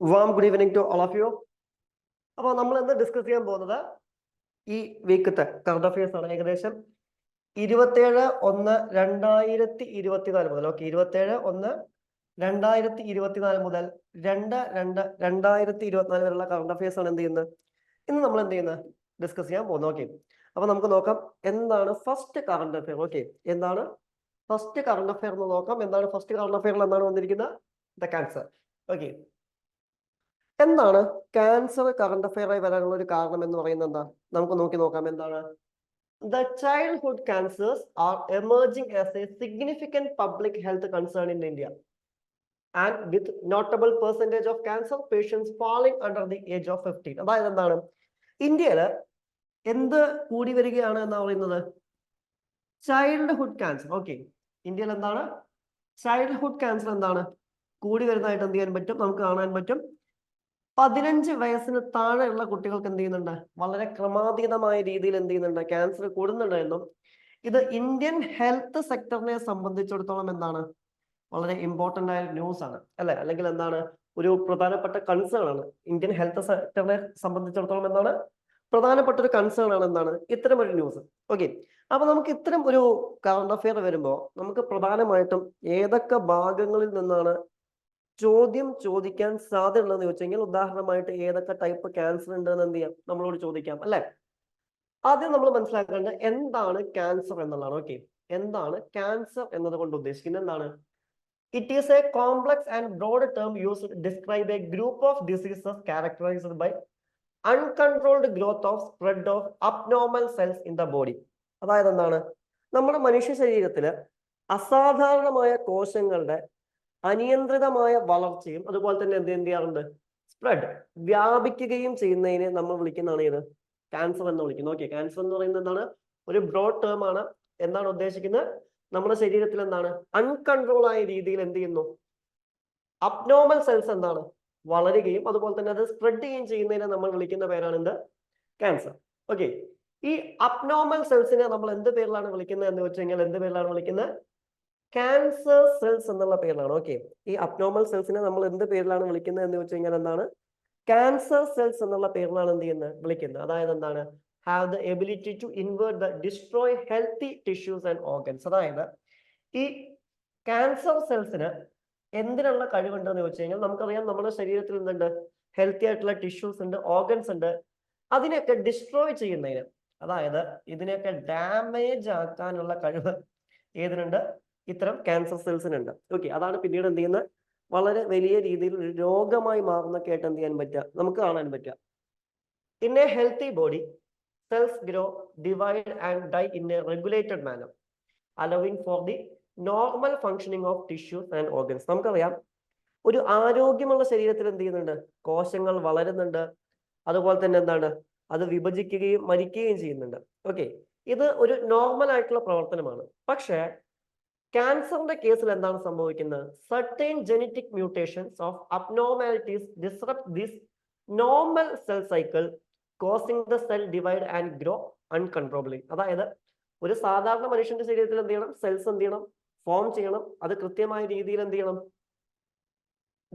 Warm good evening to all of you. അപ്പോൾ നമ്മൾ ഇന്ന് ഡിസ്കസ് ചെയ്യാൻ പോകുന്നത് ഈ വീക്കത്തെ കറണ്ട് അഫയേഴ്സ് ആണ്. ഏകദേശം 27/1/2024 മുതൽ 27/1/2024 മുതൽ 2/2/2024 വരെയുള്ള കറണ്ട് അഫയേഴ്സ് ആണ് എന്ത് ചെയ്യുന്നത് ഇന്ന് നമ്മൾ എന്ത് ചെയ്യുന്നത് ഡിസ്കസ് ചെയ്യാൻ പോകുന്നത്. ഓക്കെ, അപ്പൊ നമുക്ക് നോക്കാം എന്താണ് ഫസ്റ്റ് കറണ്ട് അഫയർ. ഓക്കെ, എന്താണ് ഫസ്റ്റ് കറണ്ട് അഫയർ എന്ന് നോക്കാം. എന്താണ് ഫസ്റ്റ് കറണ്ട് അഫയറിൽ എന്താണ് വന്നിരിക്കുന്നത്? The cancer. ഓക്കെ, എന്താണ് ക്യാൻസർ കറണ്ട് അഫയർ ആയി വരാനുള്ള ഒരു കാരണം എന്ന് പറയുന്നത്? എന്താ നമുക്ക് നോക്കാം. എന്താണ്? The childhood cancers are emerging as a significant public health concern in India, and with notable percentage of cancer patients falling under the age of 15. അതായത് എന്താണ് ഇന്ത്യയിൽ എന്ത് കൂടി വരികയാണ് എന്ന് പറയുന്നത്? Childhood cancer. ഓക്കെ, ഇന്ത്യയിൽ എന്താണ് ചൈൽഡ്ഹുഡ് ക്യാൻസർ എന്താണ് കൂടി വരുന്നതായിട്ട് എന്ത് ചെയ്യാൻ പറ്റും? നമുക്ക് കാണാൻ പറ്റും. 15 വയസ്സിന് താഴെയുള്ള കുട്ടികൾക്ക് എന്ത് ചെയ്യുന്നുണ്ട്? വളരെ ക്രമാതീതമായ രീതിയിൽ എന്ത് ചെയ്യുന്നുണ്ട്? ക്യാൻസർ കൂടുന്നുണ്ട് എന്നും ഇത് ഇന്ത്യൻ ഹെൽത്ത് സെക്ടറിനെ സംബന്ധിച്ചിടത്തോളം എന്താണ് വളരെ ഇമ്പോർട്ടന്റ് ആയ ന്യൂസ് ആണ് അല്ലെ, അല്ലെങ്കിൽ എന്താണ് ഒരു പ്രധാനപ്പെട്ട കൺസേൺ ആണ്. ഇന്ത്യൻ ഹെൽത്ത് സെക്ടറിനെ സംബന്ധിച്ചിടത്തോളം എന്താണ് പ്രധാനപ്പെട്ട ഒരു കൺസേൺ ആണ് എന്താണ് ഇത്തരം ഒരു ന്യൂസ്. ഓക്കെ, അപ്പൊ നമുക്ക് ഇത്തരം ഒരു കറണ്ട് അഫെയർ വരുമ്പോൾ നമുക്ക് പ്രധാനമായിട്ടും ഏതൊക്കെ ഭാഗങ്ങളിൽ നിന്നാണ് ചോദ്യം ചോദിക്കാൻ സാധ്യതയുള്ളതെന്ന് ചോദിച്ചെങ്കിൽ, ഉദാഹരണമായിട്ട് ഏതൊക്കെ ടൈപ്പ് ക്യാൻസർ ഉണ്ട് എന്ന് എന്ത് ചെയ്യാം നമ്മളോട് ചോദിക്കാം അല്ലെ. ആദ്യം നമ്മൾ മനസ്സിലാക്കേണ്ടത് എന്താണ് ക്യാൻസർ എന്നുള്ളതാണ്. ഓക്കെ, എന്താണ് ക്യാൻസർ എന്നതുകൊണ്ട് ഉദ്ദേശിക്കുന്നത്? എന്താണ്? It is a complex and broad term used describe a group of diseases characterised by uncontrolled growth of spread of abnormal cells in the body. അതായത് എന്താണ് നമ്മുടെ മനുഷ്യ ശരീരത്തില് അസാധാരണമായ കോശങ്ങളുടെ അനിയന്ത്രിതമായ വളർച്ചയും അതുപോലെ തന്നെ എന്ത് ചെയ്യാറുണ്ട്? സ്പ്രെഡ് വ്യാപിക്കുകയും ചെയ്യുന്നതിനെ നമ്മൾ വിളിക്കുന്നതാണ് ഏത്? ക്യാൻസർ എന്ന് വിളിക്കുന്നത്. ഓക്കെ, ക്യാൻസർ എന്ന് പറയുന്നത് എന്താണ് ഒരു ബ്രോഡ് ടേം ആണ്. എന്താണ് ഉദ്ദേശിക്കുന്നത്? നമ്മുടെ ശരീരത്തിൽ എന്താണ് അൺകൺട്രോൾ ആയ രീതിയിൽ എന്ത് ചെയ്യുന്നു? അബ്നോർമൽ സെൽസ് എന്താണ് വളരുകയും അതുപോലെ തന്നെ അത് സ്പ്രെഡ് ചെയ്യുകയും ചെയ്യുന്നതിനെ നമ്മൾ വിളിക്കുന്ന പേരാണ് എന്ത്? ക്യാൻസർ. ഓക്കെ, ഈ അബ്നോർമൽ സെൽസിനെ നമ്മൾ എന്ത് പേരിലാണ് വിളിക്കുന്നത് എന്ന് വെച്ച് കഴിഞ്ഞാൽ എന്ത് പേരിലാണ് വിളിക്കുന്നത്? ക്യാൻസർ സെൽസ് എന്നുള്ള പേരിലാണ്. ഓക്കെ, ഈ അബ്നോർമൽ സെൽസിനെ നമ്മൾ എന്ത് പേരിലാണ് വിളിക്കുന്നത് എന്ന് വെച്ച് കഴിഞ്ഞാൽ എന്താണ്? ക്യാൻസർ സെൽസ് എന്നുള്ള പേരിലാണ് എന്ത് ചെയ്യുന്നത് വിളിക്കുന്നത്. അതായത് എന്താണ് have the ability to invert the destroy healthy tissues and organs. അതായത് ഈ ക്യാൻസർ സെൽസിന് എന്തിനുള്ള കഴിവുണ്ടെന്ന് വെച്ച് കഴിഞ്ഞാൽ നമുക്കറിയാം നമ്മുടെ ശരീരത്തിൽ എന്തുണ്ട്? ഹെൽത്തി ആയിട്ടുള്ള ടിഷ്യൂസ് ഉണ്ട്, ഓർഗൻസ് ഉണ്ട്. അതിനെയൊക്കെ ഡിസ്ട്രോയ് ചെയ്യുന്നതിന്, അതായത് ഇതിനെയൊക്കെ ഡാമേജ് ആക്കാനുള്ള കഴിവ് ഏതിനുണ്ട്? ഇത്തരം ക്യാൻസർ സെൽസിനുണ്ട്. ഓക്കെ, അതാണ് പിന്നീട് എന്ത് ചെയ്യുന്നത് വളരെ വലിയ രീതിയിൽ ഒരു രോഗമായി മാറുന്നൊക്കെ ആയിട്ട് എന്ത് ചെയ്യാൻ പറ്റുക നമുക്ക് കാണാൻ പറ്റുക. In a healthy body cells grow, divide and die in a regulated manner allowing for the normal functioning of tissues and organs. നമുക്കറിയാം ഒരു ആരോഗ്യമുള്ള ശരീരത്തിൽ എന്ത് ചെയ്യുന്നുണ്ട്? കോശങ്ങൾ വളരുന്നുണ്ട്, അതുപോലെ തന്നെ എന്താണ് അത് വിഭജിക്കുകയും മരിക്കുകയും ചെയ്യുന്നുണ്ട്. ഓക്കെ, ഇത് ഒരു നോർമൽ ആയിട്ടുള്ള പ്രവർത്തനമാണ്. പക്ഷേ ക്യാൻസറിന്റെ കേസിൽ എന്താണ് സംഭവിക്കുന്നത്? Certain genetic mutations of abnormalities disrupt this normal cell cycle causing the cell divide and grow uncontrollably. അതായത് ഒരു സാധാരണ മനുഷ്യന്റെ ശരീരത്തിൽ എന്ത് ചെയ്യണം? സെൽസ് എന്ത് ചെയ്യണം? ഫോം ചെയ്യണം. അത് കൃത്യമായ രീതിയിൽ എന്ത് ചെയ്യണം?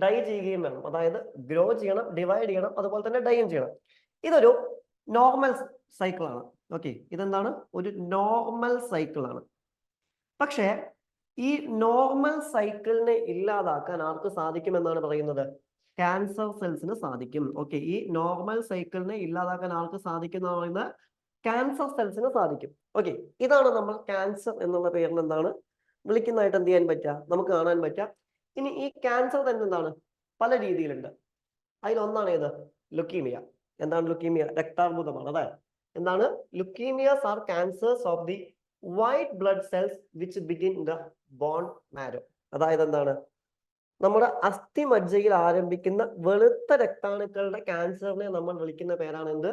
ഡൈ ചെയ്യുകയും വേണം. അതായത് ഗ്രോ ചെയ്യണം, ഡിവൈഡ് ചെയ്യണം, അതുപോലെ തന്നെ ഡൈയും ചെയ്യണം. ഇതൊരു നോർമൽ സൈക്കിൾ ആണ്. ഓക്കെ, ഇതെന്താണ്? ഒരു നോർമൽ സൈക്കിൾ ആണ്. പക്ഷേ ഈ നോർമൽ സൈക്കിളിനെ ഇല്ലാതാക്കാൻ ആർക്ക് സാധിക്കുമെന്നാണ് പറയുന്നത്? ക്യാൻസർ സെൽസിന് സാധിക്കും. ഓക്കെ, ഈ നോർമൽ സൈക്കിളിനെ ഇല്ലാതാക്കാൻ ആർക്ക് സാധിക്കും എന്ന് പറയുന്നത്? ക്യാൻസർ സെൽസിന് സാധിക്കും. ഓക്കെ, ഇതാണ് നമ്മൾ ക്യാൻസർ എന്നുള്ള പേരിൽ എന്താണ് വിളിക്കുന്നതായിട്ട് എന്ത് ചെയ്യാൻ പറ്റുക നമുക്ക് കാണാൻ പറ്റുക. ഇനി ഈ ക്യാൻസർ തന്നെ എന്താണ് പല രീതിയിലുണ്ട്. അതിലൊന്നാണ് ഏത്? ലുക്കീമിയ. എന്താണ് ലുക്കീമിയ? രക്താർബുദമാണ്. അതായത് എന്താണ്? Leukaemias are cancers of the white blood cells which begin the bone marrow. അതായത് എന്താണ് നമ്മുടെ അസ്ഥിമജ്ജയിൽ ആരംഭിക്കുന്ന വെളുത്ത രക്താണുക്കളുടെ ക്യാൻസറിനെ നമ്മൾ വിളിക്കുന്ന പേരാണ് എന്ത്?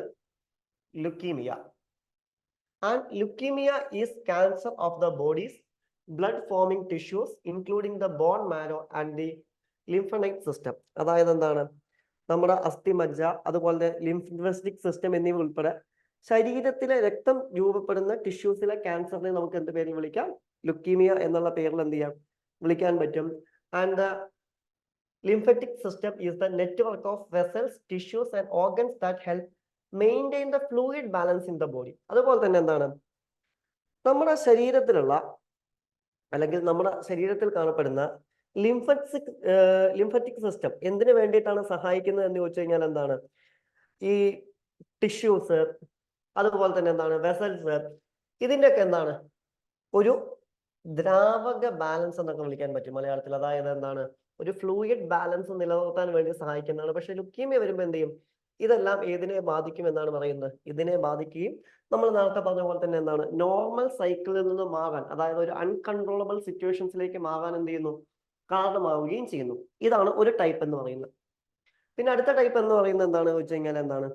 Leukaemia. And leukaemia is cancer of the body's blood forming tissues including the bone marrow and the lymphatic system. അതായത് എന്താണ് നമ്മുടെ അസ്ഥിമജ്ജ, അതുപോലെ ലിംഫാറ്റിക് സിസ്റ്റം എന്നിവ ഉൾപ്പെടെ ശരീരത്തിലെ രക്തം രൂപപ്പെടുന്ന ടിഷ്യൂസിലെ ക്യാൻസറിനെ നമുക്ക് എന്ത് പേരിൽ വിളിക്കാം? ലുക്കീമിയ എന്നുള്ള പേരിൽ എന്ത് ചെയ്യാം വിളിക്കാൻ പറ്റും. And Lymphatic system is the network of vessels, tissues and organs that help maintain the fluid balance in the body. അതുപോലെ തന്നെ എന്താണ് നമ്മുടെ ശരീരത്തിലുള്ള അല്ലെങ്കിൽ നമ്മുടെ ശരീരത്തിൽ കാണപ്പെടുന്ന ലിംഫറ്റിക് സിസ്റ്റം എന്തിനു വേണ്ടിയിട്ടാണ് സഹായിക്കുന്നത് എന്ന് ചോദിച്ചു കഴിഞ്ഞാൽ എന്താണ് ഈ ടിഷ്യൂസ് അതുപോലെ തന്നെ എന്താണ് വെസൽസ് ഇതിൻ്റെയൊക്കെ എന്താണ് ഒരു ദ്രാവക ബാലൻസ് എന്നൊക്കെ വിളിക്കാൻ പറ്റും മലയാളത്തിൽ. അതായത് എന്താണ് ഒരു ഫ്ലൂയിഡ് ബാലൻസ് നിലനിർത്താൻ വേണ്ടി സഹായിക്കുന്നതാണ്. പക്ഷെ ലുക്കീമിയ വരുമ്പോൾ എന്ത് ചെയ്യും? ഇതെല്ലാം ഏതിനെ ബാധിക്കും എന്നാണ് പറയുന്നത്? ഇതിനെ ബാധിക്കുകയും നമ്മൾ നേരത്തെ പറഞ്ഞ പോലെ തന്നെ എന്താണ് നോർമൽ സൈക്കിളിൽ നിന്ന് മാറാൻ, അതായത് ഒരു അൺകൺട്രോളബിൾ സിറ്റുവേഷൻസിലേക്ക് മാറാൻ എന്ത് ചെയ്യുന്നു? കാരണമാവുകയും ചെയ്യുന്നു. ഇതാണ് ഒരു ടൈപ്പ് എന്ന് പറയുന്നത്. പിന്നെ അടുത്ത ടൈപ്പ് എന്ന് പറയുന്നത് എന്താണെന്ന് വെച്ച് കഴിഞ്ഞാൽ എന്താണ്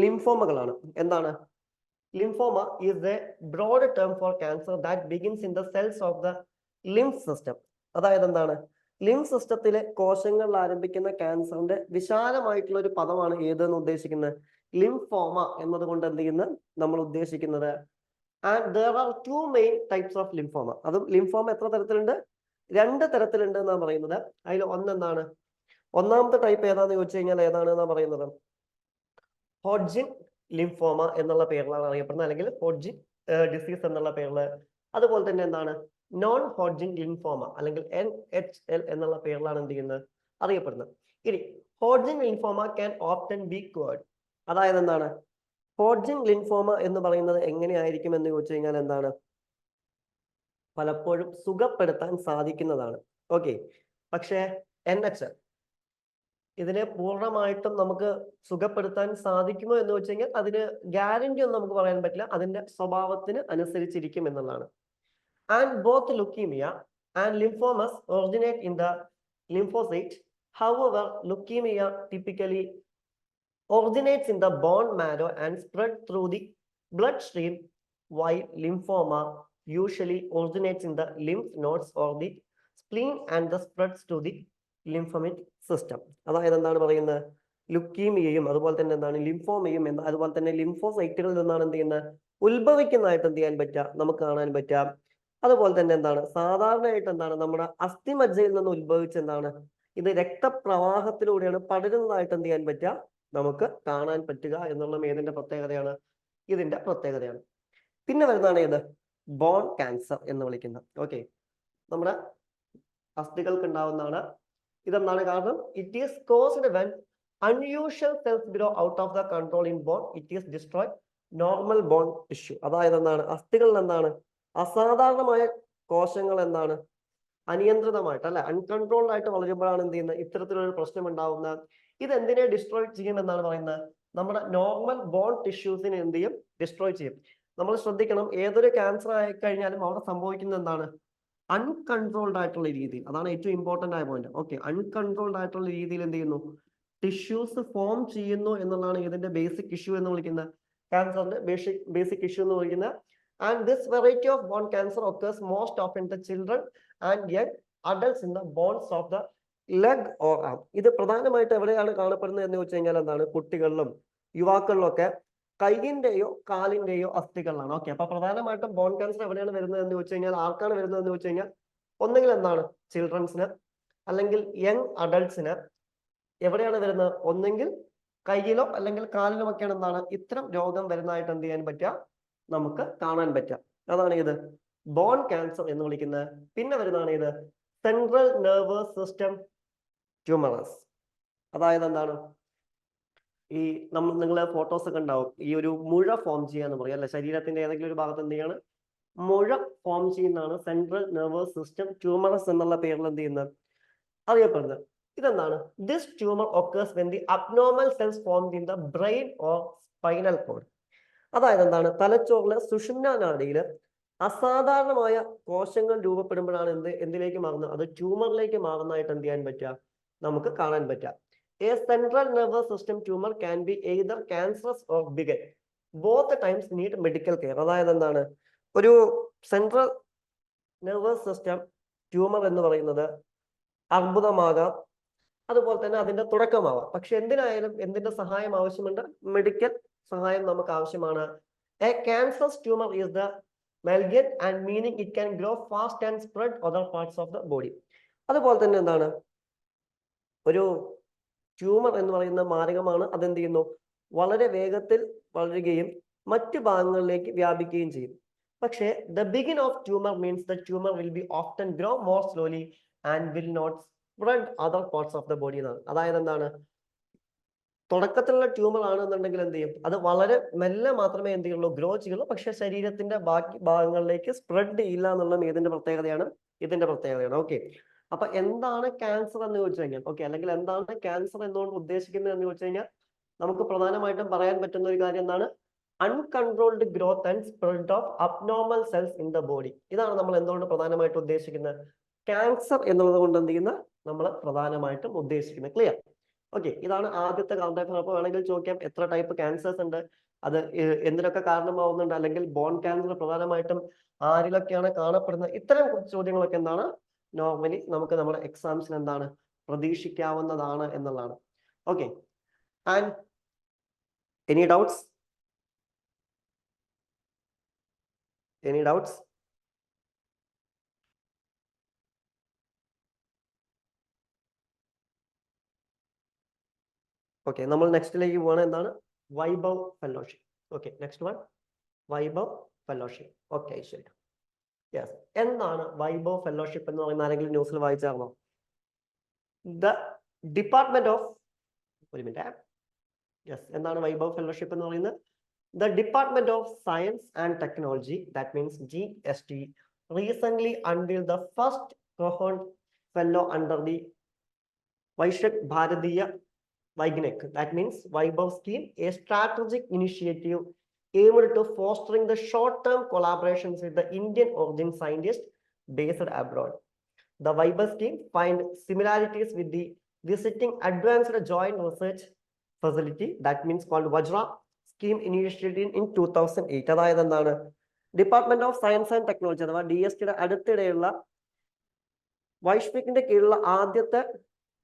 ലിംഫോമകളാണ്. എന്താണ് lymphoma is a broad term for cancer that begins in the cells of the lymph system. അതായത് എന്താണ് ലിംഫ് സിസ്റ്റത്തിലെ കോശങ്ങളിൽ ആരംഭിക്കുന്ന ക്യാൻസറിന്റെ വിശാലമായിട്ടുള്ള ഒരു പദമാണ് ഏതെന്ന് ഉദ്ദേശിക്കുന്നത് ലിംഫോമ എന്നതുകൊണ്ട് എന്ത് ചെയ്യുന്നത് നമ്മൾ ഉദ്ദേശിക്കുന്നത്. And there are two main types of lymphoma. അതും ലിംഫോമ എത്ര തരത്തിലുണ്ട്? 2 തരത്തിലുണ്ട് എന്നാണ് പറയുന്നത്. അതിൽ ഒന്നെന്താണ് ഒന്നാമത്തെ ടൈപ്പ് ഏതാന്ന് ചോദിച്ചു കഴിഞ്ഞാൽ ഏതാണ് എന്നാ പറയുന്നത് ഹോഡ്ജിൻ ലിംഫോമ എന്നുള്ള പേരിലാണ് അറിയപ്പെടുന്നത്, അല്ലെങ്കിൽ ഹോഡ്ജിൻ ഡിസീസ് എന്നുള്ള പേരിൽ. അതുപോലെ തന്നെ എന്താണ് നോൺ ഹോഡ്ജിൻ ലിംഫോമ അല്ലെങ്കിൽ NHL എന്നുള്ള പേരിലാണ് എന്ത് ചെയ്യുന്നത് അറിയപ്പെടുന്നത്. ഇനി Hodgkin lymphoma can often be cured. അതായത് എന്താണ് ഹോഡ്ജിൻ ലിംഫോമ എന്ന് പറയുന്നത് എങ്ങനെയായിരിക്കും എന്ന് ചോദിച്ചു കഴിഞ്ഞാൽ എന്താണ് പലപ്പോഴും സുഖപ്പെടുത്താൻ സാധിക്കുന്നതാണ്. ഓക്കെ, പക്ഷേ NHL ഇതിനെ പൂർണ്ണമായിട്ടും നമുക്ക് സുഖപ്പെടുത്താൻ സാധിക്കുമോ എന്ന് വെച്ച് കഴിഞ്ഞാൽ അതിന് ഗ്യാരണ്ടി ഒന്നും നമുക്ക് പറയാൻ പറ്റില്ല. അതിന്റെ സ്വഭാവത്തിന് അനുസരിച്ചിരിക്കും എന്നുള്ളതാണ്. And both leukaemia and lymphomas originate in the lymphocyte. However, leukemia typically originates in the bone marrow and spread through the bloodstream, while lymphoma usually originates in the lymph nodes or the spleen and the spreads to the lymphatic system. അതായത് എന്താണ് പറയുന്നത് ലുക്കീമിയയും അതുപോലെ തന്നെ എന്താണ് ലിംഫോമയും അതുപോലെ തന്നെ ലിംഫോസൈറ്റുകളിൽ നിന്നാണ് എന്ത് ചെയ്യുന്നത് ഉത്ഭവിക്കുന്നതായിട്ട് എന്ത് ചെയ്യാൻ പറ്റുക നമുക്ക് കാണാൻ പറ്റാം. അതുപോലെ തന്നെ എന്താണ് സാധാരണയായിട്ട് എന്താണ് നമ്മുടെ അസ്ഥിമജ്ജയിൽ നിന്ന് ഉത്ഭവിച്ച എന്താണ് ഇത് രക്തപ്രവാഹത്തിലൂടെയാണ് പടരുന്നതായിട്ട് എന്ത് ചെയ്യാൻ പറ്റുക നമുക്ക് കാണാൻ പറ്റുക എന്നുള്ള ഏതിന്റെ പ്രത്യേകതയാണ്? ഇതിന്റെ പ്രത്യേകതയാണ്. പിന്നെ വരുന്നതാണ് ഏത് ബോൺ ക്യാൻസർ എന്ന് വിളിക്കുന്നത്. ഓക്കെ, നമ്മുടെ അസ്ഥികൾക്ക് ഉണ്ടാവുന്നതാണ്. ഇതെന്താണ് കാരണം? It is caused when unusual cells grow out of the control in bone. It is destroy normal bone tissue. അതായത് എന്താണ് അസ്ഥികളിൽ എന്താണ് അസാധാരണമായ കോശങ്ങൾ എന്താണ് അനിയന്ത്രിതമായിട്ട് അല്ലെ അൺകൺട്രോൾഡ് ആയിട്ട് വളരുമ്പോഴാണ് എന്ത് ചെയ്യുന്നത് ഇത്തരത്തിലൊരു പ്രശ്നം ഉണ്ടാവുന്നത്. ഇത് എന്തിനെ ഡിസ്ട്രോയ് ചെയ്യും എന്നാണ് പറയുന്നത്? നമ്മുടെ നോർമൽ ബോൺ ടിഷ്യൂസിനെ എന്ത് ചെയ്യും? ഡിസ്ട്രോയ് ചെയ്യും. നമ്മൾ ശ്രദ്ധിക്കണം, ഏതൊരു ക്യാൻസർ ആയി കഴിഞ്ഞാലും അവിടെ സംഭവിക്കുന്നത് എന്താണ് അൺകൺട്രോൾഡ് ആയിട്ടുള്ള രീതിയിൽ. അതാണ് ഏറ്റവും ഇമ്പോർട്ടന്റ് ആയ പോയിന്റ്. ഓക്കെ, അൺകൺട്രോൾഡ് ആയിട്ടുള്ള രീതിയിൽ എന്ത് ചെയ്യുന്നു ടിഷ്യൂസ് ഫോം ചെയ്യുന്നു എന്നുള്ളതാണ് ഇതിന്റെ ബേസിക് ഇഷ്യൂ എന്ന് വിളിക്കുന്നത്, ക്യാൻസറിന്റെ ബേസിക് ഇഷ്യൂ എന്ന് വിളിക്കുന്നത്. And this variety of bone cancer occurs most often in the children and young adults in the bones of the leg or arm. ഇത് പ്രധാനമായിട്ട് എവിടെയാണ് കാണപ്പെടുന്നത് എന്ന് വെച്ച് കഴിഞ്ഞാൽ എന്താണ് കുട്ടികളിലും യുവാക്കളിലും ഒക്കെ കൈയിന്റെയോ കാലിന്റെയോ അസ്ഥികളിലാണ്. ഓക്കെ, അപ്പൊ പ്രധാനമായിട്ടും ബോൺ ക്യാൻസർ എവിടെയാണ് വരുന്നത് എന്ന് വെച്ച് കഴിഞ്ഞാൽ ആർക്കാണ് വരുന്നത് എന്ന് വെച്ച് കഴിഞ്ഞാൽ ഒന്നുകിൽ എന്താണ് ചിൽഡ്രൻസിന് അല്ലെങ്കിൽ യങ് അഡൾട്ട്സിന്. എവിടെയാണ് വരുന്നത്? ഒന്നെങ്കിൽ കയ്യിലോ അല്ലെങ്കിൽ കാലിലോ ഒക്കെയാണ് എന്താണ് ഇത്തരം രോഗം വരുന്നതായിട്ട് എന്ത് ചെയ്യാൻ പറ്റുക നമുക്ക് കാണാൻ പറ്റുക. അതാണ് ഇത് ബോൺ ക്യാൻസർ എന്ന് വിളിക്കുന്നത്. പിന്നെ വരുന്നതാണ് ഇത് സെൻട്രൽ നെർവസ് സിസ്റ്റം ട്യൂമറസ്. അതായത് എന്താണ് ഈ നിങ്ങളെ ഫോട്ടോസ് ഒക്കെ ഉണ്ടാവും, ഈ ഒരു മുഴ ഫോം ചെയ്യാന്ന് പറയും അല്ലെ, ശരീരത്തിന്റെ ഏതെങ്കിലും ഒരു ഭാഗത്ത് എന്ത് ചെയ്യാണ് മുഴ ഫോം ചെയ്യുന്നതാണ് സെൻട്രൽ നെർവസ് സിസ്റ്റം ട്യൂമറസ് എന്നുള്ള പേരിൽ എന്ത് ചെയ്യുന്നത് അറിയപ്പെടുന്നത്. ഇതെന്താണ് this tumour occurs when the abnormal cells formed in the brain or spinal cord. അതായത് എന്താണ് തലച്ചോറിലെ സുഷുമ്നാ നാഡിയിൽ അസാധാരണമായ കോശങ്ങൾ രൂപപ്പെടുമ്പോഴാണ് എന്തിലേക്ക് മാറുന്നത്? അത് ട്യൂമറിലേക്ക് മാറുന്നതായിട്ട് എന്ത് ചെയ്യാൻ പറ്റുക നമുക്ക് കാണാൻ പറ്റുക. A central nervous system tumor can be either cancerous or benign. Both times need medical care. അതായത് എന്താണ് ഒരു സെൻട്രൽ നെർവസ് സിസ്റ്റം ട്യൂമർ എന്ന് പറയുന്നത് അർബുദമാകാം, അതുപോലെ തന്നെ അതിന്റെ തുടക്കമാവാം. പക്ഷെ എന്തിനായാലും എന്തിന്റെ സഹായം ആവശ്യമുണ്ട്? മെഡിക്കൽ സഹായം നമുക്ക് ആവശ്യമാണ്. A cancerous tumor is the malignant and meaning it can grow fast and spread other parts of the body. അതുപോലെ തന്നെ എന്താണ് ഒരു ട്യൂമർ എന്ന് പറയുന്ന മാരകമാണ്. അതെന്ത് ചെയ്യുന്നു? വളരെ വേഗത്തിൽ വളരുകയും മറ്റു ഭാഗങ്ങളിലേക്ക് വ്യാപിക്കുകയും ചെയ്യും. പക്ഷേ the begin of tumour means the tumour will be often grow more slowly and will not spread other parts of the body എന്നാണ്. അതായത് എന്താണ്? തുടക്കത്തിലുള്ള ട്യൂമർ ആണെന്നുണ്ടെങ്കിൽ എന്ത് ചെയ്യും? അത് വളരെ മെല്ലെ മാത്രമേ എന്ത് ചെയ്യുള്ളൂ? ഗ്രോ ചെയ്യുള്ളൂ. പക്ഷെ ശരീരത്തിന്റെ ബാക്കി ഭാഗങ്ങളിലേക്ക് സ്പ്രെഡ് ചെയ്യില്ല എന്നുള്ള ഇതിന്റെ പ്രത്യേകതയാണ്. ഓക്കെ. അപ്പൊ എന്താണ് ക്യാൻസർ എന്ന് ചോദിച്ചു കഴിഞ്ഞാൽ, ഓക്കെ, അല്ലെങ്കിൽ എന്താണ് ക്യാൻസർ എന്നുകൊണ്ട് ഉദ്ദേശിക്കുന്നത് എന്ന് ചോദിച്ചു കഴിഞ്ഞാൽ നമുക്ക് പ്രധാനമായിട്ടും പറയാൻ പറ്റുന്ന ഒരു കാര്യം എന്താണ്? Uncontrolled growth and spread of abnormal cells in the body. ഇതാണ് നമ്മൾ എന്തുകൊണ്ട് പ്രധാനമായിട്ടും ഉദ്ദേശിക്കുന്നത്? ക്യാൻസർ എന്നുള്ളത് കൊണ്ട് എന്ത് ചെയ്യുന്ന നമ്മൾ പ്രധാനമായിട്ടും ഉദ്ദേശിക്കുന്നത്. ക്ലിയർ? ഓക്കെ, ഇതാണ് ആദ്യത്തെ കറണ്ട് അഫയർ. അപ്പോൾ വേണമെങ്കിൽ ചോദിക്കാം എത്ര ടൈപ്പ് ക്യാൻസേഴ്സ് ഉണ്ട്, അത് എന്തിനൊക്കെ കാരണമാവുന്നുണ്ട്, അല്ലെങ്കിൽ ബോൺ ക്യാൻസർ പ്രധാനമായിട്ടും ആരിലൊക്കെയാണ് കാണപ്പെടുന്നത്? ഇത്തരം ചോദ്യങ്ങളൊക്കെ എന്താണ് നോർമലി നമുക്ക് നമ്മുടെ എക്സാംസിന് എന്താണ് പ്രതീക്ഷിക്കാവുന്നതാണ് എന്നുള്ളതാണ്. Okay, and any doubts? Okay, നമ്മൾ നെക്സ്റ്റിലേക്ക് പോവാണ്. എന്താണ്? Vaibhav fellowship. Okay, next one Vaibhav fellowship. Okay, ശരി. യെസ്, എന്താണ് വൈഭവ് ഫെലോഷിപ്പ് എന്ന് പറയുന്ന ആരെങ്കിലും ന്യൂസിൽ വായിച്ചാർന്നോ? ദ ഡിപ്പാർട്ട്മെന്റ് ഓഫ്, ഒരു മിനിറ്റ്, യെസ്, എന്താണ് വൈഭവ് ഫെലോഷിപ്പ് എന്ന് പറയുന്നത്? The Department of Science and Technology, that means GST, recently unveiled the first cohort fellow under the Vaishak Bharatiya Vaigyanik, that means Vaibhav scheme, a strategic initiative aimed to fostering the short-term collaborations with the Indian origin scientists based abroad. The Vaibhav scheme finds similarities with the visiting advanced joint research facility, that means called Vajra scheme initiated in 2008. അതായത് എന്താണ്? Department of science and technology അഥവാ DSTയുടെ അടുത്തിടെയുള്ള വൈഷ്വിക്കിന്റെ കീഴിലുള്ള ആദ്യത്തെ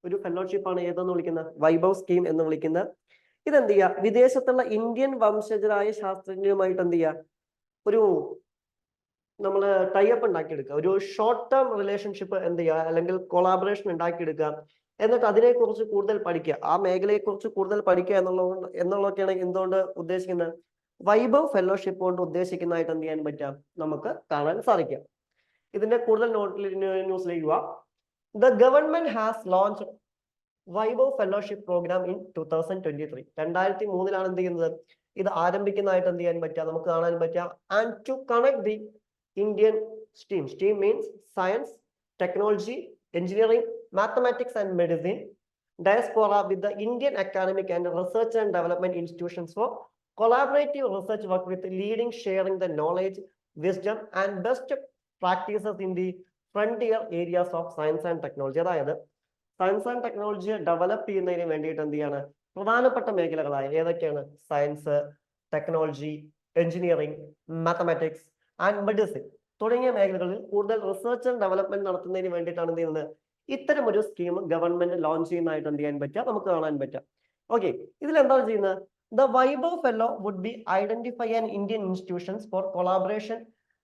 ഒരു ഫെലോഷിപ്പാണ് ഏതെന്ന് വിളിക്കുന്നത്? Vaibhav scheme എന്ന് വിളിക്കുന്നത്. ഇതെന്ത് ചെയ്യുക? വിദേശത്തുള്ള ഇന്ത്യൻ വംശജരായ ശാസ്ത്രജ്ഞരുമായിട്ട് എന്ത് ചെയ്യുക? ഒരു നമ്മൾ ടൈപ്പ് ഉണ്ടാക്കിയെടുക്കുക, ഒരു ഷോർട്ട് ടേം റിലേഷൻഷിപ്പ് എന്ത് ചെയ്യുക, അല്ലെങ്കിൽ കൊളാബറേഷൻ ഉണ്ടാക്കിയെടുക്കുക. എന്നിട്ട് അതിനെക്കുറിച്ച് കൂടുതൽ പഠിക്കുക, ആ മേഖലയെക്കുറിച്ച് കൂടുതൽ പഠിക്കുക എന്നുള്ളതൊക്കെയാണ് എന്തുകൊണ്ട് ഉദ്ദേശിക്കുന്നത്? വൈഭവ് ഫെലോഷിപ്പ് കൊണ്ട് ഉദ്ദേശിക്കുന്നതായിട്ട് എന്ത് ചെയ്യാൻ പറ്റാം? നമുക്ക് കാണാൻ സാധിക്കാം. ഇതിന്റെ കൂടുതൽ ന്യൂസിലേക്ക് പോവാം. The government has launch Vaibhav fellowship programme in 2023. 2003 എന്ത് ചെയ്യുന്നത്? ഇത് ആരംഭിക്കുന്നതായിട്ട് എന്ത് ചെയ്യാൻ പറ്റുക? നമുക്ക് കാണാൻ പറ്റുക. And to connect the Indian STEAM means science, technology, engineering, mathematics and medicine diaspora with the Indian academic and research and development institutions for collaborative research work with leading sharing the knowledge, wisdom and best practices in the frontier areas of science and technology. അതായത് science and technology develop ചെയ്യുന്നതിന് വേണ്ടിയിട്ട് എന്ത് ചെയ്യാണ്? പ്രധാനപ്പെട്ട മേഖലകളായ ഏതൊക്കെയാണ്? Science, technology, engineering, mathematics and medicine തുടങ്ങിയ മേഖലകളിൽ കൂടുതൽ റിസർച്ച് ആൻഡ് ഡെവലപ്മെന്റ് നടത്തുന്നതിന് വേണ്ടിയിട്ടാണ് എന്ത് ചെയ്യുന്നത്? ഇത്തരം ഒരു സ്കീം ഗവൺമെന്റ് ലോഞ്ച് ചെയ്യുന്നതായിട്ട് എന്ത് ചെയ്യാൻ പറ്റുക? നമുക്ക് കാണാൻ പറ്റുക. ഓക്കെ, ഇതിൽ എന്താണ് ചെയ്യുന്നത്? The Vaibhav fellow would be identify an Indian institutions for collaboration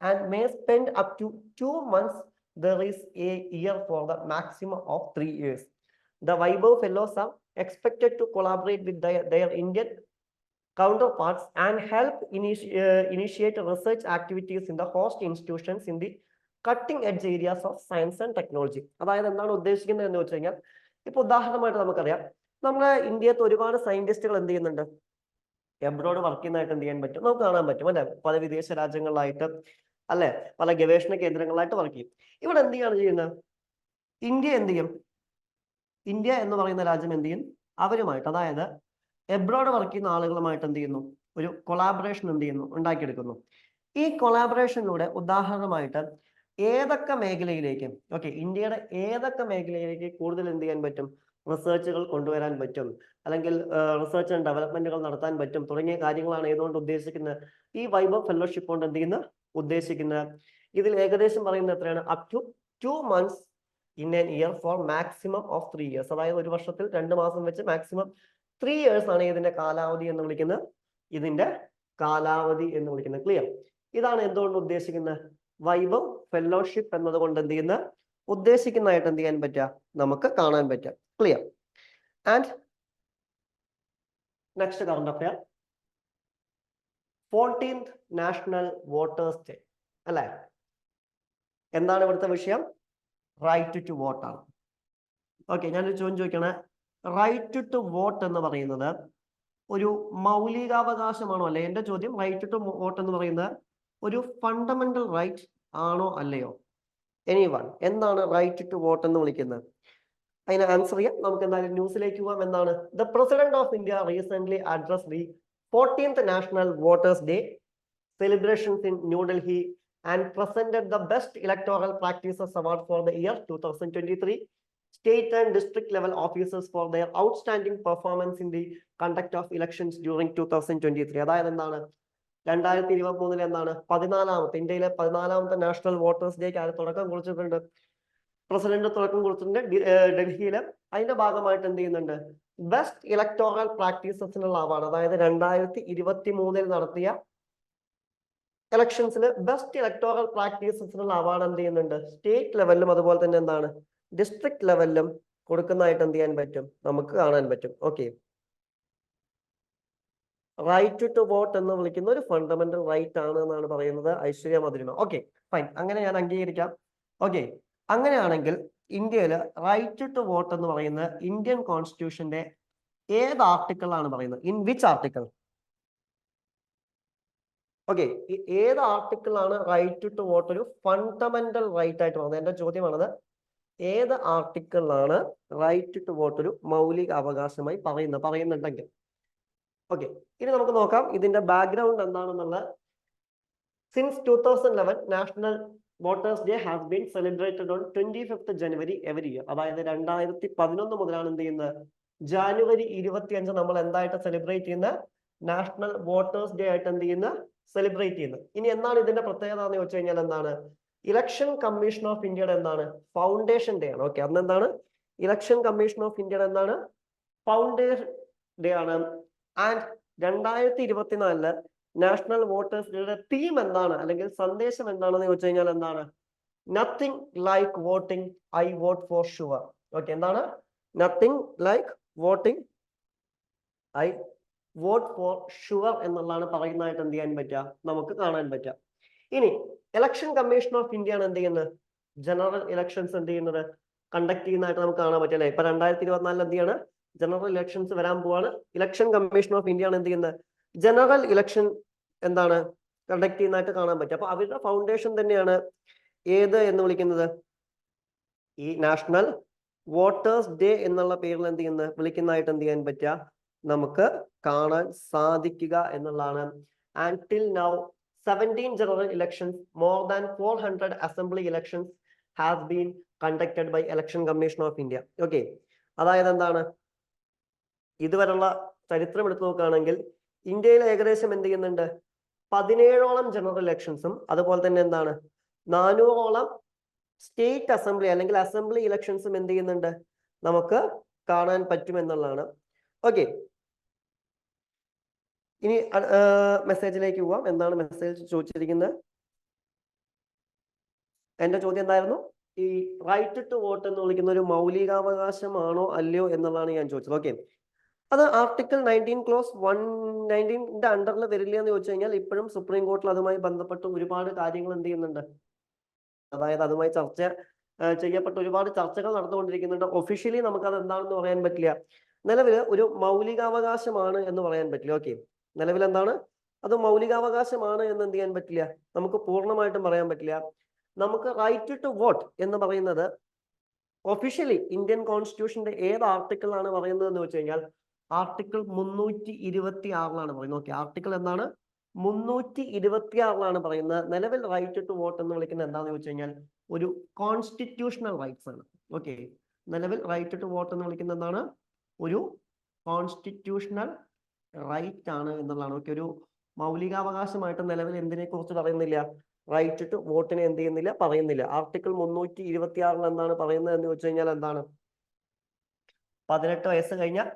and may spend up to 2 months. There is a year for the maximum of 3 years. The Vaibhav fellows are expected to collaborate with their Indian counterparts and help initiate research activities in the host institutions in the cutting edge areas of science and technology. അതായത് എന്താണ് ഉദ്ദേശിക്കുന്നത് എന്ന് വെച്ച് കഴിഞ്ഞാൽ, ഇപ്പൊ ഉദാഹരണമായിട്ട് നമുക്കറിയാം, നമ്മുടെ ഇന്ത്യത്തെ ഒരുപാട് സയന്റിസ്റ്റുകൾ എന്ത് ചെയ്യുന്നുണ്ട്? എബ്രോഡ് വർക്ക് ചെയ്യുന്നതായിട്ട് എന്ത് ചെയ്യാൻ പറ്റും? നമുക്ക് കാണാൻ പറ്റും അല്ലെ? പല വിദേശ രാജ്യങ്ങളിലായിട്ട് അല്ലെ, പല ഗവേഷണ കേന്ദ്രങ്ങളായിട്ട് വർക്ക് ചെയ്യും. ഇവിടെ എന്ത് ചെയ്യാണ് ചെയ്യുന്നത്? ഇന്ത്യ എന്ത് ചെയ്യും? ഇന്ത്യ എന്ന് പറയുന്ന രാജ്യം എന്ത് ചെയ്യും? അവരുമായിട്ട്, അതായത് എബ്രോഡ് വർക്ക് ചെയ്യുന്ന ആളുകളുമായിട്ട് എന്ത് ചെയ്യുന്നു? ഒരു കൊളാബറേഷൻ എന്ത് ചെയ്യുന്നു? ഉണ്ടാക്കിയെടുക്കുന്നു. ഈ കൊളാബറേഷനിലൂടെ ഉദാഹരണമായിട്ട് ഏതൊക്കെ മേഖലയിലേക്ക്, ഓക്കെ, ഇന്ത്യയുടെ ഏതൊക്കെ മേഖലയിലേക്ക് കൂടുതൽ എന്ത് ചെയ്യാൻ പറ്റും? റിസർച്ചുകൾ കൊണ്ടുവരാൻ പറ്റും, അല്ലെങ്കിൽ റിസർച്ച് ആൻഡ് ഡെവലപ്മെന്റുകൾ നടത്താൻ പറ്റും തുടങ്ങിയ കാര്യങ്ങളാണ് ഏതുകൊണ്ട് ഉദ്ദേശിക്കുന്നത്? ഈ വൈഭവ് ഫെലോഷിപ്പ് കൊണ്ട് എന്ത് ചെയ്യുന്ന ഉദ്ദേശിക്കുന്നത്? ഇതിൽ ഏകദേശം പറയുന്നത് എത്രയാണ്? Up to 2 months in an year for maximum of 3 years. അതായത് ഒരു വർഷത്തിൽ 2 മാസം വെച്ച് മാക്സിമം 3 years ആണ് ഇതിന്റെ കാലാവധി എന്ന് വിളിക്കുന്നത്. ഇതിന്റെ കാലാവധി എന്ന് വിളിക്കുന്നത്. ക്ലിയർ? ഇതാണ് എന്തുകൊണ്ട് ഉദ്ദേശിക്കുന്നത്? വൈഭവ് ഫെലോഷിപ്പ് എന്നതുകൊണ്ട് എന്ത് ചെയ്യുന്ന ഉദ്ദേശിക്കുന്നതായിട്ട് എന്ത് ചെയ്യാൻ പറ്റുക? നമുക്ക് കാണാൻ പറ്റുക. Clear? And next current affair 14th national voters day അല്ലെ? എന്താണ് ഇവിടുത്തെ വിഷയം? റൈറ്റ് ടു വോട്ട് ആണ്. ഓക്കെ, ഞാനൊരു ചോദ്യം ചോദിക്കണേ. റൈറ്റ് ടു വോട്ട് എന്ന് പറയുന്നത് ഒരു മൗലികാവകാശമാണോ അല്ലെ? എന്റെ ചോദ്യം, റൈറ്റ് ടു വോട്ട് എന്ന് പറയുന്നത് ഒരു ഫണ്ടമെന്റൽ റൈറ്റ് ആണോ അല്ലയോ? എനിവൺ, എന്താണ് റൈറ്റ് ടു വോട്ട് എന്ന് വിളിക്കുന്നത്? അതിന് ആൻസർ ചെയ്യാം. നമുക്ക് എന്തായാലും ന്യൂസിലേക്ക് പോകാം. എന്താണ്? The president of India recent address the 14th national voters day celebrations in New Delhi and presented the best electoral practices award for the year 2023. State and district level officers for their outstanding performance in the conduct of elections during 2023. അതായത് എന്താണ്? 2023 എന്താണ്? 14th ഇന്ത്യയിലെ 14th national voters ഡേക്ക് ആര് തുടക്കം കുറിച്ചിട്ടുണ്ട്? President തുടക്കം കുറിച്ചിട്ടുണ്ട് ഡൽഹിയില്. അതിന്റെ ഭാഗമായിട്ട് എന്ത് ചെയ്യുന്നുണ്ട്? ബെസ്റ്റ് ഇലക്ടോറൽ പ്രാക്ടീസസിനുള്ള അവാർഡ്, അതായത് 2023 നടത്തിയ ഇലക്ഷൻസിൽ ബെസ്റ്റ് ഇലക്ടോറൽ പ്രാക്ടീസസിനുള്ള അവാർഡ് എന്ത് ചെയ്യുന്നുണ്ട്? സ്റ്റേറ്റ് ലെവലിലും അതുപോലെ തന്നെ എന്താണ് ഡിസ്ട്രിക്ട് ലെവലിലും കൊടുക്കുന്നതായിട്ട് എന്ത് ചെയ്യാൻ പറ്റും? നമുക്ക് കാണാൻ പറ്റും. ഓക്കെ, റൈറ്റ് ടു വോട്ട് എന്ന് വിളിക്കുന്ന ഒരു ഫണ്ടമെന്റൽ റൈറ്റ് ആണ് എന്നാണ് പറയുന്നത് ഐശ്വര്യ മധുരിമ. ഓക്കെ ഫൈൻ, അങ്ങനെ ഞാൻ അംഗീകരിക്കാം. ഓക്കെ, അങ്ങനെയാണെങ്കിൽ ഇന്ത്യയിൽ റൈറ്റ് ടു വോട്ട് എന്ന് പറയുന്ന ഇന്ത്യൻ കോൺസ്റ്റിറ്റ്യൂഷന്റെ ഏത് ആർട്ടിക്കിൾ ആണ് പറയുന്നത്? In which article? ഓക്കെ, ഏത് ആർട്ടിക്കിൾ ആണ് റൈറ്റ് ടു വോട്ട് ഒരു ഫണ്ടമെന്റൽ റൈറ്റ് ആയിട്ട് പറയുന്നത്? എന്റെ ചോദ്യമാണത്. ഏത് ആർട്ടിക്കിളാണ് റൈറ്റ് ടു വോട്ട് ഒരു മൗലിക അവകാശമായി പറയുന്നുണ്ടെങ്കിൽ? ഓക്കെ, ഇനി നമുക്ക് നോക്കാം ഇതിന്റെ ബാക്ക്ഗ്രൗണ്ട് എന്താണെന്നുള്ളത്. Since 2011 national voters day has been celebrated on 25th January every year. അതായത് 2011 മുതലാണ് എന്ത് ചെയ്യുന്നത്? ജാനുവരി 25 നമ്മൾ എന്തായിട്ട് സെലിബ്രേറ്റ് ചെയ്യുന്ന? നാഷണൽ വോട്ടേഴ്സ് ഡേ ആയിട്ട് എന്ത് ചെയ്യുന്ന? സെലിബ്രേറ്റ് ചെയ്യുന്നത്. ഇനി എന്താണ് ഇതിന്റെ പ്രത്യേകത എന്ന് വെച്ച് കഴിഞ്ഞാൽ എന്താണ്? ഇലക്ഷൻ കമ്മീഷൻ ഓഫ് ഇന്ത്യയുടെ എന്താണ്? ഫൗണ്ടേഷൻ ഡേ ആണ്. ഓക്കെ, അന്ന് എന്താണ്? ഇലക്ഷൻ കമ്മീഷൻ ഓഫ് ഇന്ത്യയുടെ എന്താണ്? ഫൗണ്ടേഷൻ ഡേ ആണ്. ആൻഡ് 2024 നാഷണൽ വോട്ടേഴ്സ് ഡേയുടെ തീം എന്താണ്, അല്ലെങ്കിൽ സന്ദേശം എന്താണെന്ന് ചോദിച്ചു കഴിഞ്ഞാൽ എന്താണ്? Nothing like voting, I vote for sure. Okay, എന്താണ്? Nothing like voting, I vote for sure എന്നുള്ളതാണ് പറയുന്നതായിട്ട് എന്ത് ചെയ്യാൻ പറ്റുക? നമുക്ക് കാണാൻ പറ്റുക. ഇനി ഇലക്ഷൻ കമ്മീഷൻ ഓഫ് ഇന്ത്യ ആണ് എന്ത് ചെയ്യുന്നത്? ജനറൽ ഇലക്ഷൻസ് എന്ത് ചെയ്യുന്നത്? കണ്ടക്ട് ചെയ്യുന്നതായിട്ട് നമുക്ക് കാണാൻ പറ്റും അല്ലെ? ഇപ്പൊ 2024 എന്ത് ചെയ്യാണ്? ജനറൽ ഇലക്ഷൻസ് വരാൻ പോവാണ്. ഇലക്ഷൻ കമ്മീഷൻ ഓഫ് ഇന്ത്യ ആണ് എന്ത് ചെയ്യുന്നത്? ജനറൽ ഇലക്ഷൻ എന്താണ് കണ്ടക്ട് ചെയ്യുന്നതായിട്ട് കാണാൻ പറ്റും. അപ്പൊ അവരുടെ ഫൗണ്ടേഷൻ തന്നെയാണ് ഏത് എന്ന് വിളിക്കുന്നത്? ഈ നാഷണൽ വോട്ടേഴ്സ് ഡേ എന്നുള്ള പേരിൽ എന്ത് ചെയ്യുന്നത്? വിളിക്കുന്നതായിട്ട് എന്ത് ചെയ്യാൻ പറ്റുക? നമുക്ക് കാണാൻ സാധിക്കുക എന്നുള്ളതാണ്. And till now 17 general elections, more than 400 assembly elections have been conducted by Election Commission of India. Okay, അതായത് എന്താണ്? ഇതുവരെയുള്ള ചരിത്രം എടുത്തു നോക്കുകയാണെങ്കിൽ ഇന്ത്യയിൽ ഏകദേശം എന്ത് ചെയ്യുന്നുണ്ട്? 17ഓളം ജനറൽ ഇലക്ഷൻസും അതുപോലെ തന്നെ എന്താണ് 400ഓളം സ്റ്റേറ്റ് അസംബ്ലി അല്ലെങ്കിൽ അസംബ്ലി ഇലക്ഷൻസും എന്ത് ചെയ്യുന്നുണ്ട്? നമുക്ക് കാണാൻ പറ്റുമെന്നുള്ളതാണ്. ഓക്കെ, ഇനി മെസ്സേജിലേക്ക് പോവാം. എന്താണ് മെസ്സേജ് ചോദിച്ചിരിക്കുന്നത്? എന്റെ ചോദ്യം എന്തായിരുന്നു? ഈ റൈറ്റ് ടു വോട്ട് എന്ന് വിളിക്കുന്ന ഒരു മൗലികാവകാശമാണോ അല്ലയോ എന്നുള്ളതാണ് ഞാൻ ചോദിച്ചത്. ഓക്കെ, അത് ആർട്ടിക്കിൾ 19 ക്ലോസ് 119 അണ്ടറിൽ വരില്ല എന്ന് ചോദിച്ചു കഴിഞ്ഞാൽ ഇപ്പോഴും സുപ്രീം കോർട്ടിൽ അതുമായി ബന്ധപ്പെട്ട് ഒരുപാട് കാര്യങ്ങൾ എന്ത് ചെയ്യുന്നുണ്ട്? അതായത് അതുമായി ചർച്ച ചെയ്യപ്പെട്ട ഒരുപാട് ചർച്ചകൾ നടന്നുകൊണ്ടിരിക്കുന്നുണ്ട്. ഒഫീഷ്യലി നമുക്ക് അത് എന്താണെന്ന് പറയാൻ പറ്റില്ല. നിലവിൽ ഒരു മൗലികാവകാശമാണ് എന്ന് പറയാൻ പറ്റില്ല. ഓക്കെ, നിലവിൽ എന്താണ്? അത് മൗലികാവകാശമാണ് എന്ന് എന്ത് ചെയ്യാൻ പറ്റില്ല? നമുക്ക് പൂർണ്ണമായിട്ടും പറയാൻ പറ്റില്ല. നമുക്ക് റൈറ്റ് ടു വോട്ട് എന്ന് പറയുന്നത് ഒഫീഷ്യലി ഇന്ത്യൻ കോൺസ്റ്റിറ്റ്യൂഷന്റെ ഏത് ആർട്ടിക്കിൾ ആണ് പറയുന്നത് എന്ന് വെച്ച് കഴിഞ്ഞാൽ ആർട്ടിക്കിൾ 326 പറയുന്നത്. ഓക്കെ, ആർട്ടിക്കിൾ എന്താണ്? 326 പറയുന്നത്. നിലവിൽ റൈറ്റ് ടു വോട്ട് എന്ന് വിളിക്കുന്നത് എന്താണെന്ന് ചോദിച്ചു കഴിഞ്ഞാൽ ഒരു കോൺസ്റ്റിറ്റ്യൂഷണൽ റൈറ്റ്സ് ആണ്. ഓക്കെ, നിലവിൽ റൈറ്റ് ടു വോട്ട് എന്ന് വിളിക്കുന്നത് എന്താണ്? ഒരു കോൺസ്റ്റിറ്റ്യൂഷണൽ റൈറ്റ് ആണ് എന്നുള്ളതാണ്. ഓക്കെ, ഒരു മൗലികാവകാശമായിട്ട് നിലവിൽ എന്തിനെ കുറിച്ച് പറയുന്നില്ല? റൈറ്റ് ടു വോട്ടിനെ എന്ത് ചെയ്യുന്നില്ല? പറയുന്നില്ല. ആർട്ടിക്കിൾ 326 എന്താണ് പറയുന്നത് എന്ന് വെച്ച് കഴിഞ്ഞാൽ എന്താണ്? 18 വയസ്സ് കഴിഞ്ഞാൽ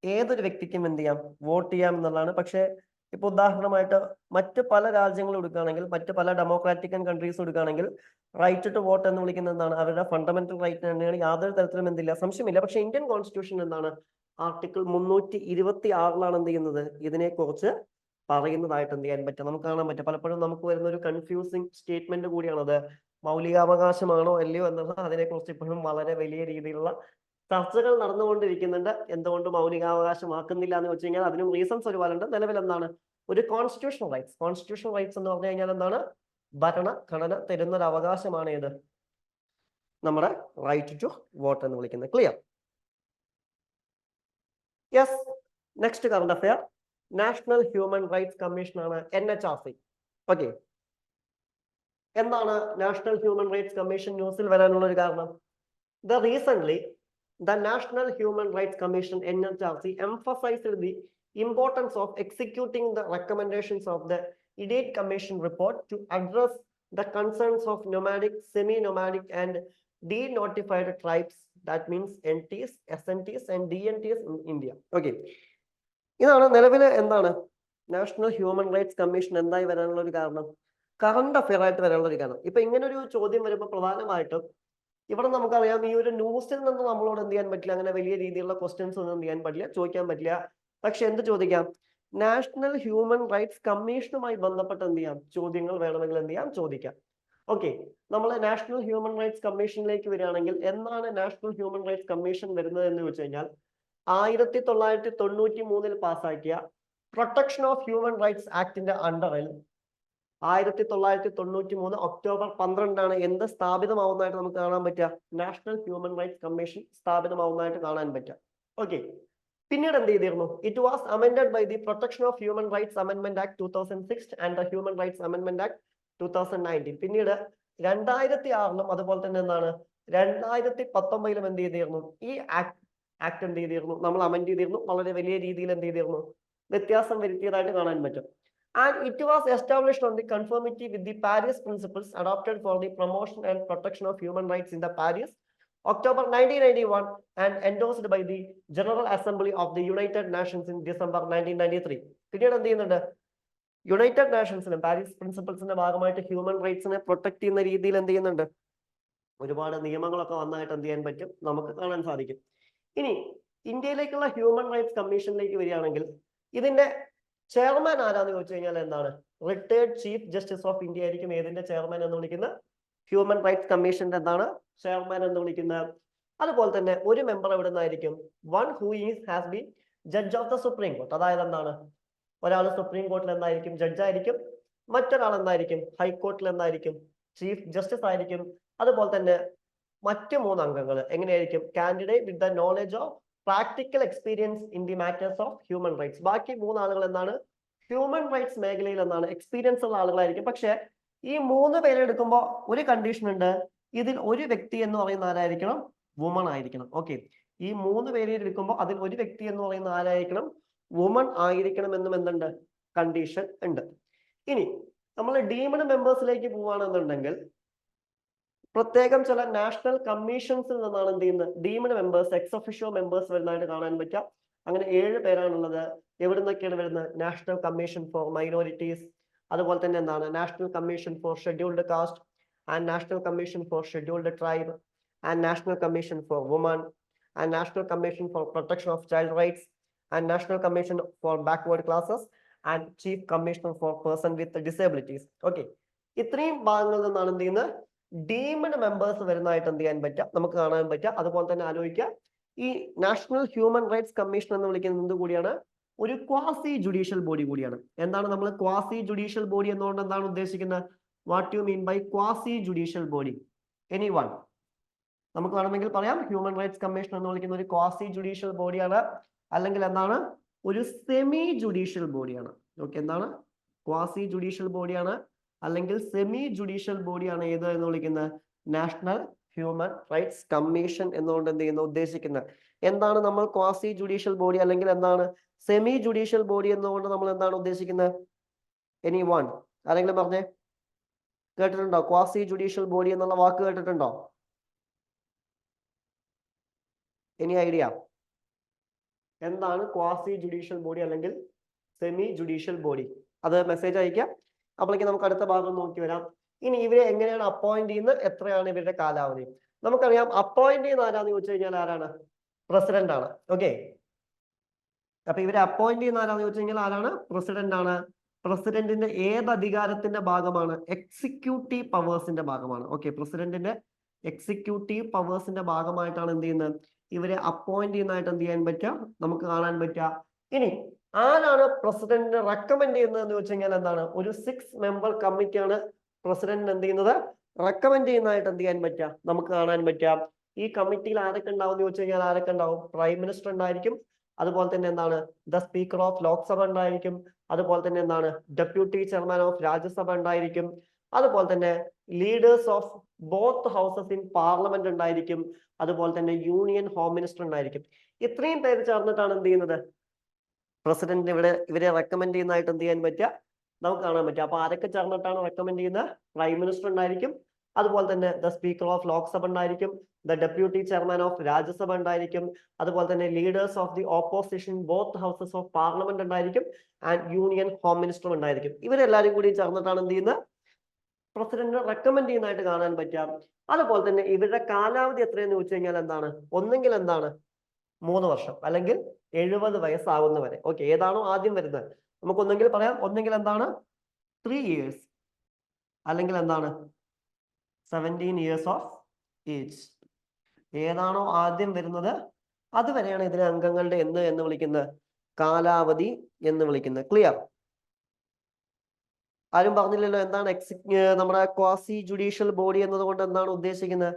ഏതൊരു വ്യക്തിക്കും എന്ത് ചെയ്യാം? വോട്ട് ചെയ്യാം എന്നുള്ളതാണ്. പക്ഷെ ഇപ്പൊ ഉദാഹരണമായിട്ട് മറ്റ് പല രാജ്യങ്ങൾ എടുക്കുകയാണെങ്കിൽ, മറ്റ് പല ഡെമോക്രാറ്റിക് കൺട്രീസ് എടുക്കുകയാണെങ്കിൽ റൈറ്റ് ടു വോട്ട് എന്ന് വിളിക്കുന്നത് എന്താണ്? അവരുടെ ഫണ്ടമെന്റൽ റൈറ്റ് തന്നെയാണ്. യാതൊരു തരത്തിലും എന്തില്ല? സംശയമില്ല. പക്ഷെ ഇന്ത്യൻ കോൺസ്റ്റിറ്റ്യൂഷൻ എന്താണ്? ആർട്ടിക്കിൾ 326 എന്ത് ചെയ്യുന്നത് ഇതിനെക്കുറിച്ച് പറയുന്നതായിട്ട് എന്ത് ചെയ്യാൻ പറ്റും, നമുക്ക് കാണാൻ പറ്റും. പലപ്പോഴും നമുക്ക് വരുന്ന ഒരു കൺഫ്യൂസിങ് സ്റ്റേറ്റ്മെന്റ് കൂടിയാണത്. മൗലികാവകാശമാണോ അല്ലയോ എന്നുള്ളത് അതിനെക്കുറിച്ച് ഇപ്പോഴും വളരെ വലിയ രീതിയിലുള്ള ചർച്ചകൾ നടന്നുകൊണ്ടിരിക്കുന്നുണ്ട്. എന്തുകൊണ്ട് മൗലികാവകാശമാക്കുന്നില്ല എന്ന് വെച്ച് കഴിഞ്ഞാൽ അതിനും റീസൺസ് ഒരുപാടുണ്ട്. നിലവിൽ എന്താണ് ഒരു കോൺസ്റ്റിറ്റ്യൂഷണൽ റൈറ്റ്സ് എന്ന് പറഞ്ഞു കഴിഞ്ഞാൽ എന്താണ്, ഭരണഘടന തരുന്ന ഒരു അവകാശമാണ് ഏത്, നമ്മുടെ റൈറ്റ് ടു വോട്ട് എന്ന് വിളിക്കുന്നത്. Clear? Yes. Next current affair national human rights commission ആണ്, NHRC. ഓക്കെ, എന്താണ് നാഷണൽ ഹ്യൂമൻ റൈറ്റ്സ് കമ്മീഷൻ ന്യൂസിൽ വരാനുള്ള ഒരു കാരണം? Recently, the National Human Rights Commission (NHRC) emphasized the importance of executing the recommendations of the Idiot Commission report to address the concerns of nomadic, semi-nomadic, and denotified tribes. That means NTs, SNTs, and DNTs in India. Okay. ഇതാണ് നിലവിൽ എന്താണ് national human rights commission എന്തായി വരാനുള്ള ഒരു കാരണം, current affair ആയിട്ട് വരാനുള്ള ഒരു കാരണം. ഇപ്പൊ ഇങ്ങനെ ഒരു ചോദ്യം വരുമ്പോൾ പ്രധാനമായിട്ടും ഇവിടെ നമുക്കറിയാം ഈ ഒരു ന്യൂസിൽ നിന്ന് നമ്മളോട് എന്ത് ചെയ്യാൻ പറ്റില്ല, അങ്ങനെ വലിയ രീതിയിലുള്ള ക്വസ്റ്റ്യൻസ് ഒന്നും എന്ത് ചെയ്യാൻ പറ്റില്ല, ചോദിക്കാൻ പറ്റില്ല. പക്ഷെ എന്ത് ചോദിക്കാം, നാഷണൽ ഹ്യൂമൻ റൈറ്റ്സ് കമ്മീഷനുമായി ബന്ധപ്പെട്ട് എന്ത് ചെയ്യാം, ചോദ്യങ്ങൾ വേണമെങ്കിൽ എന്ത് ചെയ്യാം, ചോദിക്കാം. ഓക്കെ, നമ്മൾ നാഷണൽ ഹ്യൂമൻ റൈറ്റ്സ് കമ്മീഷനിലേക്ക് വരികയാണെങ്കിൽ എന്നാണ് നാഷണൽ ഹ്യൂമൻ റൈറ്റ്സ് കമ്മീഷൻ വരുന്നത് എന്ന് ചോദിച്ചു കഴിഞ്ഞാൽ 1993 പാസ്സാക്കിയ പ്രൊട്ടക്ഷൻ ഓഫ് ഹ്യൂമൻ റൈറ്റ്സ് ആക്ടിന്റെ അണ്ടറിൽ 1993 ഒക്ടോബർ 12 എന്ത് സ്ഥാപിതമാവുന്നതായിട്ട് നമുക്ക് കാണാൻ പറ്റുക, നാഷണൽ ഹ്യൂമൻ റൈറ്റ്സ് കമ്മീഷൻ സ്ഥാപിതമാവുന്നതായിട്ട് കാണാൻ പറ്റുക. ഓക്കെ, പിന്നീട് എന്ത് ചെയ്തിരുന്നു, it was amended by the protection of human rights amendment act 2006 and the human rights amendment act 2019. പിന്നീട് 2006 അതുപോലെ തന്നെ എന്താണ് 2019 എന്ത് ചെയ്തിരുന്നു, ഈ ആക്ട് എന്ത് ചെയ്തിരുന്നു, നമ്മൾ അമെൻഡ് ചെയ്തിരുന്നു. വളരെ വലിയ രീതിയിൽ എന്ത് ചെയ്തിരുന്നു, വ്യത്യാസം വരുത്തിയതായിട്ട് കാണാൻ പറ്റും. And it was established on the conformity with the Paris Principles adopted for the promotion and protection of human rights in the Paris, October 1991, and endorsed by the General Assembly of the United Nations in December 1993. പിന്നീട് എന്ത് ചെയ്യുന്നുണ്ട്, United നേഷൻസിനും Paris പ്രിൻസിപ്പിൾസിന്റെ ഭാഗമായിട്ട് human റൈറ്റ്സിനെ protect ചെയ്യുന്ന രീതിയിൽ എന്ത് ചെയ്യുന്നുണ്ട്, ഒരുപാട് നിയമങ്ങളൊക്കെ വന്നായിട്ട് എന്ത് ചെയ്യാൻ പറ്റും, നമുക്ക് കാണാൻ സാധിക്കും. ഇനി ഇന്ത്യയിലേക്കുള്ള ഹ്യൂമൻ റൈറ്റ്സ് കമ്മീഷനിലേക്ക് വരികയാണെങ്കിൽ ഇതിന്റെ ചെയർമാൻ ആരാന്ന് ചോദിച്ചു കഴിഞ്ഞാൽ എന്താണ്, retired chief justice of India ആയിരിക്കും ഏതിന്റെ ചെയർമാൻ എന്ന് വിളിക്കുന്നത്, ഹ്യൂമൻ റൈറ്റ്സ് കമ്മീഷന്റെ എന്താണ് ചെയർമാൻ എന്ന് വിളിക്കുന്നത്. അതുപോലെ തന്നെ ഒരു മെമ്പർ എവിടെ നിന്നായിരിക്കും, one who has been judge of the supreme court. അതായത് എന്താണ്, ഒരാൾ സുപ്രീം കോർട്ടിൽ എന്തായിരിക്കും, ജഡ്ജായിരിക്കും. മറ്റൊരാൾ എന്തായിരിക്കും, ഹൈക്കോർട്ടിൽ എന്തായിരിക്കും, ചീഫ് ജസ്റ്റിസ് ആയിരിക്കും. അതുപോലെ തന്നെ മറ്റ് 3 അംഗങ്ങൾ എങ്ങനെയായിരിക്കും, candidate with the knowledge of practical experience in the matters of human rights. ബാക്കി 3 ആളുകൾ എന്താണ്, ഹ്യൂമൻ റൈറ്റ്സ് മേഖലയിൽ എന്താണ് എക്സ്പീരിയൻസ് ഉള്ള ആളുകളായിരിക്കും. പക്ഷെ ഈ 3 പേരെ എടുക്കുമ്പോൾ ഒരു കണ്ടീഷൻ ഉണ്ട്, ഇതിൽ ഒരു വ്യക്തി എന്ന് പറയുന്ന ആരായിരിക്കണം, വുമൺ ആയിരിക്കണം. ഓക്കെ, ഈ 3 പേരെ എടുക്കുമ്പോൾ അതിൽ ഒരു വ്യക്തി എന്ന് പറയുന്ന ആരായിരിക്കണം, വുമൺ ആയിരിക്കണം എന്നും എന്തുണ്ട്, കണ്ടീഷൻ ഉണ്ട്. ഇനി നമ്മൾ ഡീംഡ് മെമ്പേഴ്സിലേക്ക് പോവുകയാണെന്നുണ്ടെങ്കിൽ പ്രത്യേകം ചില നാഷണൽ കമ്മീഷൻസിൽ നിന്നാണ് എന്ത് ചെയ്യുന്നത്, deemed members, ex officio members വരുന്നതായിട്ട് കാണാൻ പറ്റാം. അങ്ങനെ 7 പേരാണുള്ളത്. എവിടെ നിന്നൊക്കെയാണ് വരുന്നത്, നാഷണൽ കമ്മീഷൻ ഫോർ മൈനോറിറ്റീസ്, അതുപോലെ തന്നെ എന്താണ് national commission for scheduled caste, and national commission for scheduled tribe, and national commission for woman, and national commission for protection of child rights, and national commission for backward classes, and chief commissioner for person with disabilities. Okay, ഇത്രയും ഭാഗങ്ങളിൽ നിന്നാണ് എന്ത് ചെയ്യുന്നത്, deemed members വരുന്നതായിട്ട് എന്ത് ചെയ്യാൻ പറ്റുക, നമുക്ക് കാണാൻ പറ്റുക. അതുപോലെ തന്നെ ആലോചിക്കുക, ഈ നാഷണൽ ഹ്യൂമൻ റൈറ്റ്സ് കമ്മീഷൻ എന്ന് വിളിക്കുന്നത് എന്ത് കൂടിയാണ്, ഒരു ക്വാസി ജുഡീഷ്യൽ ബോഡി കൂടിയാണ്. എന്താണ് നമ്മൾ ക്വാസി ജുഡീഷ്യൽ ബോഡി എന്നുകൊണ്ട് എന്താണ് ഉദ്ദേശിക്കുന്നത്, what you mean by quasi judicial body, anyone? നമുക്ക് വേണമെങ്കിൽ പറയാം ഹ്യൂമൻ റൈറ്റ്സ് കമ്മീഷൻ എന്ന് വിളിക്കുന്ന ഒരു ക്വാസി ജുഡീഷ്യൽ ബോഡിയാണ്, അല്ലെങ്കിൽ എന്താണ് ഒരു സെമി ജുഡീഷ്യൽ ബോഡിയാണ്. ഓക്കെ, എന്താണ് ക്വാസി ജുഡീഷ്യൽ ബോഡിയാണ് അല്ലെങ്കിൽ സെമി ജുഡീഷ്യൽ ബോഡിയാണ് ഏത് എന്ന് വിളിക്കുന്നത്, നാഷണൽ ഹ്യൂമൻ റൈറ്റ്സ് കമ്മീഷൻ എന്നുകൊണ്ട് എന്ത് ചെയ്യുന്നു, ഉദ്ദേശിക്കുന്നത്. എന്താണ് നമ്മൾ ക്വാസി ജുഡീഷ്യൽ ബോഡി അല്ലെങ്കിൽ എന്താണ് സെമി ജുഡീഷ്യൽ ബോഡി എന്നുകൊണ്ട് നമ്മൾ എന്താണ് ഉദ്ദേശിക്കുന്നത്, എനിവൺ? ആരെങ്കിലും പറഞ്ഞേ, കേട്ടിട്ടുണ്ടോ ക്വാസി ജുഡീഷ്യൽ ബോഡി എന്നുള്ള വാക്ക് കേട്ടിട്ടുണ്ടോ? എനി ഐഡിയ എന്താണ് ക്വാസി ജുഡീഷ്യൽ ബോഡി അല്ലെങ്കിൽ സെമി ജുഡീഷ്യൽ ബോഡി? അത് മെസ്സേജ് അയക്കാം. അപ്പോഴേക്ക് നമുക്ക് അടുത്ത ഭാഗം നോക്കി വരാം. ഇനി ഇവരെ എങ്ങനെയാണ് അപ്പോയിന്റ് ചെയ്യുന്നത്, എത്രയാണ് ഇവരുടെ കാലാവധി? നമുക്കറിയാം അപ്പോയിന്റ് ചെയ്യുന്ന ആരാന്ന് ചോദിച്ചു കഴിഞ്ഞാൽ ആരാണ്, പ്രസിഡന്റ് ആണ്. ഓക്കെ, അപ്പൊ ഇവരെ അപ്പോയിന്റ് ചെയ്യുന്ന ആരാന്ന് ചോദിച്ചു കഴിഞ്ഞാൽ ആരാണ്? പ്രസിഡന്റ് ആണ്. പ്രസിഡന്റിന്റെ ഏത് അധികാരത്തിന്റെ ഭാഗമാണ്? എക്സിക്യൂട്ടീവ് പവേഴ്സിന്റെ ഭാഗമാണ്. ഓക്കെ, പ്രസിഡന്റിന്റെ എക്സിക്യൂട്ടീവ് പവേഴ്സിന്റെ ഭാഗമായിട്ടാണ് എന്ത് ചെയ്യുന്നത്? ഇവരെ അപ്പോയിന്റ് ചെയ്യുന്നതായിട്ട് എന്ത് ചെയ്യാൻ പറ്റുക? നമുക്ക് കാണാൻ പറ്റുക. ഇനി ആരാണ് പ്രസിഡന്റിനെ റെക്കമെൻഡ് ചെയ്യുന്നത് എന്ന് വെച്ച് കഴിഞ്ഞാൽ എന്താണ്? ഒരു 6 മെമ്പർ കമ്മിറ്റിയാണ് പ്രസിഡന്റ് എന്ത് ചെയ്യുന്നത്? റെക്കമെൻഡ് ചെയ്യുന്നതായിട്ട് എന്ത് ചെയ്യാൻ പറ്റുക? നമുക്ക് കാണാൻ പറ്റുക. ഈ കമ്മിറ്റിയിൽ ആരൊക്കെ ഉണ്ടാവും എന്ന് ചോദിച്ചു കഴിഞ്ഞാൽ ആരൊക്കെ ഉണ്ടാവും? പ്രൈം മിനിസ്റ്റർ ഉണ്ടായിരിക്കും. അതുപോലെ തന്നെ എന്താണ്? ദ സ്പീക്കർ ഓഫ് ലോക്സഭ ഉണ്ടായിരിക്കും. അതുപോലെ തന്നെ എന്താണ്? ഡെപ്യൂട്ടി ചെയർമാൻ ഓഫ് രാജ്യസഭ ഉണ്ടായിരിക്കും. അതുപോലെ തന്നെ leaders of both houses in parliament ഉണ്ടായിരിക്കും. അതുപോലെ തന്നെ യൂണിയൻ ഹോം മിനിസ്റ്റർ ഉണ്ടായിരിക്കും. ഇത്രയും പേര് ചേർന്നിട്ടാണ് എന്ത് ചെയ്യുന്നത്? പ്രസിഡന്റ് ഇവരെ റെക്കമെൻഡ് ചെയ്യുന്നതായിട്ട് എന്ത് ചെയ്യാൻ പറ്റുക? നമുക്ക് കാണാൻ പറ്റുക. അപ്പൊ ആരൊക്കെ ചേർന്നിട്ടാണ് റെക്കമെൻഡ് ചെയ്യുന്നത്? പ്രൈം മിനിസ്റ്റർ ഉണ്ടായിരിക്കും. അതുപോലെ തന്നെ ദ സ്പീക്കർ ഓഫ് ലോക്സഭ ഉണ്ടായിരിക്കും. The deputy chairman of Rajya Sabha ഉണ്ടായിരിക്കും. അതുപോലെ തന്നെ leaders of the opposition both houses of parliament ഉണ്ടായിരിക്കും. ആൻഡ് യൂണിയൻ ഹോം മിനിസ്റ്റർ ഉണ്ടായിരിക്കും. ഇവരെല്ലാവരും കൂടി ചേർന്നിട്ടാണ് എന്ത് ചെയ്യുന്നത്? പ്രസിഡന്റ് റെക്കമെൻഡ് ചെയ്യുന്നതായിട്ട് കാണാൻ പറ്റാം. അതുപോലെ തന്നെ ഇവരുടെ കാലാവധി എത്രയെന്ന് ചോദിച്ചു കഴിഞ്ഞാൽ എന്താണ്? ഒന്നെങ്കിൽ എന്താണ്? 3 വർഷം, അല്ലെങ്കിൽ 70 വയസ്സാകുന്നവരെ. ഓക്കെ, ഏതാണോ ആദ്യം വരുന്നത് നമുക്ക് ഒന്നെങ്കിൽ പറയാം. ഒന്നെങ്കിൽ എന്താണ്? 3 years, അല്ലെങ്കിൽ എന്താണ്? 17 years ഓഫ് ഏജ്. ഏതാണോ ആദ്യം വരുന്നത് അതുവരെയാണ് ഇതിനെ അംഗങ്ങളുടെ എന്ന് വിളിക്കുന്നത്? കാലാവധി എന്ന് വിളിക്കുന്നത്. ക്ലിയർ? ആരും പറഞ്ഞില്ലല്ലോ എന്താണ് നമ്മുടെ ക്വാസി ജുഡീഷ്യൽ ബോഡി എന്നതുകൊണ്ട് എന്താണ് ഉദ്ദേശിക്കുന്നത്?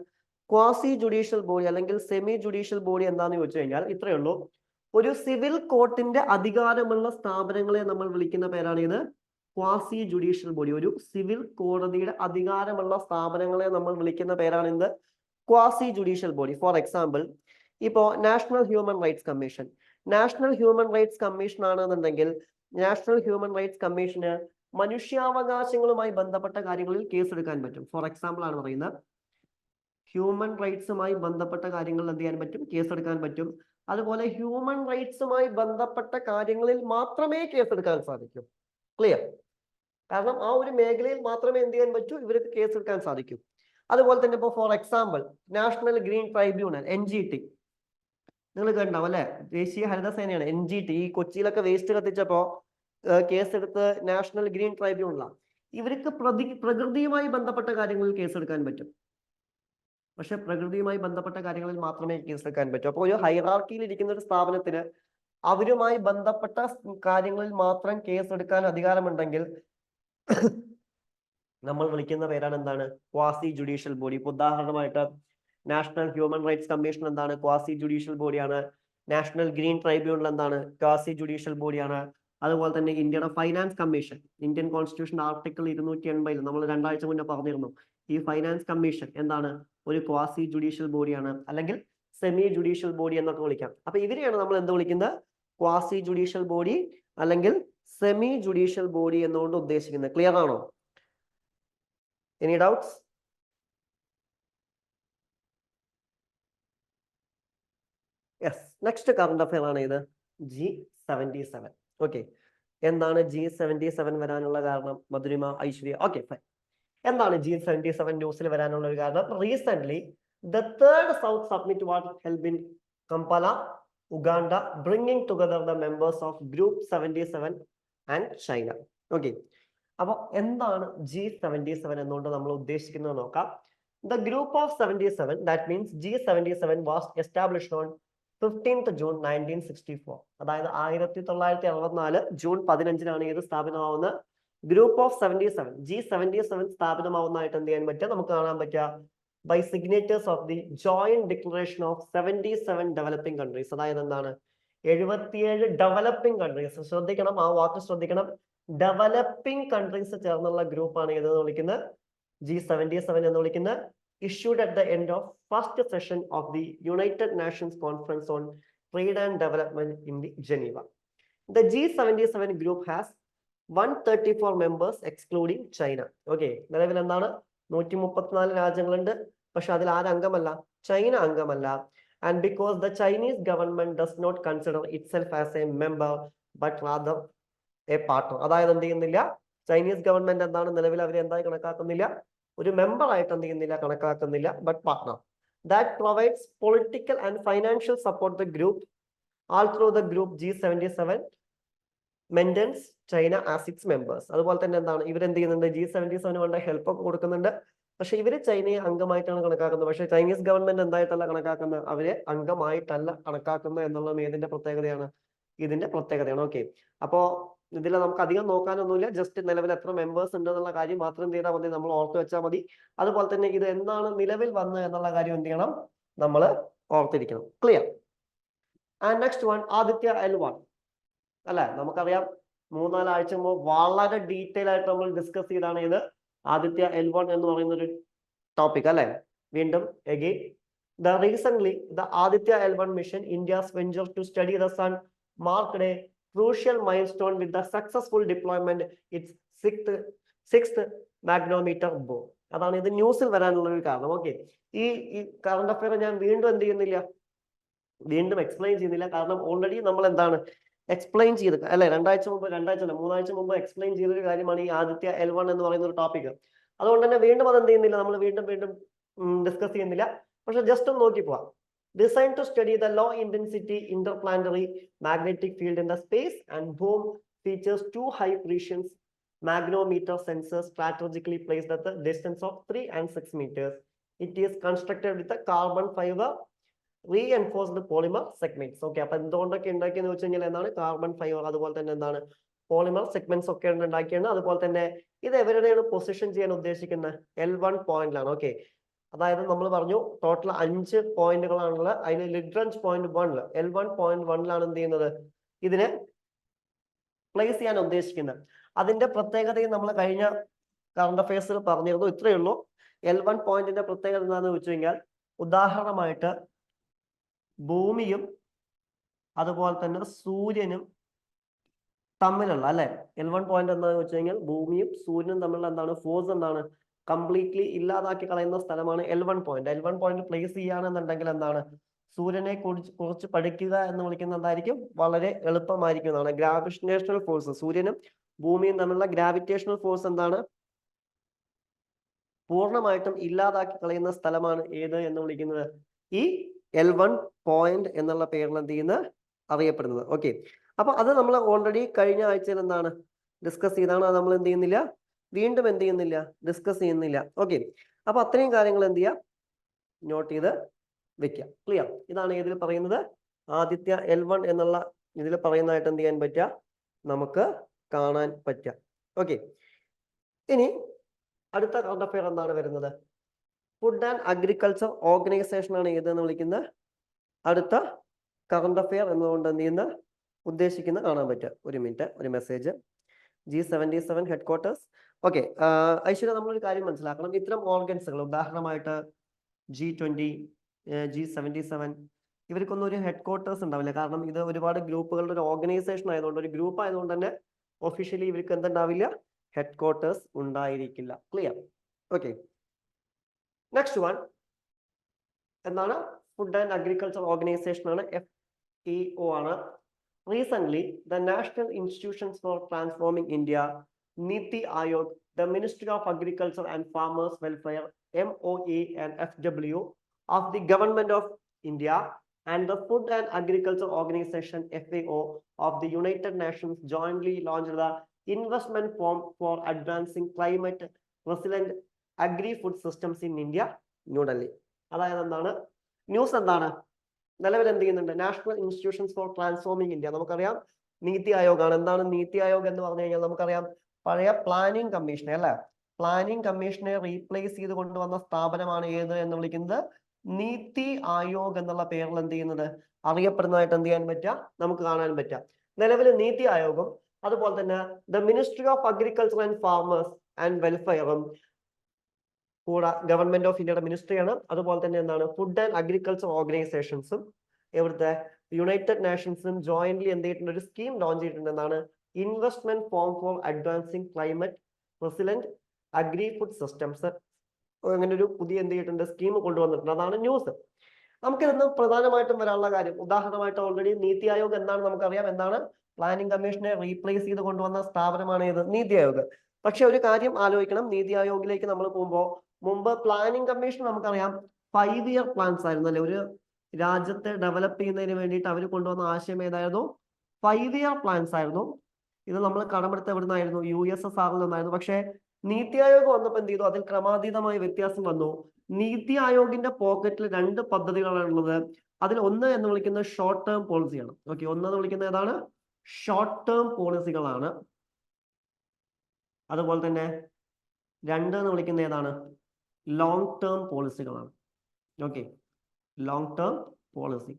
ക്വാസി ജുഡീഷ്യൽ ബോഡി അല്ലെങ്കിൽ സെമി ജുഡീഷ്യൽ ബോഡി എന്താന്ന് ചോദിച്ചു കഴിഞ്ഞാൽ ഇത്രയേ ഉള്ളൂ. ഒരു സിവിൽ കോർട്ടിന്റെ അധികാരമുള്ള സ്ഥാപനങ്ങളെ നമ്മൾ വിളിക്കുന്ന പേരാണ് ഇത് ക്വാസി ജുഡീഷ്യൽ ബോഡി. ഒരു സിവിൽ കോടതിയുടെ അധികാരമുള്ള സ്ഥാപനങ്ങളെ നമ്മൾ വിളിക്കുന്ന പേരാണ് ഇത് quasi judicial body. For example, ഇപ്പോ national human rights commission. National human rights commission ആണെന്നുണ്ടെങ്കിൽ നാഷണൽ ഹ്യൂമൻ റൈറ്റ്സ് കമ്മീഷന് മനുഷ്യാവകാശങ്ങളുമായി ബന്ധപ്പെട്ട കാര്യങ്ങളിൽ കേസെടുക്കാൻ പറ്റും. ഫോർ എക്സാമ്പിൾ ആണ് പറയുന്നത്. ഹ്യൂമൻ റൈറ്റ്സുമായി ബന്ധപ്പെട്ട കാര്യങ്ങളിൽ എന്ത് ചെയ്യാൻ പറ്റും? കേസെടുക്കാൻ പറ്റും. അതുപോലെ ഹ്യൂമൻ റൈറ്റ്സുമായി ബന്ധപ്പെട്ട കാര്യങ്ങളിൽ മാത്രമേ കേസെടുക്കാൻ സാധിക്കൂ. ക്ലിയർ? കാരണം ആ ഒരു മേഖലയിൽ മാത്രമേ എന്ത് ചെയ്യാൻ പറ്റൂ? ഇവർക്ക് കേസെടുക്കാൻ സാധിക്കൂ. അതുപോലെ തന്നെ ഇപ്പോൾ for example national green tribunal, NGT, നിങ്ങൾ കണ്ടാവും അല്ലെ? ദേശീയ ഹരിതസേനയാണ് NGT. ഈ കൊച്ചിയിലൊക്കെ വേസ്റ്റ് കത്തിച്ചപ്പോ കേസെടുത്ത് നാഷണൽ ഗ്രീൻ ട്രൈബ്യൂണലാണ്. ഇവർക്ക് പ്രകൃതിയുമായി ബന്ധപ്പെട്ട കാര്യങ്ങളിൽ കേസെടുക്കാൻ പറ്റും. പക്ഷെ പ്രകൃതിയുമായി ബന്ധപ്പെട്ട കാര്യങ്ങളിൽ മാത്രമേ കേസെടുക്കാൻ പറ്റൂ. അപ്പോൾ ഒരു ഹൈറാർക്കിയിൽ ഇരിക്കുന്ന ഒരു സ്ഥാപനത്തിന് അവരുമായി ബന്ധപ്പെട്ട കാര്യങ്ങളിൽ മാത്രം കേസെടുക്കാൻ അധികാരമുണ്ടെങ്കിൽ നമ്മൾ വിളിക്കുന്ന പേരാണ് എന്താണ്? Quasi judicial body. ഇപ്പൊ ഉദാഹരണമായിട്ട് നാഷണൽ ഹ്യൂമൻ റൈറ്റ്സ് കമ്മീഷൻ എന്താണ്? ക്വാസി ജുഡീഷ്യൽ ബോഡിയാണ്. നാഷണൽ ഗ്രീൻ ട്രൈബ്യൂണൽ എന്താണ്? ക്വാസി ജുഡീഷ്യൽ ബോഡിയാണ്. അതുപോലെ തന്നെ ഇന്ത്യയുടെ finance commission, Indian constitution article 280 നമ്മൾ 2 ആഴ്ച മുന്നേ പറഞ്ഞിരുന്നു. ഈ ഫൈനാൻസ് കമ്മീഷൻ എന്താണ്? ഒരു ക്വാസി ജുഡീഷ്യൽ ബോഡിയാണ്, അല്ലെങ്കിൽ സെമി ജുഡീഷ്യൽ ബോഡി എന്നൊക്കെ വിളിക്കാം. അപ്പൊ ഇവരെയാണ് നമ്മൾ എന്ത് വിളിക്കുന്നത്? ക്വാസി ജുഡീഷ്യൽ ബോഡി അല്ലെങ്കിൽ സെമി ജുഡീഷ്യൽ ബോഡി എന്നുകൊണ്ട് ഉദ്ദേശിക്കുന്നത്. ക്ലിയർ ആണോ? Any doubts? Yes, next current affair ആണ് ഇത് G77. ഓക്കെ, എന്താണ് G77 വരാനുള്ള കാരണം? മധുരിമ, ഐശ്വര്യ. Okay, fine. എന്താണ് G77 ന്യൂസിൽ വരാനുള്ള ഒരു കാരണം? Recent the third South Summit was held in Kampala, Uganda, bringing together the members of Group 77 and China. Okay, അപ്പൊ എന്താണ് G77 എന്നുകൊണ്ട് നമ്മൾ ഉദ്ദേശിക്കുന്നത് നോക്കാം. The group of 77, that means G77 was established on 15th June 1964. അതായത് 1964 June 15-നാണ് ഇത് സ്ഥാപിതമാവുന്നത്. Group of 77, G77 സ്ഥാപിതമാവുന്നതായിട്ട് എന്ത് ചെയ്യാൻ പറ്റുക? നമുക്ക് കാണാൻ പറ്റുക by signatures of the joint declaration of 77 developing countries. അതായത് എന്താണ്? 77 ഡെവലപ്പിംഗ് കൺട്രീസ്. ശ്രദ്ധിക്കണം, ആ വാക്ക് ശ്രദ്ധിക്കണം. ഡെവലപ്പിംഗ് കൺട്രീസ് ചേർന്നുള്ള ഗ്രൂപ്പാണ് ഏതെന്ന് വിളിക്കുന്നത്? G77 എന്ന് വിളിക്കുന്നത്. Issued at the end of first session of the United Nations Conference on Trade and Development in the Geneva. The G77 group has 134 members excluding China. Okay, നിലവിൽ എന്താണ്? 134 രാജ്യങ്ങളുണ്ട്. പക്ഷെ അതിൽ ആര് അംഗമല്ല? China അംഗമല്ല. And because the Chinese government does not consider itself as a member but rather a partner. അതായത് എന്ത് ചെയ്യുന്നില്ല? Chinese government എന്താണ്? നിലവിൽ അവരെ എന്തായി കണക്കാക്കുന്നില്ല? ഒരു മെമ്പർ ആയിട്ട് എന്ത് ചെയ്യുന്നില്ല? കണക്കാക്കുന്നില്ല, but partner. That provides political and financial support the group All through the group G77 മെന്റൻസ് ചൈന ആസ് ഇറ്റ്സ് മെമ്പേഴ്സ്. അതുപോലെ തന്നെ എന്താണ് ഇവരെന്ത് ചെയ്യുന്നുണ്ട്, G77 കൊണ്ട് ഹെൽപ്പ് ഒക്കെ കൊടുക്കുന്നുണ്ട്. പക്ഷെ ഇവര് ചൈനയെ അംഗമായിട്ടാണ് കണക്കാക്കുന്നത്. പക്ഷെ ചൈനീസ് ഗവൺമെന്റ് എന്തായിട്ടല്ല കണക്കാക്കുന്നത്, അവരെ അംഗമായിട്ടല്ല കണക്കാക്കുന്നത് എന്നുള്ളത് ഏതിന്റെ പ്രത്യേകതയാണ്, ഇതിന്റെ പ്രത്യേകതയാണ്. ഓക്കെ, അപ്പോ ഇതിൽ നമുക്ക് അധികം നോക്കാനൊന്നുമില്ല, ജസ്റ്റ് നിലവിൽ എത്ര മെമ്പേഴ്സ് ഉണ്ട് എന്നുള്ള കാര്യം മാത്രം എന്ത് ചെയ്താൽ മതി, നമ്മൾ ഓർത്ത് വെച്ചാൽ മതി. അതുപോലെ തന്നെ ഇത് എന്നാണ് നിലവിൽ വന്നത് എന്നുള്ള കാര്യം എന്ത് ചെയ്യണം, നമ്മൾ ഓർത്തിരിക്കണം. Clear? And next one, Aditya L1 അല്ലെ. നമുക്കറിയാം 3-4 ആഴ്ച മുമ്പ് വളരെ ഡീറ്റെയിൽ ആയിട്ട് നമ്മൾ ഡിസ്കസ് ചെയ്താണ് ഇത് ആദിത്യ L1 എന്ന് പറയുന്ന ഒരു ടോപ്പിക് അല്ലെ. വീണ്ടും again recently the Aditya L1 mission, India's venture to study the sun, marked a crucial milestone with the successful deployment its sixth magnetometer bore. അതാണ് ഇത് ന്യൂസിൽ വരാനുള്ള ഒരു കാരണം. ഓക്കെ, ഈ കറണ്ട് അഫയർ ഞാൻ വീണ്ടും എന്ത് ചെയ്യുന്നില്ല, വീണ്ടും എക്സ്പ്ലെയിൻ ചെയ്യുന്നില്ല. കാരണം ഓൾറെഡി നമ്മൾ എന്താണ് എക്സ്പ്ലെയിൻ ചെയ്ത് അല്ലെ, 3 ആഴ്ച മുമ്പ് എക്സ്പ്ലെയിൻ ചെയ്തൊരു കാര്യമാണ് ഈ ആദിത്യ L1 എന്ന് പറയുന്ന ഒരു ടോപ്പിക്. അതുകൊണ്ട് തന്നെ വീണ്ടും അത് എന്ത് ചെയ്യുന്നില്ല, നമ്മൾ വീണ്ടും ഡിസ്കസ് ചെയ്യുന്നില്ല. പക്ഷെ ജസ്റ്റ് ഒന്ന് നോക്കി പോവാം. Designed to study the low intensity interplanetary magnetic field in the space and boom, features 2 high precision magnetometer sensors strategically placed at the distance of 3 and 6 meters. It is constructed with a carbon fiber reinforced polymer segments. Okay, അപ്പൊ എന്തുകൊണ്ടൊക്കെ ഉണ്ടാക്കിയെന്ന് വെച്ച് കഴിഞ്ഞാൽ എന്താണ്, carbon fibre, അതുപോലെ തന്നെ എന്താണ് polymer segments ഒക്കെ ഉണ്ടാക്കിയാണ്. അതുപോലെ തന്നെ ഇത് എവിടെയാണ് പൊസിഷൻ ചെയ്യാൻ ഉദ്ദേശിക്കുന്നത്, L1 പോയിന്റിലാണ്. ഓക്കെ, അതായത് നമ്മൾ പറഞ്ഞു ടോട്ടൽ 5 പോയിന്റുകളാണുള്ളത്. അതിന് ലിഗ്രാഞ്ച് പോയിന്റ് 1 L1 പോയിന്റ് 1 എന്ത് ചെയ്യുന്നത്, ഇതിനെ പ്ലേസ് ചെയ്യാൻ ഉദ്ദേശിക്കുന്നത്. അതിന്റെ പ്രത്യേകതയും നമ്മൾ കഴിഞ്ഞ കറണ്ട് അഫയേഴ്സിൽ പറഞ്ഞിരുന്നു. ഇത്രയേ ഉള്ളൂ. L1 പോയിന്റിന്റെ പ്രത്യേകത എന്താണെന്ന് വെച്ച് കഴിഞ്ഞാൽ, ഉദാഹരണമായിട്ട് ഭൂമിയും അതുപോലെ തന്നെ സൂര്യനും തമ്മിലുള്ള അല്ലെ, L1 പോയിന്റ് എന്താണെന്ന് വെച്ച് കഴിഞ്ഞാൽ ഭൂമിയും സൂര്യനും തമ്മിലുള്ള എന്താണ് ഫോഴ്സ് എന്താണ് കംപ്ലീറ്റ്ലി ഇല്ലാതാക്കി കളയുന്ന സ്ഥലമാണ് L1 point. L1 point place ചെയ്യുകയാണെന്നുണ്ടെങ്കിൽ എന്താണ്, സൂര്യനെ കുറിച്ച് പഠിക്കുക എന്ന് വിളിക്കുന്ന എന്തായിരിക്കും, വളരെ എളുപ്പമായിരിക്കും എന്നാണ്. ഗ്രാവിറ്റേഷണൽ ഫോഴ്സ്, സൂര്യനും ഭൂമിയും തമ്മിലുള്ള ഗ്രാവിറ്റേഷണൽ ഫോഴ്സ് എന്താണ്, പൂർണ്ണമായിട്ടും ഇല്ലാതാക്കി കളയുന്ന സ്ഥലമാണ് ഏത് എന്ന് വിളിക്കുന്നത്, ഈ L1 പോയിന്റ് എന്നുള്ള പേരിൽ എന്ത് ചെയ്യുന്ന അറിയപ്പെടുന്നത്. ഓക്കെ, അപ്പൊ അത് നമ്മൾ ഓൾറെഡി കഴിഞ്ഞ ആഴ്ചയിൽ എന്താണ് ഡിസ്കസ് ചെയ്താണ്. അത് നമ്മൾ എന്ത് ചെയ്യുന്നില്ല, വീണ്ടും എന്ത് ചെയ്യുന്നില്ല, ഡിസ്കസ് ചെയ്യുന്നില്ല. ഓക്കെ, അപ്പൊ അത്രയും കാര്യങ്ങൾ എന്ത് ചെയ്യാം, നോട്ട് ചെയ്ത് വെക്കാം. ക്ലിയർ? ഇതാണ് ഇതിൽ പറയുന്നത് ആദിത്യ L1 എന്നുള്ള ഇതിൽ പറയുന്നതായിട്ട് എന്ത് ചെയ്യാൻ പറ്റുക, നമുക്ക് കാണാൻ പറ്റുക. ഓക്കെ, ഇനി അടുത്ത കറണ്ട് അഫയർ എന്താണ് വരുന്നത്, ഫുഡ് ആൻഡ് അഗ്രികൾച്ചർ ഓർഗനൈസേഷൻ ആണ് ഏതെന്ന് വിളിക്കുന്നത് അടുത്ത കറണ്ട് അഫയർ എന്നുകൊണ്ട് എന്ത് ചെയ്യുന്ന ഉദ്ദേശിക്കുന്ന കാണാൻ പറ്റുക. ഒരു മിനിറ്റ്, ഒരു message. G77 head quarters. Okay, Aishwarya, നമ്മളൊരു കാര്യം മനസ്സിലാക്കണം. ഇത്തരം ഓർഗൻസുകൾ ഉദാഹരണമായിട്ട് G20, G77 ഇവർക്കൊന്നും ഒരു ഹെഡ് ക്വാർട്ടേഴ്സ് ഉണ്ടാവില്ല. കാരണം ഇത് ഒരുപാട് ഗ്രൂപ്പുകളുടെ ഒരു ഓർഗനൈസേഷൻ ആയതുകൊണ്ട്, ഒരു ഗ്രൂപ്പ് ആയതുകൊണ്ട് തന്നെ ഒഫീഷ്യലി ഇവർക്ക് എന്തുണ്ടാവില്ല, ഹെഡ് ക്വാർട്ടേഴ്സ് ഉണ്ടായിരിക്കില്ല. ക്ലിയർ? ഓക്കെ, നെക്സ്റ്റ് വൺ എന്താണ്, ഫുഡ് ആൻഡ് അഗ്രികൾച്ചർ ഓർഗനൈസേഷൻ ആണ്, FAO ആണ്. Recent the national institutions for transforming India, Niti Aayog, the ministry of agriculture and farmers welfare MOE and FW of the government of India and the Food and Agriculture Organization FAO of the United Nations jointly launched the investment form for advancing climate resilient agri-food systems in India, New Delhi. അതായത് എന്താണ് news, എന്താണ് നിലവിൽ എന്ത് ചെയ്യുന്നുണ്ട്, national institutions for transforming India. നമുക്കറിയാം നീതി ആയോഗ് ആണ്. എന്താണ് നീതി ആയോഗ് എന്ന് പറഞ്ഞു കഴിഞ്ഞാൽ നമുക്കറിയാം പഴയ പ്ലാനിംഗ് കമ്മീഷനെ അല്ലെ, പ്ലാനിംഗ് കമ്മീഷനെ റീപ്ലേസ് ചെയ്ത് കൊണ്ടുവന്ന സ്ഥാപനമാണ് ഏത് എന്ന് വിളിക്കുന്നത് നീതി ആയോഗ് എന്നുള്ള പേരിൽ എന്ത് ചെയ്യുന്നത് അറിയപ്പെടുന്നതായിട്ട് എന്ത് ചെയ്യാൻ പറ്റുക, നമുക്ക് കാണാൻ പറ്റുക. നിലവിൽ നീതി ആയോഗും അതുപോലെ തന്നെ the ministry of agriculture and farmers and വെൽഫെയറും കൂടെ ഗവൺമെന്റ് ഓഫ് ഇന്ത്യയുടെ മിനിസ്ട്രിയാണ്. അതുപോലെ തന്നെ എന്താണ് ഫുഡ് ആൻഡ് അഗ്രികൾച്ചർ ഓർഗനൈസേഷൻസും ഇവിടുത്തെ യുണൈറ്റഡ് നേഷൻസും ജോയിന്റ്ലി എന്ത് ചെയ്തിട്ടുണ്ട്, ഒരു സ്കീം ലോഞ്ച് ചെയ്തിട്ടുണ്ട്. എന്താണ്, investment form for advancing climate resilient agri food systems. അങ്ങനെ ഒരു പുതിയ എന്ത് ചെയ്തിട്ടുണ്ട്, സ്കീം കൊണ്ടുവന്നിട്ടുണ്ട്. അതാണ് ന്യൂസ്. നമുക്കിന്ന് പ്രധാനമായിട്ടും വരാനുള്ള കാര്യം, ഉദാഹരണമായിട്ട് ഓൾറെഡി നീതി ആയോഗ് എന്താണ് നമുക്കറിയാം, എന്താണ് പ്ലാനിംഗ് കമ്മീഷനെ റീപ്ലേസ് ചെയ്ത് കൊണ്ടുവന്ന സ്ഥാപനമാണ് ഇത് നീതി ആയോഗ്. പക്ഷെ ഒരു കാര്യം ആലോചിക്കണം, നീതി ആയോഗിലേക്ക് നമ്മൾ പോകുമ്പോൾ മുമ്പ് പ്ലാനിംഗ് കമ്മീഷൻ നമുക്കറിയാം 5 ഇയർ പ്ലാൻസ് ആയിരുന്നു അല്ലെ, ഒരു രാജ്യത്തെ ഡെവലപ്പ് ചെയ്യുന്നതിന് വേണ്ടിയിട്ട് അവർ കൊണ്ടുവന്ന ആശയം ഏതായിരുന്നു? 5-year പ്ലാൻസ് ആയിരുന്നു. ഇത് നമ്മൾ കടമെടുത്ത് എവിടെ നിന്നായിരുന്നു? USSR നിന്നായിരുന്നു. പക്ഷേ നീതി ആയോഗ് വന്നപ്പോൾ എന്ത് ചെയ്തു? അതിൽ ക്രമാതീതമായ വ്യത്യാസം വന്നു. നീതി ആയോഗിന്റെ പോക്കറ്റിൽ 2 പദ്ധതികളാണുള്ളത്. അതിൽ ഒന്ന് എന്ന് വിളിക്കുന്നത് ഷോർട്ട് ടേം പോളിസിയാണ്. ഓക്കെ, ഒന്നെന്ന് വിളിക്കുന്നത് ഏതാണ്? ഷോർട്ട് ടേം പോളിസികളാണ്. അതുപോലെ തന്നെ 2 എന്ന് വിളിക്കുന്നത് ഏതാണ്? ലോങ് ടേം പോളിസികളാണ്. Okay, long term policy.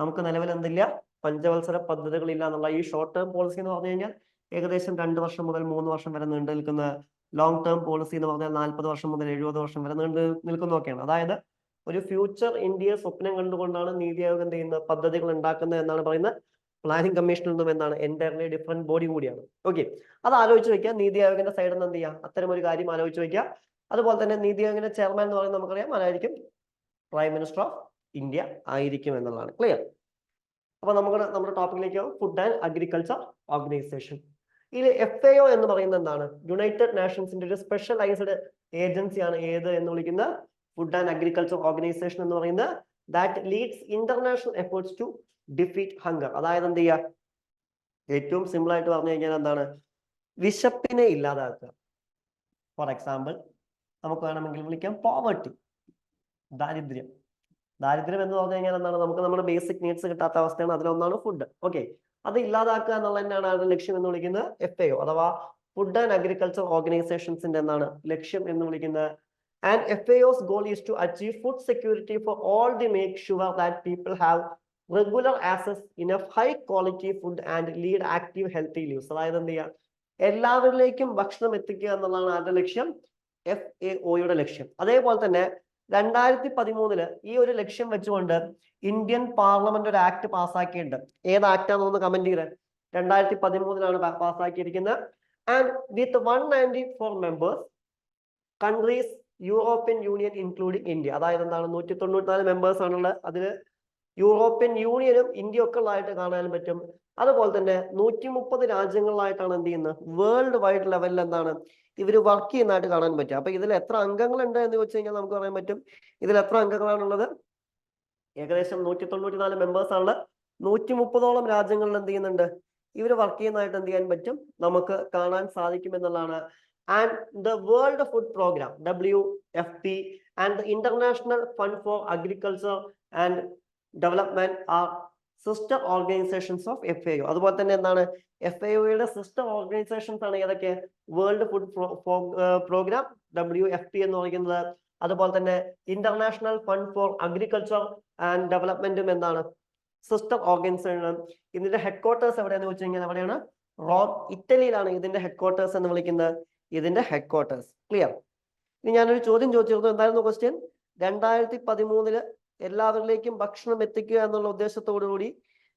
നമുക്ക് നിലവിൽ എന്തില്ല? പഞ്ചവത്സര പദ്ധതികളില്ല എന്നുള്ള ഈ ഷോർട്ട് ടേം പോളിസി എന്ന് പറഞ്ഞു കഴിഞ്ഞാൽ ഏകദേശം 2 വർഷം മുതൽ 3 വർഷം വരെ നീണ്ടു നിൽക്കുന്ന, ലോങ് ടേം പോളിസി എന്ന് പറഞ്ഞാൽ 40 വർഷം മുതൽ 70 വർഷം വരെ നീണ്ടു നിൽക്കുന്നതൊക്കെയാണ്. അതായത് ഒരു ഫ്യൂച്ചർ ഇന്ത്യയെ സ്വപ്നം കണ്ടുകൊണ്ടാണ് നീതി ആയോഗ് എന്ത് ചെയ്യുന്നത്? പദ്ധതികൾ ഉണ്ടാക്കുന്നത് എന്നാണ് പറയുന്നത്. പ്ലാനിംഗ് കമ്മീഷനിൽ നിന്നും എന്താണ്? എൻറ്റയർലി ഡിഫറെന്റ് ബോഡി കൂടിയാണ്. ഓക്കെ, അത് ആലോചിച്ച് വെക്കുക. നീതി ആയോഗിന്റെ സൈഡിൽ നിന്ന് എന്ത് ചെയ്യുക? അത്തരം ഒരു കാര്യം ആലോചിച്ച് വെക്കുക. അതുപോലെ തന്നെ നീതി ആയോഗിന്റെ ചെയർമാൻ എന്ന് പറയുന്നത് നമുക്കറിയാം ആരായിരിക്കും? പ്രൈം മിനിസ്റ്റർ ഓഫ് ഇന്ത്യ ആയിരിക്കും എന്നുള്ളതാണ്. ക്ലിയർ? അപ്പൊ നമ്മുടെ ടോപ്പിക്കിലേക്ക് ഫുഡ് ആൻഡ് അഗ്രികൾച്ചർ ഓർഗനൈസേഷൻ. ഇതിൽ FAO എന്ന് പറയുന്നത് എന്താണ്? യുണൈറ്റഡ് നേഷൻസിന്റെ ഒരു സ്പെഷ്യലൈസ്ഡ് ഏജൻസിയാണ്. ഏത് എന്ന് വിളിക്കുന്ന? ഫുഡ് ആൻഡ് അഗ്രികൾച്ചർ ഓർഗനൈസേഷൻ എന്ന് പറയുന്നത്. That leads international efforts to defeat hunger. അതായത് എന്ത് ചെയ്യുക? ഏറ്റവും സിമ്പിൾ ആയിട്ട് പറഞ്ഞു കഴിഞ്ഞാൽ എന്താണ്? വിശപ്പിനെ ഇല്ലാതാക്കുക. ഫോർ എക്സാമ്പിൾ നമുക്ക് വേണമെങ്കിൽ വിളിക്കാം പോവർട്ടി, ദാരിദ്ര്യം. ദാരിദ്ര്യം എന്ന് പറഞ്ഞു കഴിഞ്ഞാൽ എന്താണ്? നമുക്ക് നമ്മുടെ ബേസിക് നീഡ്സ് കിട്ടാത്ത അവസ്ഥയാണ്. അതിലൊന്നാണ് ഫുഡ്. ഓക്കെ, അത് ഇല്ലാതാക്കുക എന്നുള്ള തന്നെയാണ് അവരുടെ ലക്ഷ്യം എന്ന് വിളിക്കുന്നത് FAO അഥവാ ഫുഡ് ആൻഡ് അഗ്രികൾച്ചർ ഓർഗനൈസേഷൻസിന്റെ എന്താണ് ലക്ഷ്യം എന്ന് വിളിക്കുന്നത്. And FAO's goal is to achieve food security for all to make sure that people have regular access enough high quality food and lead active healthy lives. അതായത് എന്ത് ചെയ്യുക? എല്ലാവരിലേക്കും ഭക്ഷണം എത്തിക്കുക എന്നുള്ളതാണ് ആരുടെ ലക്ഷ്യം? FAOയുടെ ലക്ഷ്യം. അതേപോലെ തന്നെ 2013 ഈ ഒരു ലക്ഷ്യം വെച്ചുകൊണ്ട് ഇന്ത്യൻ പാർലമെന്റ് ഒരു ആക്ട് പാസ്സാക്കിയിട്ടുണ്ട്. ഏത് ആക്ടാണെന്ന് കമന്റ് ചെയ്ത്. 2013 പാസ്സാക്കിയിരിക്കുന്നത്. And with 194 members, countries European union including India. അതായത് എന്താണ്? 194 മെമ്പേഴ്സ് ആണുള്ളത്. അതിൽ യൂറോപ്യൻ യൂണിയനും ഇന്ത്യ ഒക്കെ ഉള്ളതായിട്ട് കാണാനും പറ്റും. അതുപോലെ തന്നെ 130 രാജ്യങ്ങളിലായിട്ടാണ് എന്ത് ചെയ്യുന്നത്? വേൾഡ് വൈഡ് ലെവലിൽ എന്താണ് ഇവർ വർക്ക് ചെയ്യുന്നതായിട്ട് കാണാൻ പറ്റും. അപ്പൊ ഇതിൽ എത്ര അംഗങ്ങളുണ്ട് എന്ന് ചോദിച്ചു കഴിഞ്ഞാൽ നമുക്ക് പറയാൻ പറ്റും. ഇതിൽ എത്ര അംഗങ്ങളാണുള്ളത്? ഏകദേശം 194 മെമ്പേഴ്സ് ആണ്. 130ഓളം രാജ്യങ്ങളിൽ എന്ത് ചെയ്യുന്നുണ്ട്? ഇവർ വർക്ക് ചെയ്യുന്നതായിട്ട് എന്ത് ചെയ്യാൻ പറ്റും? നമുക്ക് കാണാൻ സാധിക്കും എന്നുള്ളതാണ്. And the world food programme WFP and the international fund for agriculture and development are sister organizations of FAO. അതുപോലെ തന്നെ എന്താണ്? FAOയുടെ സിസ്റ്റർ ഓർഗനൈസേഷൻസ് ആണ് ഏതൊക്കെ? വേൾഡ് ഫുഡ് പ്രോഗ്രാം WFP എന്ന് പറയുന്നത്. അതുപോലെ തന്നെ international fund for agriculture and ഡെവലപ്മെന്റും എന്താണ്? Sister organisation. ഇതിന്റെ ഹെഡ്ക്വാർട്ടേഴ്സ് എവിടെയാന്ന് വെച്ച് കഴിഞ്ഞാൽ എവിടെയാണ്? റോം, ഇറ്റലിയിലാണ് ഇതിന്റെ ഹെഡ്ക്വാർട്ടേഴ്സ് എന്ന് വിളിക്കുന്നത്. ഇതിന്റെ ഹെഡ്ക്വാർട്ടേഴ്സ്. ക്ലിയർ? ഇനി ഞാനൊരു ചോദ്യം ചോദിച്ചിരുന്നു. എന്തായിരുന്നു ക്വസ്റ്റ്യൻ? 2013 എല്ലാവരിലേക്കും ഭക്ഷണം എത്തിക്കുക എന്നുള്ള ഉദ്ദേശത്തോടു കൂടി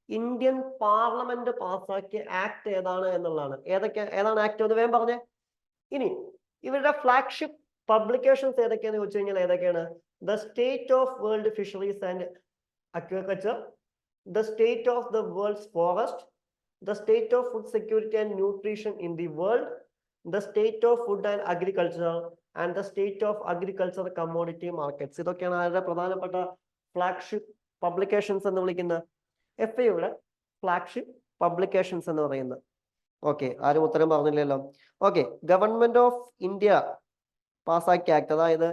ഇന്ത്യൻ പാർലമെന്റ് പാസ്സാക്കിയ ആക്ട് ഏതാണ് എന്നുള്ളതാണ്. ഏതാണ് ആക്ട്? ഒന്ന് വേഗം പറഞ്ഞേ. ഇനി ഇവരുടെ ഫ്ലാഗ്ഷിപ്പ് പബ്ലിക്കേഷൻസ് ഏതൊക്കെയാന്ന് ചോദിച്ചു കഴിഞ്ഞാൽ ഏതൊക്കെയാണ്? The state of world fisheries and aquaculture, the state of the world's forest, the state of food security and nutrition in the world, the state of food and agriculture and the state of agriculture commodity markets. ഇതൊക്കെയാണ് അവരുടെ പ്രധാനപ്പെട്ട flagship publications എന്ന് വിളിക്കുന്നത്. FAOയുടെ flagship publications എന്ന് പറയുന്നത്. Okay, ആരും ഉത്തരം പറഞ്ഞില്ലല്ലോ. ഓക്കെ, ഗവൺമെന്റ് ഓഫ് ഇന്ത്യ പാസ്സാക്കിയ ആക്ട്, അതായത്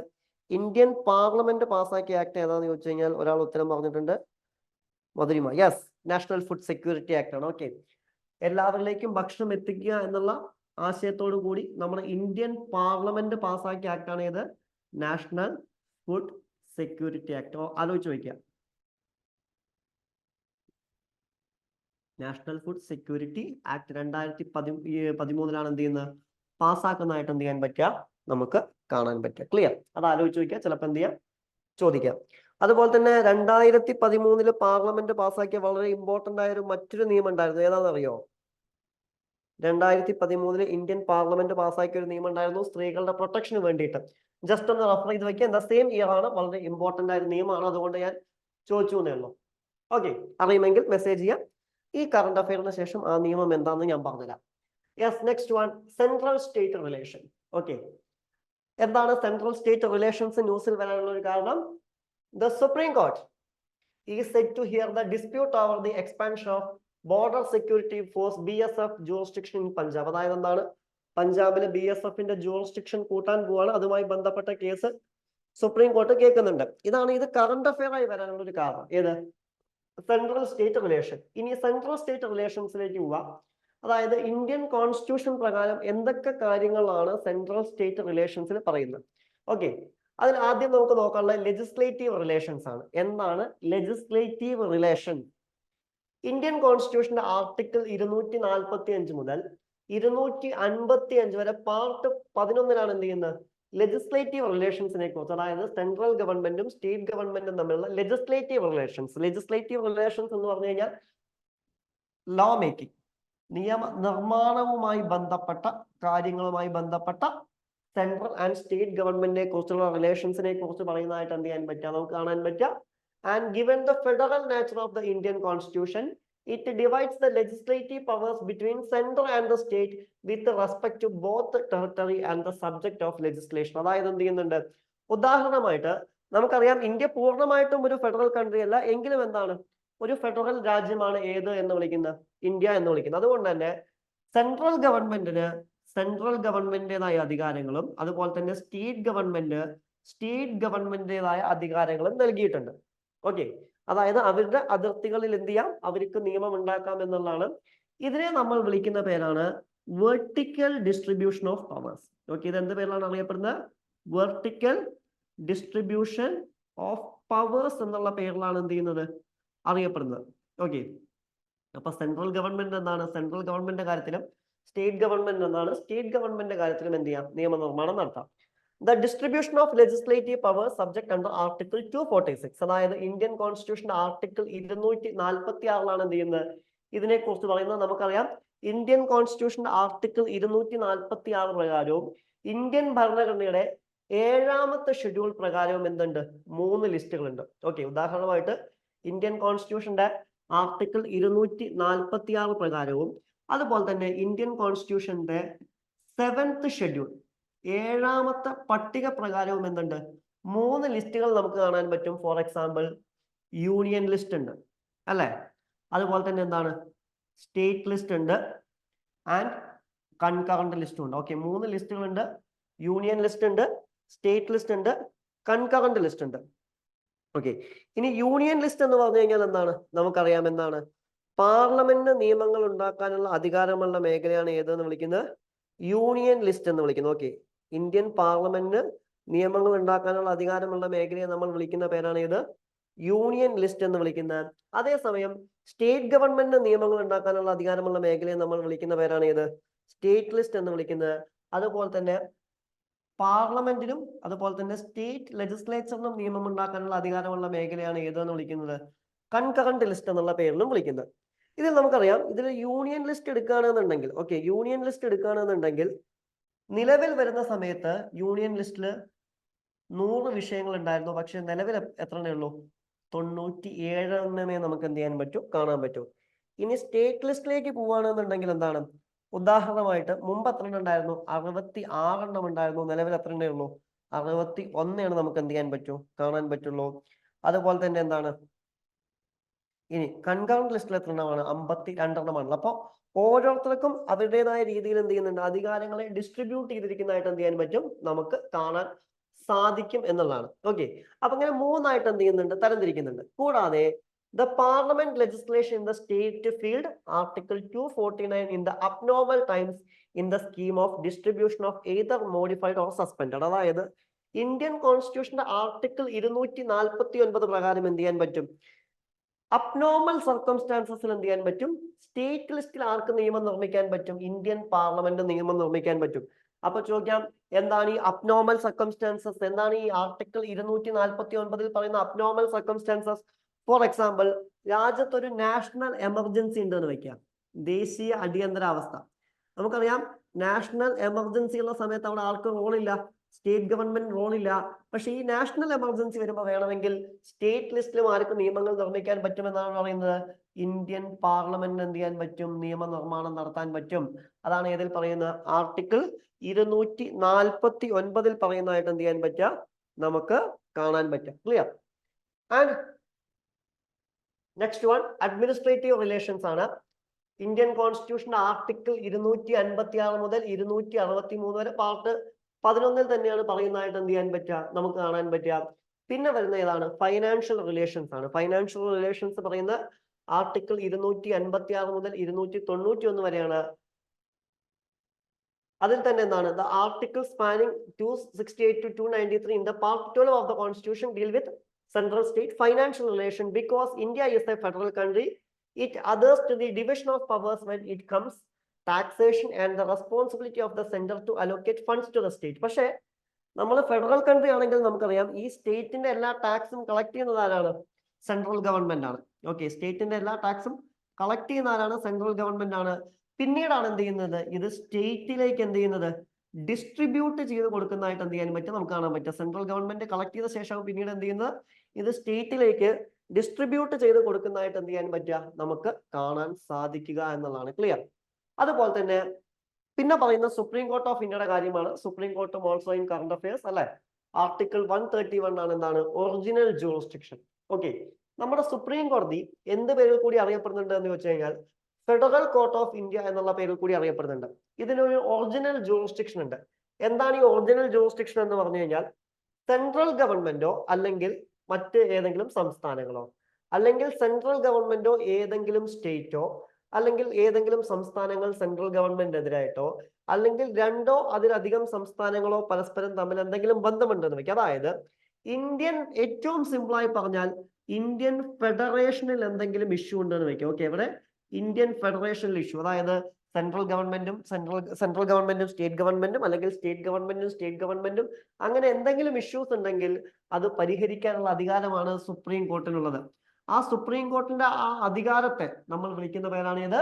ഇന്ത്യൻ പാർലമെന്റ് പാസ്സാക്കിയ ആക്ട് ഏതാണെന്ന് ചോദിച്ചു കഴിഞ്ഞാൽ ഒരാൾ ഉത്തരം പറഞ്ഞിട്ടുണ്ട്. Madhurima. Yes, national food security act ആണ്. ഓക്കെ, എല്ലാവരിലേക്കും ഭക്ഷണം എത്തിക്കുക എന്നുള്ള ആശയത്തോടു കൂടി നമ്മുടെ ഇന്ത്യൻ പാർലമെന്റ് പാസ്സാക്കിയ ആക്ട് ആണ് ഏത്? National food security act. ആലോചിച്ച് വയ്ക്കുക. നാഷണൽ ഫുഡ് സെക്യൂരിറ്റി ആക്ട് 2013 എന്ത് ചെയ്യുന്നത്? പാസ്സാക്കുന്നതായിട്ട് എന്ത് ചെയ്യാൻ പറ്റുക? നമുക്ക് കാണാൻ പറ്റുക. ക്ലിയർ? അത് ആലോചിച്ച് വയ്ക്കുക. ചിലപ്പോൾ എന്ത് ചെയ്യാം? ചോദിക്കാം. അതുപോലെ തന്നെ 2013 പാർലമെന്റ് പാസ്സാക്കിയ വളരെ ഇമ്പോർട്ടന്റ് ആയ ഒരു മറ്റൊരു നിയമം ഉണ്ടായിരുന്നു. ഏതാണെന്നറിയോ? 2013 ഇന്ത്യൻ പാർലമെന്റ് പാസ്സാക്കിയ ഒരു നിയമം ഉണ്ടായിരുന്നു സ്ത്രീകളുടെ പ്രൊട്ടക്ഷന് വേണ്ടിയിട്ട്. ജസ്റ്റ് ഒന്ന് റെഫർ ചെയ്ത് വെക്കുക. എന്താ സെയിം ഇയർ ആണ്. വളരെ ഇമ്പോർട്ടന്റ് ആയ ഒരു നിയമമാണ്. അതുകൊണ്ട് ഞാൻ ചോദിച്ചു എന്നേ ഉള്ളൂ. ഓക്കെ, അറിയുമെങ്കിൽ മെസ്സേജ് ചെയ്യാം. ഈ കറണ്ട് അഫയറിന് ശേഷം ആ നിയമം എന്താണെന്ന് ഞാൻ പറഞ്ഞുതരാം. Yes, next one, central state relation. Okay, എന്താണ് സെൻട്രൽ സ്റ്റേറ്റ് റിലേഷൻസ് ന്യൂസിൽ വരാനുള്ള ഒരു കാരണം? The Supreme Court is set to hear the dispute over the expansion of Border Security Force BSF jurisdiction in Punjab. അതായത് എന്താണ്, പഞ്ചാബിലെ BSFന്റെ jurisdiction കൂട്ടാൻ പോവാണ്. അതുമായി ബന്ധപ്പെട്ട കേസ് സുപ്രീം കോർട്ട് കേൾക്കുന്നുണ്ട്. ഇത് കറണ്ട് അഫെയർ ആയി വരാനുള്ള ഒരു കാരണം. ഏത്? Central state relation. ഇനി സെൻട്രൽ സ്റ്റേറ്റ് റിലേഷൻസിലേക്ക് പോവാം. അതായത് ഇന്ത്യൻ കോൺസ്റ്റിറ്റ്യൂഷൻ പ്രകാരം എന്തൊക്കെ കാര്യങ്ങളാണ് സെൻട്രൽ സ്റ്റേറ്റ് റിലേഷൻസിൽ പറയുന്നത്. ഓക്കെ, അതിൽ ആദ്യം നമുക്ക് നോക്കാനുള്ള ലെജിസ്ലേറ്റീവ് റിലേഷൻസ് ആണ്. എന്താണ് ലെജിസ്ലേറ്റീവ് റിലേഷൻ? ഇന്ത്യൻ കോൺസ്റ്റിറ്റ്യൂഷന്റെ ആർട്ടിക്കിൾ 245 മുതൽ 255 വരെ പാർട്ട് 11 എന്ത് ചെയ്യുന്നത്? ലെജിസ്ലേറ്റീവ് റിലേഷൻസിനെ കുറിച്ച്, അതായത് സെൻട്രൽ ഗവൺമെന്റും സ്റ്റേറ്റ് ഗവൺമെന്റും തമ്മിലുള്ള ലെജിസ്ലേറ്റീവ് റിലേഷൻസ്. ലെജിസ്ലേറ്റീവ് റിലേഷൻസ് എന്ന് പറഞ്ഞു കഴിഞ്ഞാൽ ലോ മേക്കിംഗ്, നിയമ നിർമ്മാണവുമായി ബന്ധപ്പെട്ട കാര്യങ്ങളുമായി ബന്ധപ്പെട്ട സെൻട്രൽ ആൻഡ് സ്റ്റേറ്റ് ഗവൺമെന്റിനെ കുറിച്ചുള്ള റിലേഷൻസിനെ കുറിച്ച് പറയുന്നതായിട്ട് എന്ത് ചെയ്യാൻ പറ്റുക? നമുക്ക് കാണാൻ പറ്റുക. And given the federal nature of the Indian Constitution, it divides the legislative powers between center and the state with respect to both the territory and the subject of legislation. അതായത് എന്ത് ചെയ്യുന്നുണ്ട്? ഉദാഹരണമായിട്ട് നമുക്കറിയാം, ഇന്ത്യ പൂർണ്ണമായിട്ടും ഒരു federal country അല്ല, എങ്കിലും എന്താണ്, ഒരു ഫെഡറൽ രാജ്യമാണ് ഏത് എന്ന് വിളിക്കുന്നത്? ഇന്ത്യ എന്ന് വിളിക്കുന്നത്. അതുകൊണ്ട് തന്നെ സെൻട്രൽ ഗവൺമെന്റിന്റേതായ അധികാരങ്ങളും അതുപോലെ തന്നെ സ്റ്റേറ്റ് ഗവൺമെന്റിന്റേതായ അധികാരങ്ങളും നൽകിയിട്ടുണ്ട്. ഓക്കെ, അതായത് അവരുടെ അതിർത്തികളിൽ എന്ത് ചെയ്യാം? അവർക്ക് നിയമം ഉണ്ടാക്കാം എന്നുള്ളതാണ്. ഇതിനെ നമ്മൾ വിളിക്കുന്ന പേരാണ് vertical distribution of powers. Okay, ഇത് എന്ത് പേരിലാണ് അറിയപ്പെടുന്നത്? വെർട്ടിക്കൽ ഡിസ്ട്രിബ്യൂഷൻ ഓഫ് പവേഴ്സ് എന്നുള്ള പേരിലാണ് എന്ത് ചെയ്യുന്നത്? അറിയപ്പെടുന്നത്. ഓക്കെ, അപ്പൊ സെൻട്രൽ ഗവൺമെന്റ് എന്താണ്? സെൻട്രൽ ഗവൺമെന്റിന്റെ കാര്യത്തിലും സ്റ്റേറ്റ് ഗവൺമെന്റ് എന്താണ്? സ്റ്റേറ്റ് ഗവൺമെന്റിന്റെ കാര്യത്തിലും എന്ത് ചെയ്യാം? നിയമനിർമ്മാണം നടത്താം. The distribution of legislative power subject under Article 246. അതായത് ഇന്ത്യൻ കോൺസ്റ്റിറ്റ്യൂഷന്റെ ആർട്ടിക്കിൾ 246 എന്ത് ചെയ്യുന്നത്? ഇതിനെ കുറിച്ച് പറയുന്നത് നമുക്കറിയാം. ഇന്ത്യൻ കോൺസ്റ്റിറ്റ്യൂഷന്റെ ആർട്ടിക്കിൾ 246 പ്രകാരവും ഇന്ത്യൻ ഭരണഘടനയുടെ 7ാമത്തെ ഷെഡ്യൂൾ പ്രകാരവും എന്തുണ്ട്? 3 ലിസ്റ്റുകളുണ്ട്. ഓക്കെ, ഉദാഹരണമായിട്ട് ഇന്ത്യൻ കോൺസ്റ്റിറ്റ്യൂഷന്റെ ആർട്ടിക്കിൾ 246 പ്രകാരവും അതുപോലെ തന്നെ ഇന്ത്യൻ കോൺസ്റ്റിറ്റ്യൂഷന്റെ 7th ഷെഡ്യൂൾ 7ാമത്തെ പട്ടിക പ്രകാരവും എന്തുണ്ട്? 3 ലിസ്റ്റുകൾ നമുക്ക് കാണാൻ പറ്റും. ഫോർ എക്സാമ്പിൾ, യൂണിയൻ ലിസ്റ്റ് ഉണ്ട് അല്ലെ, അതുപോലെ തന്നെ എന്താണ്, സ്റ്റേറ്റ് ലിസ്റ്റ് ഉണ്ട് ആൻഡ് കൺകറന്റ് ലിസ്റ്റും ഉണ്ട്. ഓക്കെ, 3 ലിസ്റ്റുകളുണ്ട്. യൂണിയൻ ലിസ്റ്റ് ഉണ്ട്, സ്റ്റേറ്റ് ലിസ്റ്റ് ഉണ്ട്, കൺകറന്റ് ലിസ്റ്റ് ഉണ്ട്. ഓക്കെ, ഇനി യൂണിയൻ ലിസ്റ്റ് എന്ന് പറഞ്ഞു കഴിഞ്ഞാൽ എന്താണ്? നമുക്കറിയാം എന്താണ്, പാർലമെന്റിന് നിയമങ്ങൾ ഉണ്ടാക്കാനുള്ള അധികാരമുള്ള മേഖലയാണ് ഏതെന്ന് വിളിക്കുന്നത്? യൂണിയൻ ലിസ്റ്റ് എന്ന് വിളിക്കുന്നത്. ഓക്കെ, ഇന്ത്യൻ പാർലമെന്റിന് നിയമങ്ങൾ ഉണ്ടാക്കാനുള്ള അധികാരമുള്ള മേഖലയെ നമ്മൾ വിളിക്കുന്ന പേരാണ് ഇത് യൂണിയൻ ലിസ്റ്റ് എന്ന് വിളിക്കുന്നത്. അതേസമയം സ്റ്റേറ്റ് ഗവൺമെന്റിന് നിയമങ്ങൾ ഉണ്ടാക്കാനുള്ള അധികാരമുള്ള മേഖലയെ നമ്മൾ വിളിക്കുന്ന പേരാണ് ഇത് സ്റ്റേറ്റ് ലിസ്റ്റ് എന്ന് വിളിക്കുന്നത്. അതുപോലെ തന്നെ പാർലമെന്റിനും അതുപോലെ തന്നെ സ്റ്റേറ്റ് ലെജിസ്ലേച്ചറിനും നിയമം ഉണ്ടാക്കാനുള്ള അധികാരമുള്ള മേഖലയാണ് ഏതെന്ന് വിളിക്കുന്നത്? കൺകറന്റ് ലിസ്റ്റ് എന്നുള്ള പേരിലും വിളിക്കുന്നത്. ഇതിൽ നമുക്കറിയാം, ഇതിൽ യൂണിയൻ ലിസ്റ്റ് എടുക്കുകയാണെന്നുണ്ടെങ്കിൽ, ഓക്കെ, യൂണിയൻ ലിസ്റ്റ് എടുക്കുകയാണെന്നുണ്ടെങ്കിൽ നിലവിൽ വരുന്ന സമയത്ത് യൂണിയൻ ലിസ്റ്റിൽ 100 വിഷയങ്ങൾ ഉണ്ടായിരുന്നു. പക്ഷെ നിലവിൽ എത്ര ഉള്ളൂ? 97 നമുക്ക് എന്ത് ചെയ്യാൻ പറ്റും? കാണാൻ പറ്റും. ഇനി സ്റ്റേറ്റ് ലിസ്റ്റിലേക്ക് പോവുകയാണെന്നുണ്ടെങ്കിൽ എന്താണ്? ഉദാഹരണമായിട്ട് മുമ്പ് എത്ര ഉണ്ടായിരുന്നു? 66 ഉണ്ടായിരുന്നു. നിലവിൽ എത്ര ഉള്ളൂ? 61 നമുക്ക് എന്ത് ചെയ്യാൻ പറ്റൂ? കാണാൻ പറ്റുള്ളൂ. അതുപോലെ തന്നെ എന്താണ്, ഇനി കൺകറന്റ് ലിസ്റ്റിൽ എത്ര എണ്ണമാണ്? 52 അപ്പൊ ഓരോരുത്തർക്കും അവരുടേതായ രീതിയിൽ എന്ത് ചെയ്യുന്നുണ്ട്? അധികാരങ്ങളെ ഡിസ്ട്രിബ്യൂട്ട് ചെയ്തിരിക്കുന്നതായിട്ട് എന്ത് ചെയ്യാൻ പറ്റും? നമുക്ക് കാണാൻ സാധിക്കും എന്നുള്ളതാണ്. ഓക്കെ, അപ്പൊ ഇങ്ങനെ 3ആയിട്ട് എന്ത് ചെയ്യുന്നുണ്ട്? തരംതിരിക്കുന്നുണ്ട്. കൂടാതെ the parliament legislation in the state field, article 249 in the abnormal times in the scheme of distribution of either modified or suspended. അതായത് ഇന്ത്യൻ കോൺസ്റ്റിറ്റ്യൂഷന്റെ ആർട്ടിക്കിൾ 249 പ്രകാരം എന്ത് ചെയ്യാൻ പറ്റും? അബ്നോർമൽ സർക്കംസ്റ്റാൻസസിൽ എന്ത് ചെയ്യാൻ പറ്റും? സ്റ്റേറ്റ് ലിസ്റ്റിൽ ആർക്ക് നിയമം നിർമ്മിക്കാൻ പറ്റും? ഇന്ത്യൻ പാർലമെന്റ് നിയമം നിർമ്മിക്കാൻ പറ്റും. അപ്പൊ ചോദിക്കാം, എന്താണ് ഈ അബ്നോർമൽ സർക്കംസ്റ്റാൻസസ്? എന്താണ് ഈ ആർട്ടിക്കിൾ 249 പറയുന്ന അബ്നോർമൽ സർക്കംസ്റ്റാൻസസ്? ഫോർ എക്സാമ്പിൾ, രാജ്യത്തൊരു നാഷണൽ എമർജൻസി ഉണ്ടെന്ന് വെക്കാം, ദേശീയ അടിയന്തരാവസ്ഥ. നമുക്കറിയാം, നാഷണൽ എമർജൻസി ഉള്ള സമയത്ത് അവിടെ ആർക്ക് റോളില്ല? State government റോളില്ല. പക്ഷെ ഈ നാഷണൽ എമർജൻസി വരുമ്പോൾ വേണമെങ്കിൽ സ്റ്റേറ്റ് ലിസ്റ്റിലും ആർക്ക് നിയമങ്ങൾ നിർമ്മിക്കാൻ പറ്റുമെന്നാണ് പറയുന്നത്? ഇന്ത്യൻ പാർലമെന്റിന് എന്ത് ചെയ്യാൻ പറ്റും? നിയമനിർമ്മാണം നടത്താൻ പറ്റും. അതാണ് ഏതിൽ പറയുന്നത്? ആർട്ടിക്കിൾ 249 പറയുന്നതായിട്ട് എന്ത് ചെയ്യാൻ പറ്റുക? നമുക്ക് കാണാൻ പറ്റും. Clear? And next one administrative relations ആണ്. ഇന്ത്യൻ കോൺസ്റ്റിറ്റ്യൂഷൻ ആർട്ടിക്കിൾ 256 മുതൽ 263 വരെ പാർട്ട് 11 തന്നെയാണ് പറയുന്നതായിട്ട് എന്ത് ചെയ്യാൻ പറ്റുക, നമുക്ക് കാണാൻ പറ്റുക. പിന്നെ വരുന്ന ഏതാണ്? ഫൈനാൻഷ്യൽ റിലേഷൻസ് ആണ്. ഫൈനാൻഷ്യൽ റിലേഷൻസ് പറയുന്ന ആർട്ടിക്കിൾ 256 മുതൽ 291 വരെയാണ്. അതിൽ തന്നെ എന്താണ്? The article spanning 268 to 293 in the part 12 of the constitution deal with central state financial relation. Because India is a federal country, it adheres to the division of powers when it comes taxation and the responsibility of the center to allocate funds to the state. പക്ഷേ നമ്മൾ federal country ആണെങ്കിൽ നമുക്കറിയാം ഈ സ്റ്റേറ്റിന്റെ എല്ലാ ടാക്സും collect ചെയ്യുന്നത് ആരാണ്? സെൻട്രൽ ഗവൺമെന്റ് ആണ്. ഓക്കെ, സ്റ്റേറ്റിന്റെ എല്ലാ ടാക്സും കളക്ട് ചെയ്യുന്ന ആരാണ്? സെൻട്രൽ ഗവൺമെന്റ് ആണ്. പിന്നീടാണ് എന്ത് ചെയ്യുന്നത്? ഇത് സ്റ്റേറ്റിലേക്ക് എന്ത് ചെയ്യുന്നത്? ഡിസ്ട്രിബ്യൂട്ട് ചെയ്ത് കൊടുക്കുന്നതായിട്ട് എന്ത് ചെയ്യാൻ പറ്റും? നമുക്ക് കാണാൻ പറ്റും. സെൻട്രൽ ഗവൺമെന്റ് കളക്ട് ചെയ്ത ശേഷം പിന്നീട് എന്ത് ചെയ്യുന്നത്? ഇത് സ്റ്റേറ്റിലേക്ക് ഡിസ്ട്രിബ്യൂട്ട് ചെയ്ത് കൊടുക്കുന്നതായിട്ട് എന്ത് ചെയ്യാൻ പറ്റുക? നമുക്ക് കാണാൻ സാധിക്കുക എന്നുള്ളതാണ്. ക്ലിയർ? അതുപോലെ തന്നെ പിന്നെ പറയുന്ന സുപ്രീം കോർട്ട് ഓഫ് ഇന്ത്യയുടെ കാര്യമാണ്. സുപ്രീം കോർട്ടും ഓൾസോ ഇൻ കറണ്ട് അഫയേഴ്സ് അല്ലെ. ആർട്ടിക്കിൾ 131 ആണ് എന്താണ്? Original jurisdiction. ഓക്കെ, നമ്മുടെ സുപ്രീം കോടതി എന്ത് പേരിൽ കൂടി അറിയപ്പെടുന്നുണ്ട് എന്ന് വെച്ച് കഴിഞ്ഞാൽ ഫെഡറൽ കോർട്ട് ഓഫ് ഇന്ത്യ എന്നുള്ള പേരിൽ കൂടി അറിയപ്പെടുന്നുണ്ട്. ഇതിനൊരു ഒറിജിനൽ ജൂറിസ്ഡിക്ഷൻ ഉണ്ട്. എന്താണ് ഈ ഒറിജിനൽ ജൂറിസ്ഡിക്ഷൻ എന്ന് പറഞ്ഞു കഴിഞ്ഞാൽ സെൻട്രൽ ഗവൺമെന്റോ അല്ലെങ്കിൽ മറ്റ് ഏതെങ്കിലും സംസ്ഥാനങ്ങളോ അല്ലെങ്കിൽ സെൻട്രൽ ഗവൺമെന്റോ ഏതെങ്കിലും സ്റ്റേറ്റോ അല്ലെങ്കിൽ ഏതെങ്കിലും സംസ്ഥാനങ്ങൾ സെൻട്രൽ ഗവൺമെന്റിനെതിരായിട്ടോ അല്ലെങ്കിൽ രണ്ടോ അതിലധികം സംസ്ഥാനങ്ങളോ പരസ്പരം തമ്മിൽ എന്തെങ്കിലും ബന്ധമുണ്ടെന്ന് വെക്കുക. അതായത് ഇന്ത്യൻ, ഏറ്റവും സിമ്പിളായി പറഞ്ഞാൽ ഇന്ത്യൻ ഫെഡറേഷനിൽ എന്തെങ്കിലും ഇഷ്യൂ ഉണ്ടെന്ന് വെക്കുക. ഓക്കെ, ഇവിടെ ഇന്ത്യൻ ഫെഡറേഷനിൽ ഇഷ്യൂ, അതായത് സെൻട്രൽ ഗവൺമെന്റും സ്റ്റേറ്റ് ഗവൺമെന്റും അല്ലെങ്കിൽ സ്റ്റേറ്റ് ഗവൺമെന്റും അങ്ങനെ എന്തെങ്കിലും ഇഷ്യൂസ് ഉണ്ടെങ്കിൽ അത് പരിഹരിക്കാനുള്ള അധികാരമാണ് സുപ്രീം കോർട്ടിനുള്ളത്. ആ സുപ്രീം കോർട്ടിന്റെ ആ അധികാരത്തെ നമ്മൾ വിളിക്കുന്ന പേരാണ് ഇത്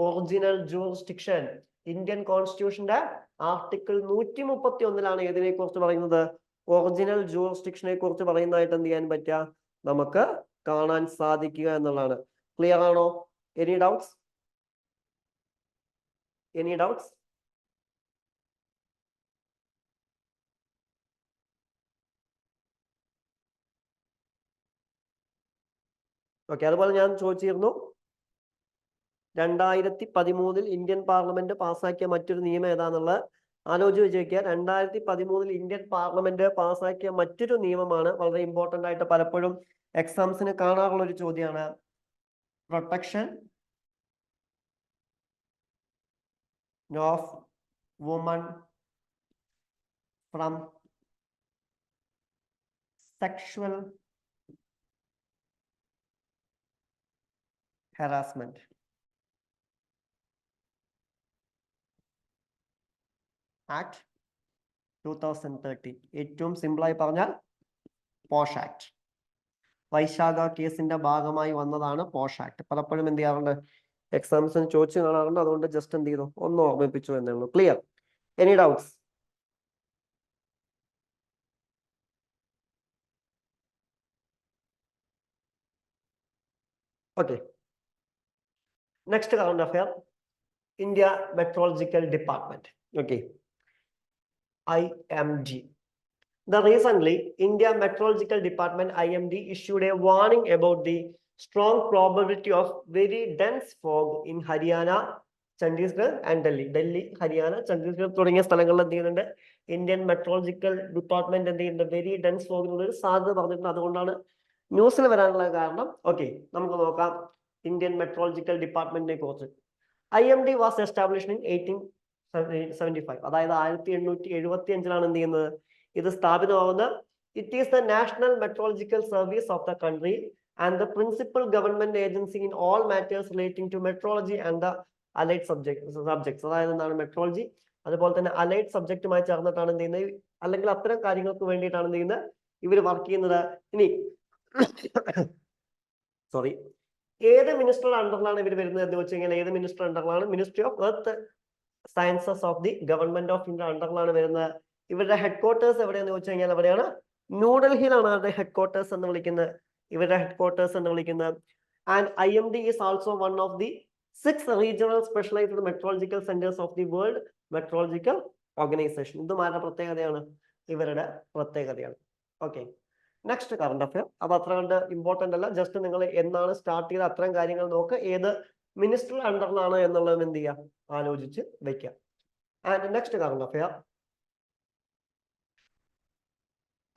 ഒറിജിനൽ ജൂറിസ്ഡിക്ഷൻ. ഇന്ത്യൻ കോൺസ്റ്റിറ്റ്യൂഷന്റെ ആർട്ടിക്കിൾ 131 ഏതിനെ കുറിച്ച് പറയുന്നത്? ഒറിജിനൽ ജൂറിസ്ഡിക്ഷനെ കുറിച്ച് പറയുന്നതായിട്ട് എന്ത് ചെയ്യാൻ പറ്റുക? നമുക്ക് കാണാൻ സാധിക്കുക എന്നുള്ളതാണ്. ക്ലിയർ ആണോ? Any doubts? ഓക്കെ, അതുപോലെ ഞാൻ ചോദിച്ചിരുന്നു 2013 ഇന്ത്യൻ പാർലമെന്റ് പാസ്സാക്കിയ മറ്റൊരു നിയമം ഏതാന്നുള്ളത് ആലോചിച്ച് വെക്കുക. 2013 ഇന്ത്യൻ പാർലമെന്റ് പാസ്സാക്കിയ മറ്റൊരു നിയമമാണ് വളരെ ഇമ്പോർട്ടന്റ് ആയിട്ട് പലപ്പോഴും എക്സാംസിന് കാണാറുള്ള ഒരു ചോദ്യമാണ്. Protection of woman from sexual harassment. Act 2013. ഏറ്റവും സിമ്പിളായി പറഞ്ഞാൽ പോഷ് ആക്ട്. വൈശാഖ കേസിന്റെ ഭാഗമായി വന്നതാണ് പോഷ് ആക്ട്. പലപ്പോഴും എന്ത് ചെയ്യാറുണ്ട്? എക്സാംസിന് ചോദിച്ചു കാണാറുണ്ട്. അതുകൊണ്ട് ജസ്റ്റ് എന്ത് ചെയ്തു? ഒന്ന് ഓർമ്മിപ്പിച്ചു എന്നേ ഉള്ളൂ. Clear? Any doubts? Okay, next current affair, India metrological department. Okay, IMD. The recently India Meteorological Department IMD issued a warning about the strong probability of very dense fog in Haryana, Chandigarh and Delhi, Haryana, Chandigarh തുടങ്ങിയ സ്ഥലങ്ങളിൽ എന്ത് ചെയ്യുന്നുണ്ട്? Indian metrological department എന്ത് ചെയ്യുന്നുണ്ട്? Very dense ഫോഗിനുള്ള ഒരു സാധ്യത പറഞ്ഞിട്ടുണ്ട്. അതുകൊണ്ടാണ് ന്യൂസിൽ വരാനുള്ള കാരണം. ഓക്കെ, നമുക്ക് നോക്കാം ഇന്ത്യൻ മെട്രോളജിക്കൽ ഡിപ്പാർട്ട്മെന്റിനെ കുറിച്ച്. IMD was established in 1875. അതായത് 1875 എന്ത് ചെയ്യുന്നത്? ഇത് സ്ഥാപിതമാവുന്നത്. It is the national meteorological service of the country and the principal government agency in all matters relating to meteorology and the allied subjects. അതായത് എന്താണ്? Metrology അതുപോലെ തന്നെ allied സബ്ജക്റ്റുമായി ചേർന്നിട്ടാണ് എന്ത് ചെയ്യുന്നത്? അല്ലെങ്കിൽ അത്തരം കാര്യങ്ങൾക്ക് വേണ്ടിയിട്ടാണ് എന്ത് ചെയ്യുന്നത്? ഇവർ വർക്ക് ചെയ്യുന്നത്. ഇനി സോറി, ഏത് മിനിസ്റ്ററുടെ അണ്ടറിലാണ് ഇവർ വരുന്നത് എന്ന് വെച്ച് കഴിഞ്ഞാൽ ഏത് മിനിസ്റ്റർ അണ്ടറിലാണ്? Ministry of earth sciences of the government of India അണ്ടറിലാണ് വരുന്നത്. ഇവരുടെ ഹെഡ് ക്വാർട്ടേഴ്സ് എവിടെയെന്ന് വെച്ച് കഴിഞ്ഞാൽ എവിടെയാണ്? ന്യൂഡൽഹിയിലാണ് അവരുടെ ഹെഡ് ക്വാർട്ടേഴ്സ് എന്ന് വിളിക്കുന്നത്. And IMD is also one of the 6 regional specialised metrological centres of the world metrological organisation. ഇതും ആരുടെ പ്രത്യേകതയാണ്? ഇവരുടെ പ്രത്യേകതയാണ്. Okay, next current affair. അത് അത്ര കണ്ട് ഇമ്പോർട്ടന്റ് അല്ല, ജസ്റ്റ് നിങ്ങൾ എന്നാണ് സ്റ്റാർട്ട് ചെയ്ത് അത്രയും കാര്യങ്ങൾ നോക്കുക, ഏത് മിനിസ്റ്റർ അണ്ടറിലാണ് എന്നുള്ളത് എന്ത് ചെയ്യുക, ആലോചിച്ച് വെക്കുക. ആൻഡ് നെക്സ്റ്റ് കറണ്ട് അഫെയർ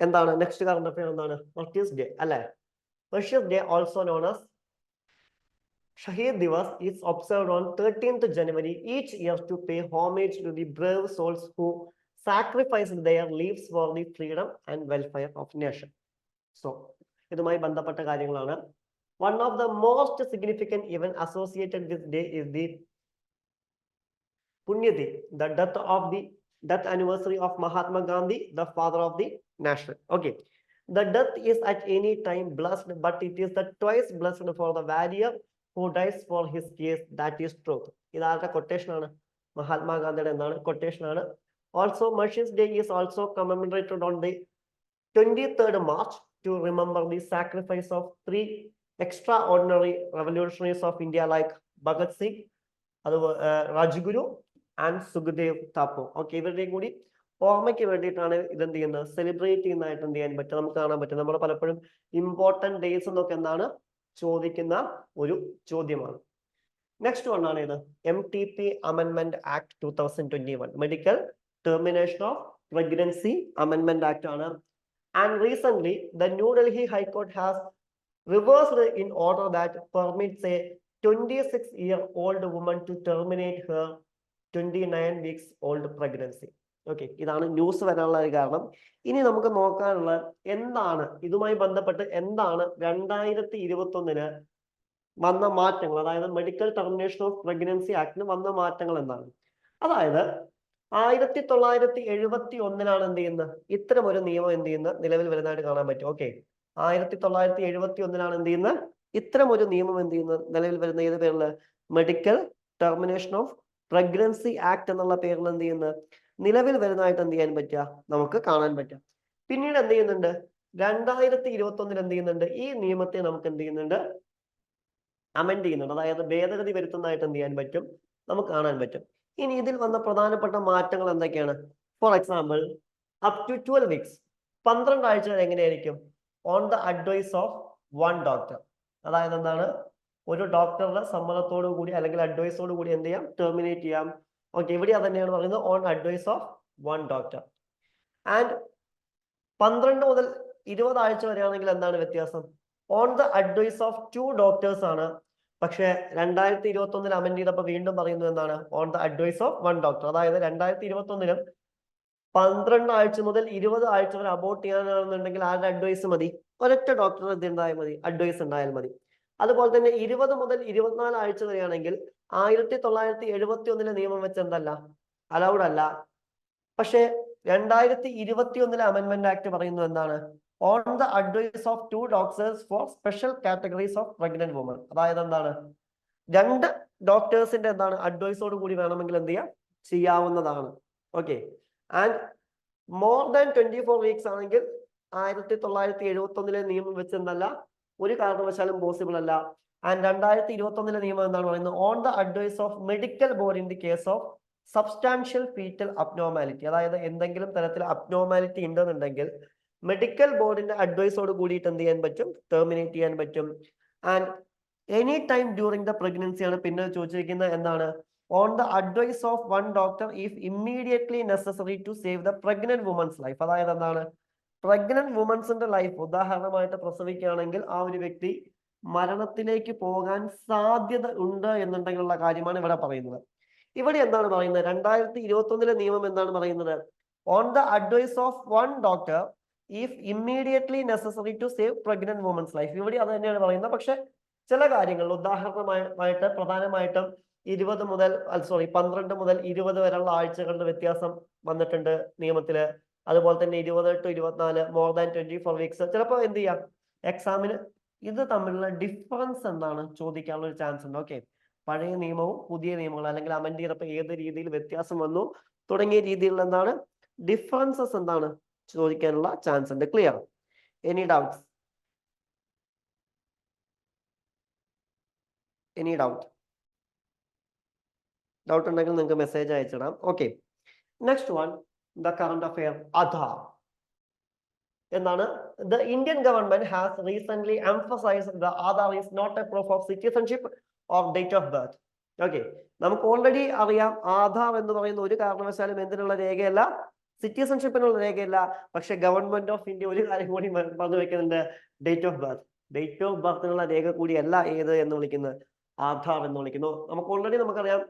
എന്താണ്? നെക്സ്റ്റ് കറണ്ട് അഫെയർ എന്താണ്? റഷ്യസ് ഡേ അല്ലെ? Russia's day also known as Shahid Divas is observed on 13th January each year to pay homage to the brave souls who sacrificed their lives for the freedom and welfare of nation. So, ഇതുമായി ബന്ധപ്പെട്ട കാര്യങ്ങളാണ്. One of the most significant event associated with this day is the Punyati, the death anniversary of Mahatma Gandhi, the father of the nation. Okay. The death is at any time blessed, but it is the twice blessed for the warrior who dies for his case, that is truth. ഇതാരുടെ quotation ആണ്? മഹാത്മാഗാന്ധിയുടെ എന്താണ് quotation ആണ്. Also, Merchants Day is also commemorated on the 23rd March to remember the sacrifice of 3 extraordinary revolutionaries of India like Bhagat Singh, Rajguru and Sukhdev Thapar. Okay, ഇവരുടെയും കൂടി ഓർമ്മയ്ക്ക് വേണ്ടിയിട്ടാണ് ഇതെന്ത് ചെയ്യുന്നത്, സെലിബ്രേറ്റ് ചെയ്യുന്നതായിട്ട് എന്ത് ചെയ്യാൻ പറ്റും, നമുക്ക് കാണാൻ പറ്റും. നമ്മൾ പലപ്പോഴും ഇമ്പോർട്ടന്റ് ഡേയ്സ് എന്നൊക്കെ എന്താണ് ചോദിക്കുന്ന ഒരു ചോദ്യമാണ്. നെക്സ്റ്റ് വൺ ആണ് ഇത് MTP Amendment Act 2021, medical termination of pregnancy അമെൻമെന്റ് ആക്ട് ആണ്. And recent the new Delhi high court has reversed in order that permits a 26-year-old woman to terminate her 29 weeks old pregnancy. Okay, ഇതാണ് news വരാനുള്ള ഒരു കാരണം. ഇനി നമുക്ക് നോക്കാനുള്ള എന്താണ് ഇതുമായി ബന്ധപ്പെട്ട് എന്താണ് 2021 വന്ന മാറ്റങ്ങൾ, അതായത് മെഡിക്കൽ ടെർമിനേഷൻ ഓഫ് പ്രഗ്നൻസി ആക്ടിന് വന്ന മാറ്റങ്ങൾ എന്താണ്. അതായത് 1971 എന്ത് ചെയ്യുന്നത്, ഇത്തരം ഒരു നിയമം എന്ത് ചെയ്യുന്നത് നിലവിൽ വരുന്നതായിട്ട് കാണാൻ പറ്റും. ഓക്കെ, 1971 എന്ത് ചെയ്യുന്നത് ഇത്തരം ഒരു നിയമം എന്ത് ചെയ്യുന്നത് നിലവിൽ വരുന്ന ഏത് പേരിൽ, medical termination of pregnancy act എന്നുള്ള പേരിൽ എന്ത് ചെയ്യുന്നത് നിലവിൽ വരുന്നതായിട്ട് എന്ത് ചെയ്യാൻ പറ്റുക, നമുക്ക് കാണാൻ പറ്റുക. പിന്നീട് എന്ത് ചെയ്യുന്നുണ്ട്, 2021 എന്ത് ചെയ്യുന്നുണ്ട്, ഈ നിയമത്തെ നമുക്ക് എന്ത് ചെയ്യുന്നുണ്ട് അമെൻഡ് ചെയ്യുന്നുണ്ട്, അതായത് ഭേദഗതി വരുത്തുന്നതായിട്ട് എന്ത് ചെയ്യാൻ പറ്റും, നമുക്ക് കാണാൻ പറ്റും. ഇനി ഇതിൽ വന്ന പ്രധാനപ്പെട്ട മാറ്റങ്ങൾ എന്തൊക്കെയാണ്? For example, up to 12 weeks 12 ആഴ്ച വരെ എങ്ങനെയായിരിക്കും, on the advice of 1 doctor. അതായത് എന്താണ്, ഒരു ഡോക്ടറുടെ സമ്മതത്തോടു കൂടി അല്ലെങ്കിൽ അഡ്വൈസോട് കൂടി എന്ത് ചെയ്യാം, ടെർമിനേറ്റ് ചെയ്യാം. ഓക്കെ, ഇവിടെ തന്നെയാണ് പറയുന്നത് on advice of 1 doctor. And 12 മുതൽ 20 ആഴ്ച വരെയാണെങ്കിൽ എന്താണ് വ്യത്യാസം, on the advice of 2 doctors ആണ്. പക്ഷെ 2021 അമെൻഡ് ചെയ്തപ്പോൾ വീണ്ടും പറയുന്നത് എന്താണ്, on the advice of 1 doctor. അതായത് 2021 12 ആഴ്ച മുതൽ 20 ആഴ്ച വരെ അബോർട്ട് ചെയ്യാനാണെന്നുണ്ടെങ്കിൽ ആരുടെ അഡ്വൈസ് മതി, ഒരൊറ്റ ഡോക്ടറുടെ ഇത് ഉണ്ടായാൽ മതി, അഡ്വൈസ് ഉണ്ടായാൽ മതി. അതുപോലെ തന്നെ 20 മുതൽ 24 ആഴ്ച വരെയാണെങ്കിൽ 1971 നിയമം വെച്ച് എന്തല്ല, അലൗഡ് അല്ല. പക്ഷെ 2021 അമെൻമെന്റ് ആക്ട് പറയുന്നത് എന്താണ്, on the advice of 2 doctors for special categories of pregnant woman. അതായത് എന്താണ്, 2 ഡോക്ടേഴ്സിന്റെ എന്താണ് അഡ്വൈസോട് കൂടി വേണമെങ്കിൽ എന്ത് ചെയ്യാവുന്നതാണ്. Okay, and more than 24 weeks ആണെങ്കിൽ 1971 നിയമം വെച്ച് എന്നല്ല ഒരു കാരണവശാലും പോസിബിൾ അല്ല. ആൻഡ് 2021 നിയമം എന്താണ് പറയുന്നത്, on the advice of medical board in the case of substantial foetal abnormality. അതായത് എന്തെങ്കിലും തരത്തിൽ അബ്നോർമാലിറ്റി ഉണ്ടെന്നുണ്ടെങ്കിൽ മെഡിക്കൽ ബോർഡിന്റെ അഡ്വൈസോട് കൂടിയിട്ട് എന്ത് ചെയ്യാൻ പറ്റും, ടെർമിനേറ്റ് ചെയ്യാൻ പറ്റും. And any time during the pregnancy ആണ് പിന്നെ ചോദിച്ചിരിക്കുന്നത് എന്താണ്, on the advice of 1 doctor if immediately necessary to save the pregnant woman's life. അതായത് എന്താണ്, പ്രഗ്നന്റ് വുമൻസിന്റെ ലൈഫ്, ഉദാഹരണമായിട്ട് പ്രസവിക്കുകയാണെങ്കിൽ ആ ഒരു വ്യക്തി മരണത്തിലേക്ക് പോകാൻ സാധ്യത ഉണ്ട് എന്നുണ്ടെങ്കിലുള്ള കാര്യമാണ് ഇവിടെ പറയുന്നത്. ഇവിടെ എന്താണ് പറയുന്നത്, 2021 നിയമം എന്താണ് പറയുന്നത്, on the advice of 1 doctor if immediately necessary to save pregnant woman's life. ഇവിടെ അത് തന്നെയാണ് പറയുന്നത്. പക്ഷെ ചില കാര്യങ്ങളിൽ ഉദാഹരണമായിട്ട് പ്രധാനമായിട്ടും 12 മുതൽ 20 വരെയുള്ള ആഴ്ചകളുടെ വ്യത്യാസം വന്നിട്ടുണ്ട് നിയമത്തില്. അതുപോലെ തന്നെ 20 to 24, മോർ ദാൻ 24 weeks. ചിലപ്പോൾ എന്ത് ചെയ്യാം, എക്സാമിന് ഇത് തമ്മിലുള്ള ഡിഫറൻസ് എന്താണ് ചോദിക്കാനുള്ള ഒരു ചാൻസ് ഉണ്ട്. ഓക്കെ, പഴയ നിയമവും പുതിയ നിയമങ്ങളും അല്ലെങ്കിൽ അമെൻഡ് ചെയ്തപ്പോൾ ഏത് രീതിയിൽ വ്യത്യാസം വന്നു തുടങ്ങിയ രീതിയിലുള്ള എന്താണ് ഡിഫറൻസസ് എന്താണ് ചോദിക്കാനുള്ള ചാൻസ് ഉണ്ട്. Clear? Any doubts? Any doubt ഉണ്ടെങ്കിൽ നിങ്ങൾക്ക് മെസ്സേജ് അയച്ചിടാം. Okay, next one, the current affair Aadhaar. എന്താണ് the Indian government has recently emphasized the Aadhaar is not a proof of citizenship or date of birth. Okay, നമുക്ക് already അറിയാം ആധാർ എന്ന് പറയുന്ന ഒരു കാരണവശാലും എന്തിനുള്ള രേഖയല്ല, സിറ്റിസൺഷിപ്പിനുള്ള രേഖയല്ല. പക്ഷെ ഗവൺമെന്റ് ഓഫ് ഇന്ത്യ ഒരു കാര്യം കൂടി പറഞ്ഞു വെക്കുന്നുണ്ട്, date of birth. Date of ബർത്തിനുള്ള രേഖ കൂടിയല്ല ഏത് എന്ന് വിളിക്കുന്നത്, ആധാർ എന്ന് വിളിക്കുന്നു. നമുക്ക് ഓൾറെഡി നമുക്കറിയാം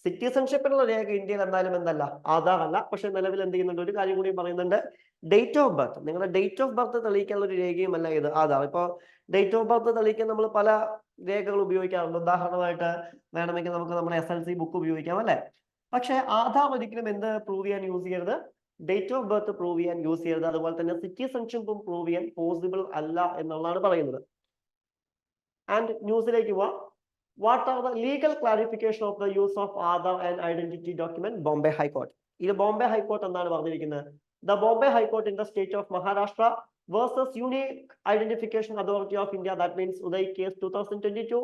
സിറ്റിസൺഷിപ്പിനുള്ള രേഖ ഇന്ത്യയിൽ എന്തായാലും എന്തല്ല, ആധാർ അല്ല. പക്ഷെ നിലവിൽ എന്ത് ചെയ്യുന്നുണ്ട്, ഒരു കാര്യം കൂടി പറയുന്നുണ്ട്, ഡേറ്റ് ഓഫ് ബർത്ത്. നിങ്ങളുടെ ഡേറ്റ് ഓഫ് ബർത്ത് തെളിയിക്കാനുള്ള ഒരു രേഖയും അല്ല ഇത് ആധാർ. ഇപ്പോൾ ഡേറ്റ് ഓഫ് ബർത്ത് തെളിയിക്കാൻ നമ്മൾ പല രേഖകൾ ഉപയോഗിക്കാറുണ്ട്. ഉദാഹരണമായിട്ട് വേണമെങ്കിൽ നമുക്ക് നമ്മുടെ SLC ബുക്ക് ഉപയോഗിക്കാം അല്ലെ. പക്ഷെ ആധാർ ഒരിക്കലും എന്ത് പ്രൂവ് ചെയ്യാൻ യൂസ് ചെയ്യരുത്, ഡേറ്റ് ഓഫ് ബർത്ത് പ്രൂവ് ചെയ്യാൻ യൂസ് ചെയ്യരുത്. അതുപോലെ തന്നെ സിറ്റിസൺഷിപ്പും പ്രൂവ് ചെയ്യാൻ പോസിബിൾ അല്ല എന്നുള്ളതാണ് പറയുന്നത്. ആൻഡ് ന്യൂസിലേക്ക് പോവാം. What are the legal clarification of the use of Aadhaar and identity document? Bombay High Court. ഇത് ബോംബെ ഹൈക്കോർട്ട് എന്താണ് പറഞ്ഞിരിക്കുന്നത്? The Bombay High Court in the state of Maharashtra versus Unique Identification Authority of India, that means Uday case 2022,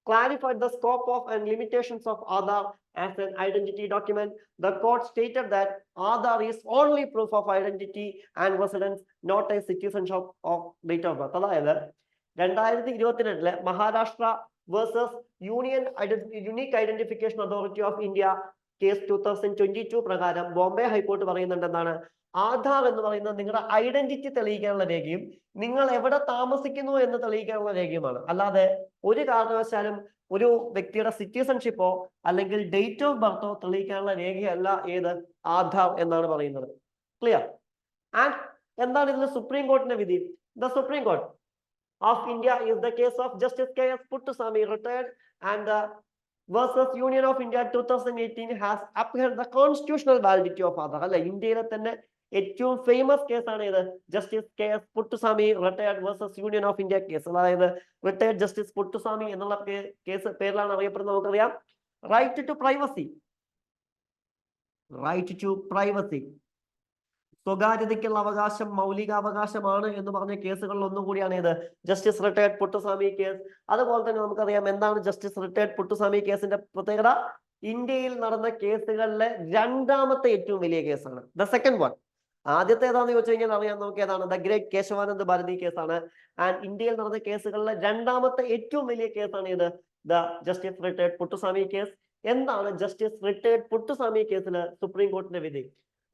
clarified the scope of and limitations of Aadhaar as an identity document. The court stated that Aadhaar is only proof of identity and residence, not a citizenship of date of birth. അതായത് 2022 Maharashtra versus unique identification authority of India case 2022 പ്രകാരം Bombay high court പറയുന്നുണ്ട് എന്താണ്, ആധാർ എന്ന് പറയുന്നത് നിങ്ങളുടെ identity തെളിയിക്കാനുള്ള രേഖയും നിങ്ങൾ എവിടെ താമസിക്കുന്നു എന്ന് തെളിയിക്കാനുള്ള രേഖയുമാണ്. അല്ലാതെ ഒരു കാരണവശാലും ഒരു വ്യക്തിയുടെ സിറ്റിസൺഷിപ്പോ അല്ലെങ്കിൽ ഡേറ്റ് ഓഫ് ബർത്തോ തെളിയിക്കാനുള്ള രേഖയല്ല ഏത്, ആധാർ എന്നാണ് പറയുന്നത്. ക്ലിയർ? ആൻഡ് എന്താണ് ഇതിൽ സുപ്രീം കോർട്ടിന്റെ വിധി? The supreme court of India is the case of Justice K.S. Puttaswamy, retired, and versus Union of India 2018 has upheld the constitutional validity of Aadhaar. അല്ല, ഇന്ത്യയിലെ തന്നെ ഏറ്റവും ഫേമസ് കേസാണ് ഇത്, justice KS Puttaswamy retired versus Union of India കേസ്. അതായത് retired justice Puttaswamy എന്നുള്ള case പേരിലാണ് അറിയപ്പെടുന്നത്. നമുക്കറിയാം right to privacy, right to privacy, സ്വകാര്യതയ്ക്കുള്ള അവകാശം മൗലികാവകാശമാണ് എന്ന് പറഞ്ഞ കേസുകളിൽ ഒന്നും കൂടിയാണ് ഇത് ജസ്റ്റിസ് റിട്ടയർഡ് പുട്ടുസ്വാമി കേസ്. അതുപോലെ തന്നെ നമുക്കറിയാം എന്താണ് ജസ്റ്റിസ് റിട്ടയർഡ് പുട്ടുസ്വാമി കേസിന്റെ പ്രത്യേകത, ഇന്ത്യയിൽ നടന്ന കേസുകളിലെ രണ്ടാമത്തെ ഏറ്റവും വലിയ കേസാണ്, ദ സെക്കൻഡ് വൺ. ആദ്യത്തെ ഏതാണെന്ന് ചോദിച്ചു കഴിഞ്ഞാൽ അറിയാം നമുക്ക് ഏതാണ്, ദ ഗ്രേറ്റ് കേശവാനന്ദ് ഭാരതി കേസാണ്. ആൻഡ് ഇന്ത്യയിൽ നടന്ന കേസുകളിലെ രണ്ടാമത്തെ ഏറ്റവും വലിയ കേസാണ് ഇത്, the justice retired Puttaswamy case. എന്താണ് ജസ്റ്റിസ് റിട്ടയർഡ് പുട്ടുസ്വാമി കേസിൽ സുപ്രീം കോർട്ടിന്റെ വിധി?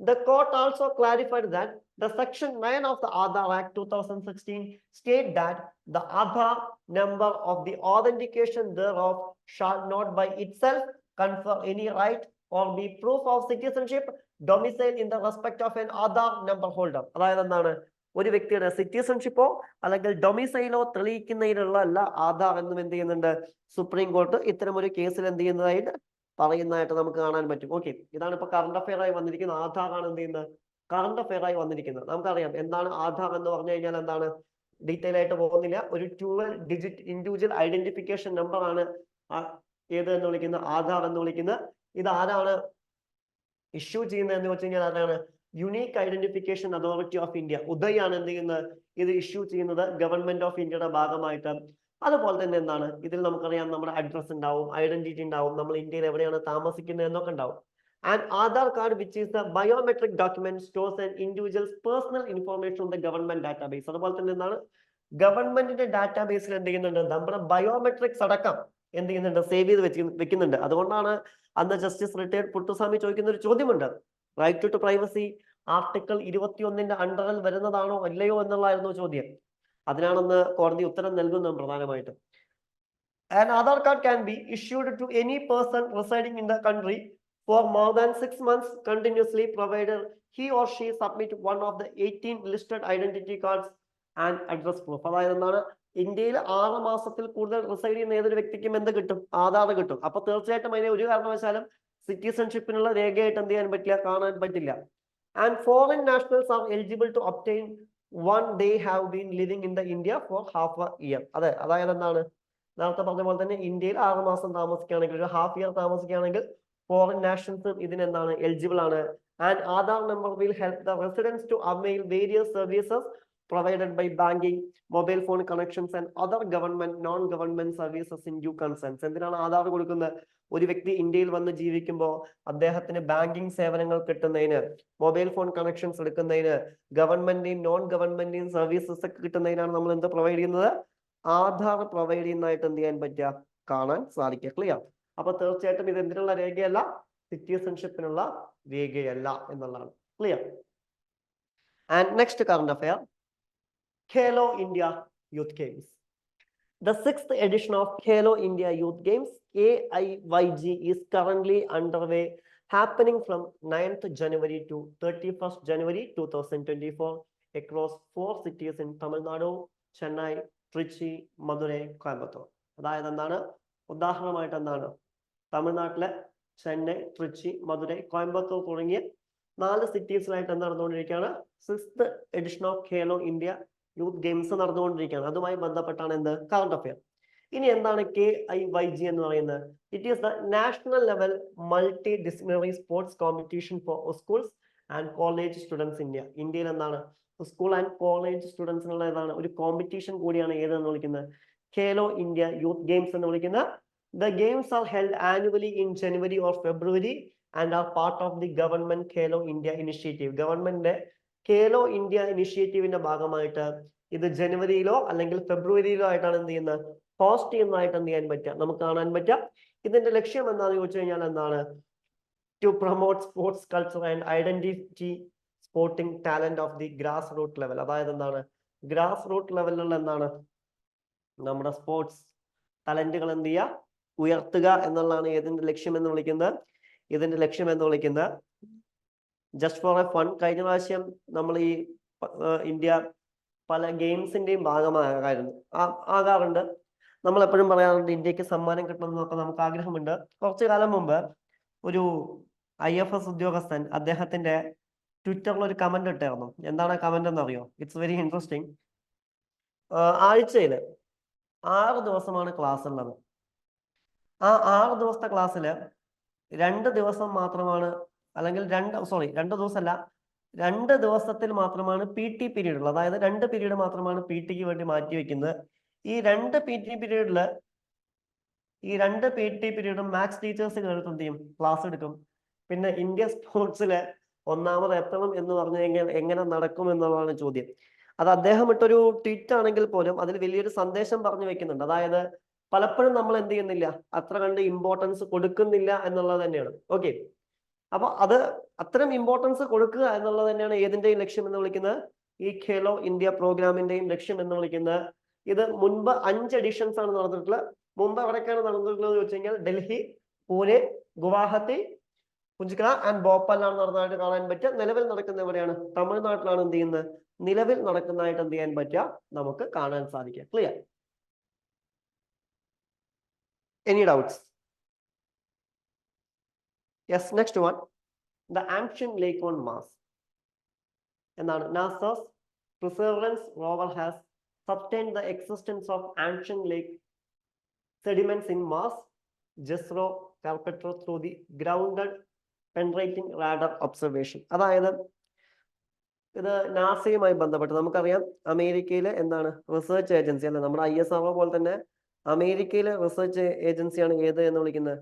The court also clarified that the Section 9 of the Aadhaar Act 2016 state that the Aadhaar number of the authentication thereof shall not by itself confer any right or be proof of citizenship domicile in the respect of an Aadhaar number holder. അതായത് എന്താണ്, ഒരു വ്യക്തിയുടെ സിറ്റിസൺഷിപ്പോ അല്ലെങ്കിൽ ഡൊമിസൈലോ തെളിയിക്കുന്നതിനുള്ള അല്ല ആധാർ എന്നും എന്ത് ചെയ്യുന്നുണ്ട് supreme court ഇത്തരം ഒരു കേസിൽ എന്ത് ചെയ്യുന്നതായിട്ട് പറയുന്നതായിട്ട് നമുക്ക് കാണാൻ പറ്റും. ഓക്കെ, ഇതാണ് ഇപ്പൊ കറണ്ട് അഫെയർ ആയി വന്നിരിക്കുന്നത്. ആധാർ ആണ് എന്ത് ചെയ്യുന്നത്, കറണ്ട് അഫെയർ ആയി വന്നിരിക്കുന്നത്. നമുക്കറിയാം എന്താണ് ആധാർ എന്ന് പറഞ്ഞു കഴിഞ്ഞാൽ എന്താണ്, ഡീറ്റെയിൽ ആയിട്ട് പോകുന്നില്ല. ഒരു 12 ഡിജിറ്റ് ഇൻഡിവിജ്വൽ ഐഡന്റിഫിക്കേഷൻ നമ്പർ ആണ് ഏത് എന്ന് വിളിക്കുന്നത്, ആധാർ എന്ന് വിളിക്കുന്നത്. ഇത് ആരാണ് ഇഷ്യൂ ചെയ്യുന്നത് എന്ന് വെച്ച് കഴിഞ്ഞാൽ ആരാണ്, unique identification authority of India, Uday ആണ് എന്ത് ചെയ്യുന്നത്, ഇത് ഇഷ്യൂ ചെയ്യുന്നത് ഗവൺമെന്റ് ഓഫ് ഇന്ത്യയുടെ ഭാഗമായിട്ട്. അതുപോലെ തന്നെ എന്താണ് ഇതിൽ നമുക്കറിയാം നമ്മുടെ അഡ്രസ് ഉണ്ടാവും, ഐഡന്റിറ്റി ഉണ്ടാവും, നമ്മൾ ഇന്ത്യയിൽ എവിടെയാണ് താമസിക്കുന്നത് എന്നൊക്കെ ഉണ്ടാവും. And Aadhaar card which is the biometric document stores and individuals personal information on the government database. അതുപോലെ തന്നെ എന്താണ് ഗവൺമെന്റിന്റെ ഡാറ്റാബേസിൽ എന്ത് ചെയ്യുന്നുണ്ട്, നമ്മുടെ ബയോമെട്രിക്സ് അടക്കം എന്ത് ചെയ്യുന്നുണ്ട്, സേവ് ചെയ്ത് വെക്കുന്നുണ്ട്. അതുകൊണ്ടാണ് അന്ന് ജസ്റ്റിസ് റിട്ടയർഡ് പുട്ടുസ്വാമി ചോദിക്കുന്ന ഒരു ചോദ്യമുണ്ട്, റൈറ്റ് ടു പ്രൈവസി ആർട്ടിക്കിൾ 21 അണ്ടറിൽ വരുന്നതാണോ അല്ലയോ എന്നുള്ളതായിരുന്നു ചോദ്യം. അതിനാണെന്ന് കോടതി ഉത്തരം നൽകുന്നത് പ്രധാനമായിട്ടും. An Aadhaar card can be issued to any person residing in the country for more than 6 months continuously, provided he or she submit one of the 18 listed identity cards and address proof. അതായത് എന്താണ്, ഇന്ത്യയിൽ 6 മാസത്തിൽ കൂടുതൽ reside ചെയ്യുന്ന ഏതൊരു വ്യക്തിക്കും എന്ത് കിട്ടും, ആധാർ കിട്ടും. അപ്പൊ തീർച്ചയായിട്ടും അതിനെ ഒരു കാരണവശാലും സിറ്റിസൺഷിപ്പിനുള്ള രേഖയായിട്ട് എന്ത് ചെയ്യാൻ പറ്റില്ല, കാണാൻ പറ്റില്ല. And foreign nationals are eligible to obtain one they have been living in the India for half a year. അതായത് എന്താണ്, നേരത്തെ പറഞ്ഞ പോലെ തന്നെ ഇന്ത്യയിൽ 6 മാസം താമസിക്കുകയാണെങ്കിൽ, ഒരു ഹാഫ് ഇയർ താമസിക്കുകയാണെങ്കിൽ ഫോറിൻ നാഷണൽസ് ഇതിനെന്താണ് എലിജിബിൾ ആണ്. And Aadhaar number will help the residence to avail various services provided by banking, mobile phone connections and other government non-government services in due consent. എന്തിനാണ് ആധാർ കൊടുക്കുന്നത്? ഒരു വ്യക്തി ഇന്ത്യയിൽ വന്ന് ജീവിക്കുമ്പോൾ അദ്ദേഹത്തിന് ബാങ്കിങ് സേവനങ്ങൾ കിട്ടുന്നതിന്, മൊബൈൽ ഫോൺ കണക്ഷൻസ് എടുക്കുന്നതിന്, ഗവൺമെന്റിന്റെയും നോൺ ഗവൺമെന്റിന്റെയും സർവീസസ് ഒക്കെ കിട്ടുന്നതിനാണ് നമ്മൾ എന്ത് പ്രൊവൈഡ് ചെയ്യുന്നത്? ആധാർ പ്രൊവൈഡ് ചെയ്യുന്നതായിട്ട് എന്ത് ചെയ്യാൻ പറ്റുക? കാണാൻ സാധിക്കുക. ക്ലിയർ? അപ്പൊ തീർച്ചയായിട്ടും ഇത് എന്തിനുള്ള രേഖയല്ല? സിറ്റിസൺഷിപ്പിനുള്ള രേഖയല്ല എന്നുള്ളതാണ്. Clear? And next current affair, Khelo India Youth Games. The 6th edition of Khelo India Youth Games KIYG is currently underway, happening from 9th January to 31st January 2024 across 4 cities in Tamil Nadu, Chennai, Trichy, Madurai, Coimbatore. അതായത് എന്താണ്? ഉദാഹരണമായിട്ട് എന്താണ്? തമിഴ്നാട്ടിലെ ചെന്നൈ, ട്രിച്ചി, മധുരൈ, കോയമ്പത്തൂർ തുടങ്ങിയ 4 സിറ്റീസിലായിട്ട് എന്ത് നടന്നുകൊണ്ടിരിക്കുകയാണ്? 6th edition of Khelo India youth games നടന്നുകൊണ്ടിരിക്കുകയാണ്. അതുമായി ബന്ധപ്പെട്ടാണ് എന്ത്? Current affair. ഇനി എന്താണ് KIYG എന്ന് പറയുന്നത്? It is the national level multi disciplinary sports competition four schools and college students India. ഇന്ത്യയിൽ എന്താണ്? സ്കൂൾ ആൻഡ് കോളേജ് സ്റ്റുഡൻസിനുള്ള ഏതാണ്? ഒരു കോമ്പറ്റീഷൻ കൂടിയാണ് ഏതെന്ന് വിളിക്കുന്നത്? ഖേലോ ഇന്ത്യ യൂത്ത് ഗെയിംസ് എന്ന് വിളിക്കുന്നത്. The games are held annually in January or February and are part of the government Khelo India initiative. ഗവൺമെന്റിന്റെ ഖേലോ ഇന്ത്യ ഇനിഷ്യേറ്റീവിന്റെ ഭാഗമായിട്ട് ഇത് ജനുവരിയിലോ അല്ലെങ്കിൽ ഫെബ്രുവരിയിലോ ആയിട്ടാണ് എന്ത് ചെയ്യുന്നത്? ഹോസ്റ്റ് ചെയ്യുന്നതായിട്ട് എന്ത് ചെയ്യാൻ പറ്റുക? നമുക്ക് കാണാൻ പറ്റാം. ഇതിന്റെ ലക്ഷ്യം എന്താണെന്ന് ചോദിച്ചു കഴിഞ്ഞാൽ എന്താണ്? To promote sports culture and identity sporting talent of the grass root level. അതായത് എന്താണ്? ഗ്രാസ് റൂട്ട് ലെവലിലുള്ള എന്താണ്? നമ്മുടെ സ്പോർട്സ് ടാലന്റുകൾ എന്ത് ചെയ്യുക? ഉയർത്തുക എന്നുള്ളതാണ് ഏതിന്റെ ലക്ഷ്യം എന്ന് വിളിക്കുന്നത്? ഇതിന്റെ ലക്ഷ്യം എന്ന് വിളിക്കുന്നത് ജസ്റ്റ് ഫോർ എ ഫൺ. കഴിഞ്ഞ പ്രാവശ്യം നമ്മൾ ഈ ഇന്ത്യ പല ഗെയിംസിന്റെയും ആകാറുണ്ട്. നമ്മൾ എപ്പോഴും പറയാറുണ്ട് ഇന്ത്യക്ക് സമ്മാനം കിട്ടണം എന്നൊക്കെ നമുക്ക് ആഗ്രഹമുണ്ട്. കുറച്ചു കാലം മുമ്പ് ഒരു IFS ഉദ്യോഗസ്ഥൻ അദ്ദേഹത്തിന്റെ ട്വിറ്ററിൽ ഒരു കമന്റ് ഇട്ടായിരുന്നു. എന്താണ് ആ കമന്റ് എന്ന് അറിയോ? It's very interesting. ആഴ്ചയിൽ 6 ദിവസമാണ് ക്ലാസ് ഉള്ളത്. ആ 6 ദിവസത്തെ ക്ലാസ്സിൽ 2 ദിവസം മാത്രമാണ്, അല്ലെങ്കിൽ 2 ദിവസമല്ല, 2 ദിവസത്തിൽ മാത്രമാണ് PT പീരീഡ് ഉള്ളത്. അതായത് 2 പീരീഡ് മാത്രമാണ് PTക്ക് വേണ്ടി മാറ്റി വെക്കുന്നത്. ഈ 2 PT പീരീഡും മാത്സ് ടീച്ചേഴ്സ് കേട്ടിട്ട് എന്ത് ചെയ്യും? ക്ലാസ് എടുക്കും. പിന്നെ ഇന്ത്യ സ്പോർട്സിലെ ഒന്നാമത് എത്തണം എന്ന് പറഞ്ഞു കഴിഞ്ഞാൽ എങ്ങനെ നടക്കും എന്നുള്ളതാണ് ചോദ്യം. അത് അദ്ദേഹം ഇട്ടൊരു ട്വീറ്റ് ആണെങ്കിൽ പോലും അതിൽ വലിയൊരു സന്ദേശം പറഞ്ഞു വെക്കുന്നുണ്ട്. അതായത് പലപ്പോഴും നമ്മൾ എന്ത് ചെയ്യുന്നില്ല? അത്ര കണ്ട് ഇമ്പോർട്ടൻസ് കൊടുക്കുന്നില്ല എന്നുള്ളത് തന്നെയാണ്. ഓക്കെ, അപ്പൊ അത് അത്തരം ഇമ്പോർട്ടൻസ് കൊടുക്കുക എന്നുള്ളത് തന്നെയാണ് ഏതിന്റെയും ലക്ഷ്യം എന്ന് വിളിക്കുന്നത്? ഈ ഖേലോ ഇന്ത്യ പ്രോഗ്രാമിന്റെയും ലക്ഷ്യം എന്ന് വിളിക്കുന്നത്. ഇത് മുൻപ് 5 എഡിഷൻസ് ആണ് നടന്നിട്ടുള്ളത്. മുമ്പ് എവിടെയൊക്കെയാണ് നടന്നിട്ടുള്ളത് എന്ന് വെച്ച് കഴിഞ്ഞാൽ ഡൽഹി, പൂനെ, ഗുവാഹത്തി, പുഞ്ചിക്ക ആൻഡ് ഭോപ്പാലാണ് നടന്നതായിട്ട് കാണാൻ പറ്റുക. നിലവിൽ നടക്കുന്ന എവിടെയാണ്? തമിഴ്നാട്ടിലാണ് എന്ത് ചെയ്യുന്നത്? നിലവിൽ നടക്കുന്നതായിട്ട് എന്ത് ചെയ്യാൻ പറ്റുക? നമുക്ക് കാണാൻ സാധിക്കുക. Clear? Any doubts? Yes, next one. The ancient lake on Mars. എന്താണ്? NASA's Perseverance rover has sustained the existence of ancient lake sediments in Mars, Jezero, Carpenter through the grounded penetrating radar observation. അതായത് ഇത് നാസയുമായി ബന്ധപ്പെട്ട് നമുക്കറിയാം, അമേരിക്കയിലെ എന്താണ് research agency അല്ലെ, നമ്മുടെ ISRO പോലെ തന്നെ അമേരിക്കയിലെ റിസർച്ച് ഏജൻസിയാണ് ഏത് എന്ന് വിളിക്കുന്നത്?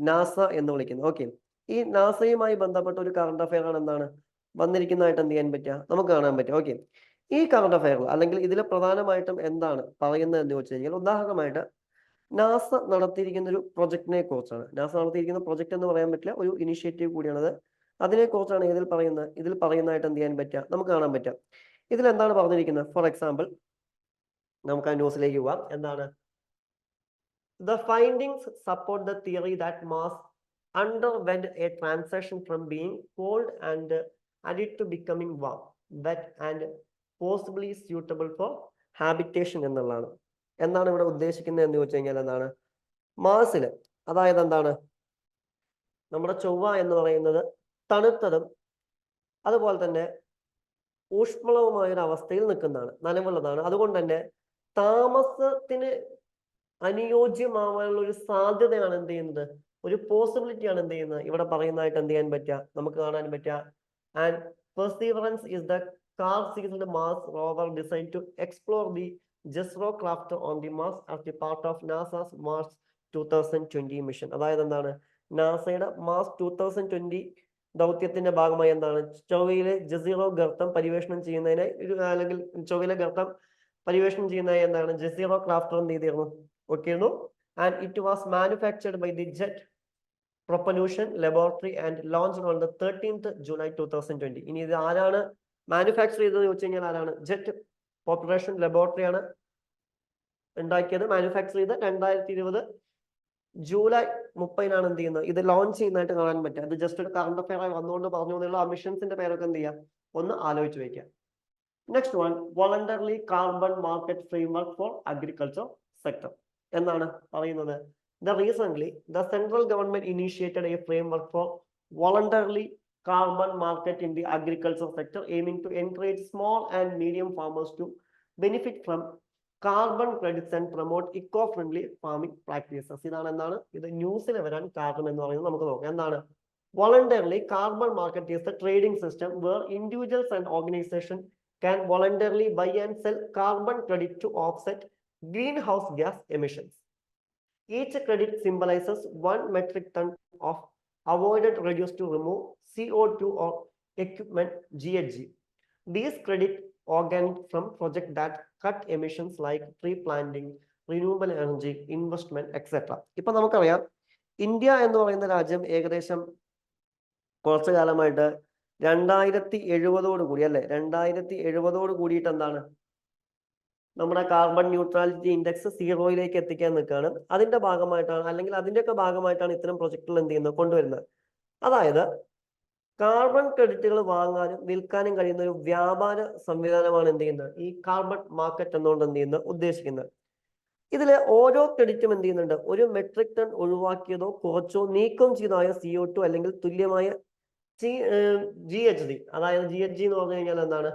നാസ എന്ന് വിളിക്കുന്നത്. ഓക്കെ, ഈ നാസയുമായി ബന്ധപ്പെട്ട ഒരു കറണ്ട് അഫെയർ ആണ് എന്താണ് വന്നിരിക്കുന്നതായിട്ട് എന്ത് ചെയ്യാൻ പറ്റുക? നമുക്ക് കാണാൻ പറ്റും. ഓക്കെ, ഈ കറണ്ട് അഫെയറിൽ അല്ലെങ്കിൽ ഇതിൽ പ്രധാനമായിട്ടും എന്താണ് പറയുന്നത് എന്ന് ചോദിച്ചു കഴിഞ്ഞാൽ, ഉദാഹരണമായിട്ട് നാസ നടത്തിയിരിക്കുന്ന ഒരു പ്രൊജക്ടിനെ കുറിച്ചാണ്. നാസ നടത്തിയിരിക്കുന്ന പ്രൊജക്ട് എന്ന് പറയാൻ പറ്റില്ല, ഒരു ഇനിഷ്യേറ്റീവ് കൂടിയാണത്. അതിനെക്കുറിച്ചാണ് ഇതിൽ പറയുന്നതായിട്ട് എന്ത് ചെയ്യാൻ പറ്റുക? നമുക്ക് കാണാൻ പറ്റുക. ഇതിൽ എന്താണ് പറഞ്ഞിരിക്കുന്നത്? ഫോർ എക്സാമ്പിൾ, നമുക്ക് ആ ന്യൂസിലേക്ക് പോവാം. എന്താണ്? The findings support the theory that Mars underwent a transition from being cold and it to becoming warm, wet and possibly suitable for habitation എന്നുള്ളതാണ്. എന്താണ് ഇവിടെ ഉദ്ദേശിക്കുന്നത് എന്ന് ചോദിച്ചു കഴിഞ്ഞാൽ എന്താണ്? മാർസിൽ, അതായത് എന്താണ്, നമ്മുടെ ചൊവ്വ എന്ന് പറയുന്നത് തണുത്തതും അതുപോലെ തന്നെ ഊഷ്മളവുമായ ഒരു അവസ്ഥയിൽ നിൽക്കുന്നതാണ്, നനവുള്ളതാണ്. അതുകൊണ്ട് തന്നെ താമസത്തിന് അനുയോജ്യമാവാനുള്ള ഒരു സാധ്യതയാണ് എന്ത് ചെയ്യുന്നത്? ഒരു പോസിബിലിറ്റിയാണ് എന്ത് ചെയ്യുന്നത്? ഇവിടെ പറയുന്നതായിട്ട് എന്ത് ചെയ്യാൻ പറ്റുക? നമുക്ക് കാണാൻ പറ്റുക. And perseverance is the Carl seized Mars rover designed to explore the Jezero craft on the Mars as the part of NASA's Mars 2020 mission. അതായത് എന്താണ്, നാസയുടെ മാർസ് 2020 ദൗത്യത്തിന്റെ ഭാഗമായി എന്താണ്, ചൊവ്വയിലെ ജസീറോ ഗർത്തം പരിവേഷണം ചെയ്യുന്നതിന് അല്ലെങ്കിൽ ചൊവ്വയിലെ ഗർത്തം പരിവേഷണം ചെയ്യുന്നതിന് എന്താണ് ജസീറോ ക്രാഫ്റ്റർ എന്ത് ചെയ്തിരുന്നു, ഒക്കെയായിരുന്നു. And it was manufactured by the jet propulsion laboratory and launched on the 13th July 2020. ഇനി ഇത് ആരാണ് മാനുഫാക്ചർ ചെയ്തത് ചോദിച്ചു കഴിഞ്ഞാൽ ആരാണ്, ജെറ്റ് പ്രൊപ്പല്യൂഷൻ ലബോറട്ടറി ആണ് ഉണ്ടാക്കിയത്, മാനുഫാക്ചർ ചെയ്ത് 2020 ജൂലൈ 30 എന്ത് ചെയ്യുന്നത്, ഇത് ലോഞ്ച് ചെയ്യുന്നതായിട്ട് കാണാൻ പറ്റുക. അത് ജസ്റ്റ് ഒരു കറണ്ട് അഫെയർ ആയി വന്നുകൊണ്ട് പറഞ്ഞു എന്നുള്ള ആ മിഷൻസിന്റെ പേരൊക്കെ എന്ത് ചെയ്യാം, ഒന്ന് ആലോചിച്ച് വയ്ക്കാം. Next one, voluntarily carbon market framework four agriculture sector. എന്നാണ് പറയുന്നത്, recently the central government initiated a framework for voluntarily carbon market in the agriculture sector, aiming to encourage small and medium farmers to benefit from carbon credits and promote eco-friendly farming practices. ഇതാണ് എന്താണ് ഇത് ന്യൂസിൽ വരാൻ കാരണം എന്ന് പറയുന്നത്. നമുക്ക് നോക്കാം എന്താണ് voluntarily carbon market is a trading system where individuals and organizations can voluntarily buy and sell carbon credit to offset greenhouse gas emissions. Each credit symbolizes 1 metric ton of avoided reduced to remove CO2 or equipment GHG. These credit organic from projects that cut emissions like tree planting, renewable energy, investment, etc. ഇപ്പൊ നമുക്കറിയാം India എന്ന് പറയുന്ന രാജ്യം ഏകദേശം കുറച്ചു കാലമായിട്ട് 2070 കൂടി അല്ലെ 2070 കൂടിയിട്ട് എന്താണ് നമ്മുടെ കാർബൺ ന്യൂട്രാലിറ്റി ഇൻഡെക്സ് 0 എത്തിക്കാൻ നിൽക്കുകയാണ്. അതിന്റെ ഭാഗമായിട്ടാണ് അല്ലെങ്കിൽ അതിന്റെയൊക്കെ ഭാഗമായിട്ടാണ് ഇത്തരം പ്രൊജക്ടുകൾ എന്ത് ചെയ്യുന്നത് കൊണ്ടുവരുന്നത്. അതായത് കാർബൺ ക്രെഡിറ്റുകൾ വാങ്ങാനും വിൽക്കാനും കഴിയുന്ന ഒരു വ്യാപാര സംവിധാനമാണ് എന്ത് ചെയ്യുന്നത് ഈ കാർബൺ മാർക്കറ്റ് എന്നുകൊണ്ട് എന്ത് ചെയ്യുന്നത് ഉദ്ദേശിക്കുന്നത്. ഇതിലെ ഓരോ ക്രെഡിറ്റും എന്ത് ചെയ്യുന്നുണ്ട്, ഒരു മെട്രിക് ടൺ ഒഴിവാക്കിയതോ കുറച്ചോ നീക്കം ചെയ്തതായ CO2 അല്ലെങ്കിൽ തുല്യമായ GHG, അതായത് GHG എന്ന് പറഞ്ഞു കഴിഞ്ഞാൽ എന്താണ്,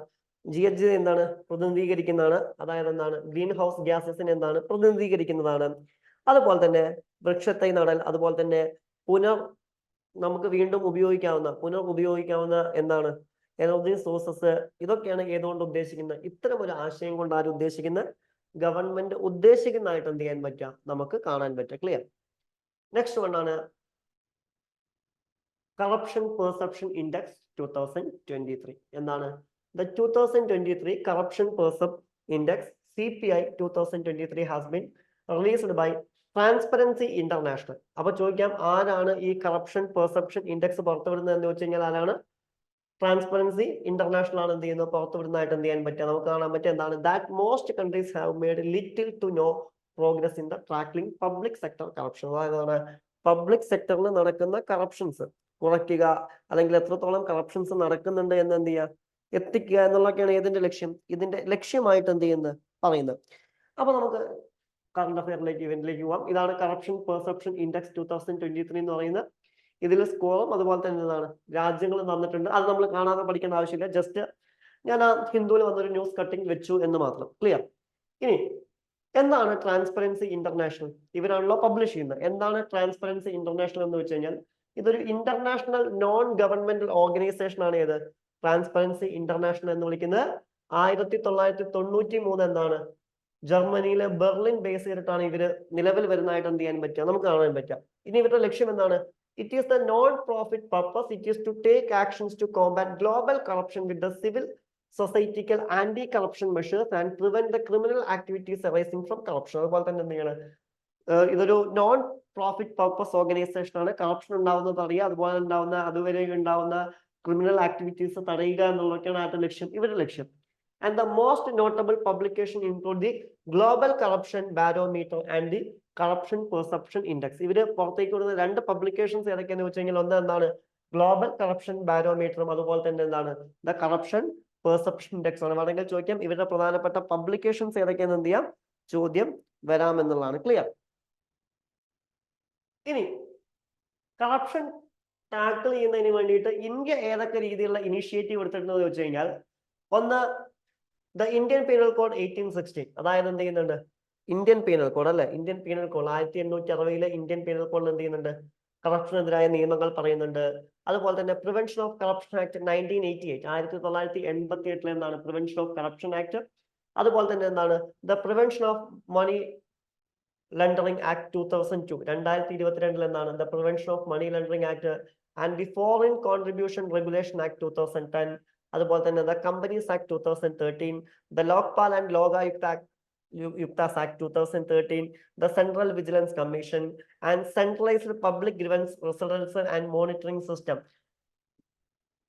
GHG എന്താണ് പ്രതിനിധീകരിക്കുന്നതാണ്, അതായത് എന്താണ് ഗ്രീൻ ഹൗസ് ഗ്യാസസിനെ എന്താണ് പ്രതിനിധീകരിക്കുന്നതാണ്. അതുപോലെ തന്നെ വൃക്ഷത്തൈ നടൽ, അതുപോലെ തന്നെ നമുക്ക് വീണ്ടും ഉപയോഗിക്കാവുന്ന എന്താണ് എനർജി സോഴ്സസ്, ഇതൊക്കെയാണ് ഏതുകൊണ്ട് ഉദ്ദേശിക്കുന്നത്, ഇത്തരം ഒരു ആശയം കൊണ്ട് ആരും ഉദ്ദേശിക്കുന്നത് ഗവൺമെന്റ് ഉദ്ദേശിക്കുന്നതായിട്ട് എന്ത് ചെയ്യാൻ പറ്റുക, നമുക്ക് കാണാൻ പറ്റുക. ക്ലിയർ. നെക്സ്റ്റ് വൺ ആണ് കറപ്ഷൻ പെർസെപ്ഷൻ ഇൻഡെക്സ് 2023. എന്താണ് the 2023 corruption perception index CPI 2023 has been released by Transparency International. അപ്പോൾ ചോദിക്കാം ആരാണ് ഈ കറപ്ഷൻ പെർസെപ്ഷൻ ഇൻഡെക്സ് പുറത്തുവിടുന്നത് എന്ന് വെച്ച് കഴിഞ്ഞാൽ ആരാണ്, ട്രാൻസ്പെറൻസി ഇന്റർനാഷണൽ ആണ് എന്ത് ചെയ്യുന്നത് പുറത്തുവിടുന്നതായിട്ട് എന്ത് ചെയ്യാൻ പറ്റുക, നമുക്ക് കാണാൻ പറ്റുക എന്താണ് that most countries have made little to no progress in the tackling public sector corruption. അതായത് പബ്ലിക് സെക്ടറിൽ നടക്കുന്ന കറപ്ഷൻസ് കുറയ്ക്കുക അല്ലെങ്കിൽ എത്രത്തോളം കറപ്ഷൻസ് നടക്കുന്നുണ്ട് എന്ന് എന്ത് ചെയ്യുക എത്തിക്കുക എന്നുള്ളതൊക്കെയാണ് ഏതിന്റെ ലക്ഷ്യം, ഇതിന്റെ ലക്ഷ്യമായിട്ട് എന്ത് ചെയ്യുന്നത് പറയുന്നത്. അപ്പൊ നമുക്ക് കറണ്ട് അഫെയറിലേക്ക് ഇവന്റിലേക്ക് പോവാം. ഇതാണ് കറപ്ഷൻ പെർസെപ്ഷൻ ഇൻഡെക്സ് 2023 എന്ന് പറയുന്നത്. ഇതിൽ സ്കോറും അതുപോലെ തന്നെ എന്താണ് രാജ്യങ്ങൾ തന്നിട്ടുണ്ട്. അത് നമ്മൾ കാണാതെ പഠിക്കേണ്ട ആവശ്യമില്ല, ജസ്റ്റ് ഞാൻ ആ ഹിന്ദുവിൽ വന്നൊരു ന്യൂസ് കട്ടിങ് വെച്ചു എന്ന് മാത്രം. ക്ലിയർ. ഇനി എന്താണ് ട്രാൻസ്പെറൻസി ഇന്റർനാഷണൽ, ഇവരാണല്ലോ പബ്ലിഷ് ചെയ്യുന്നത്. എന്താണ് ട്രാൻസ്പെറൻസി ഇന്റർനാഷണൽ എന്ന് വെച്ച് കഴിഞ്ഞാൽ ഇതൊരു ഇന്റർനാഷണൽ നോൺ ഗവൺമെന്റൽ ഓർഗനൈസേഷൻ ആണ്. ഏത് ട്രാൻസ്പെറൻസി ഇന്റർനാഷണൽ എന്ന് വിളിക്കുന്നത് 1993 എന്താണ് ജർമ്മനിയിലെ ബെർലിൻ ബേസ് ചെയ്തിട്ടാണ് ഇവര് നിലവിൽ വരുന്നതായിട്ട് എന്ത് ചെയ്യാൻ പറ്റുക, നമുക്ക് കാണാൻ പറ്റുക. ഇനി ഇവരുടെ ലക്ഷ്യം എന്താണ്, it is the non profit purpose, it is to take actions to combat global corruption with the civil സൊസൈറ്റിക്കൽ anti corruption measures and prevent the criminal activities arising from corruption. അതുപോലെ തന്നെ എന്ത് ചെയ്യണം, ഇതൊരു നോൺ പ്രോഫിറ്റ് പർപ്പസ് ഓർഗനൈസേഷൻ ആണ്. Corruption ഉണ്ടാവുന്നത് തടയുക, അതുപോലെ അതുവരെ ഉണ്ടാവുന്ന ക്രിമിനൽ ആക്ടിവിറ്റീസ് തടയുക എന്നുള്ളതൊക്കെയാണ് ആരുടെ ലക്ഷ്യം, ഇവരുടെ ലക്ഷ്യം. And the most notable publication include the global corruption barometer and the corruption perception index. ഇവര് പുറത്തേക്ക് വിടുന്ന 2 പബ്ലിക്കേഷൻസ് ഏതൊക്കെയാന്ന് വെച്ച് കഴിഞ്ഞാൽ എന്താണ് ഗ്ലോബൽ കറപ്ഷൻ ബാരോമീറ്ററും അതുപോലെ തന്നെ എന്താണ് ദ കറപ്ഷൻ പെർസെപ്ഷൻ ഇൻഡെക്സ് ആണ്. വേണമെങ്കിൽ ചോദിക്കാം ഇവരുടെ പ്രധാനപ്പെട്ട പബ്ലിക്കേഷൻസ് ഏതൊക്കെയാന്ന് എന്ത് ചെയ്യാം ചോദ്യം വരാമെന്നുള്ളതാണ്. ക്ലിയർ. ഇനി കറപ്ഷൻ ടാക്കിൾ ചെയ്യുന്നതിന് വേണ്ടിയിട്ട് ഇന്ത്യ ഏതൊക്കെ രീതിയിലുള്ള ഇനിഷ്യേറ്റീവ് എടുത്തിട്ടുണ്ടെന്ന് വെച്ച് കഴിഞ്ഞാൽ, ഒന്ന് ദ ഇന്ത്യൻ പീനൽ കോഡ് 1860. അതായത് എന്ത് ചെയ്യുന്നുണ്ട് ഇന്ത്യൻ പീനൽ കോഡ് അല്ലെ, Indian penal code 1860 Indian penal കോഡിൽ എന്ത് ചെയ്യുന്നുണ്ട് കറപ്ഷനെതിരായ നിയമങ്ങൾ പറയുന്നുണ്ട്. അതുപോലെ തന്നെ പ്രിവെൻഷൻ ഓഫ് കറപ്ഷൻ ആക്ട് 1988 1988 എന്താണ് പ്രിവെൻഷൻ ഓഫ് കറപ്ഷൻ ആക്ട്. അതുപോലെ തന്നെ എന്താണ് the prevention of money Laundering Act 2002 2022 എന്താണ് the prevention of money laundering act and the foreign contribution regulation act 2010. അതുപോലെ തന്നെ the companies act 2013, the Lokpal and യുക്താസ് act 2013, the central vigilance commission and centralised public grievance residential and monitoring system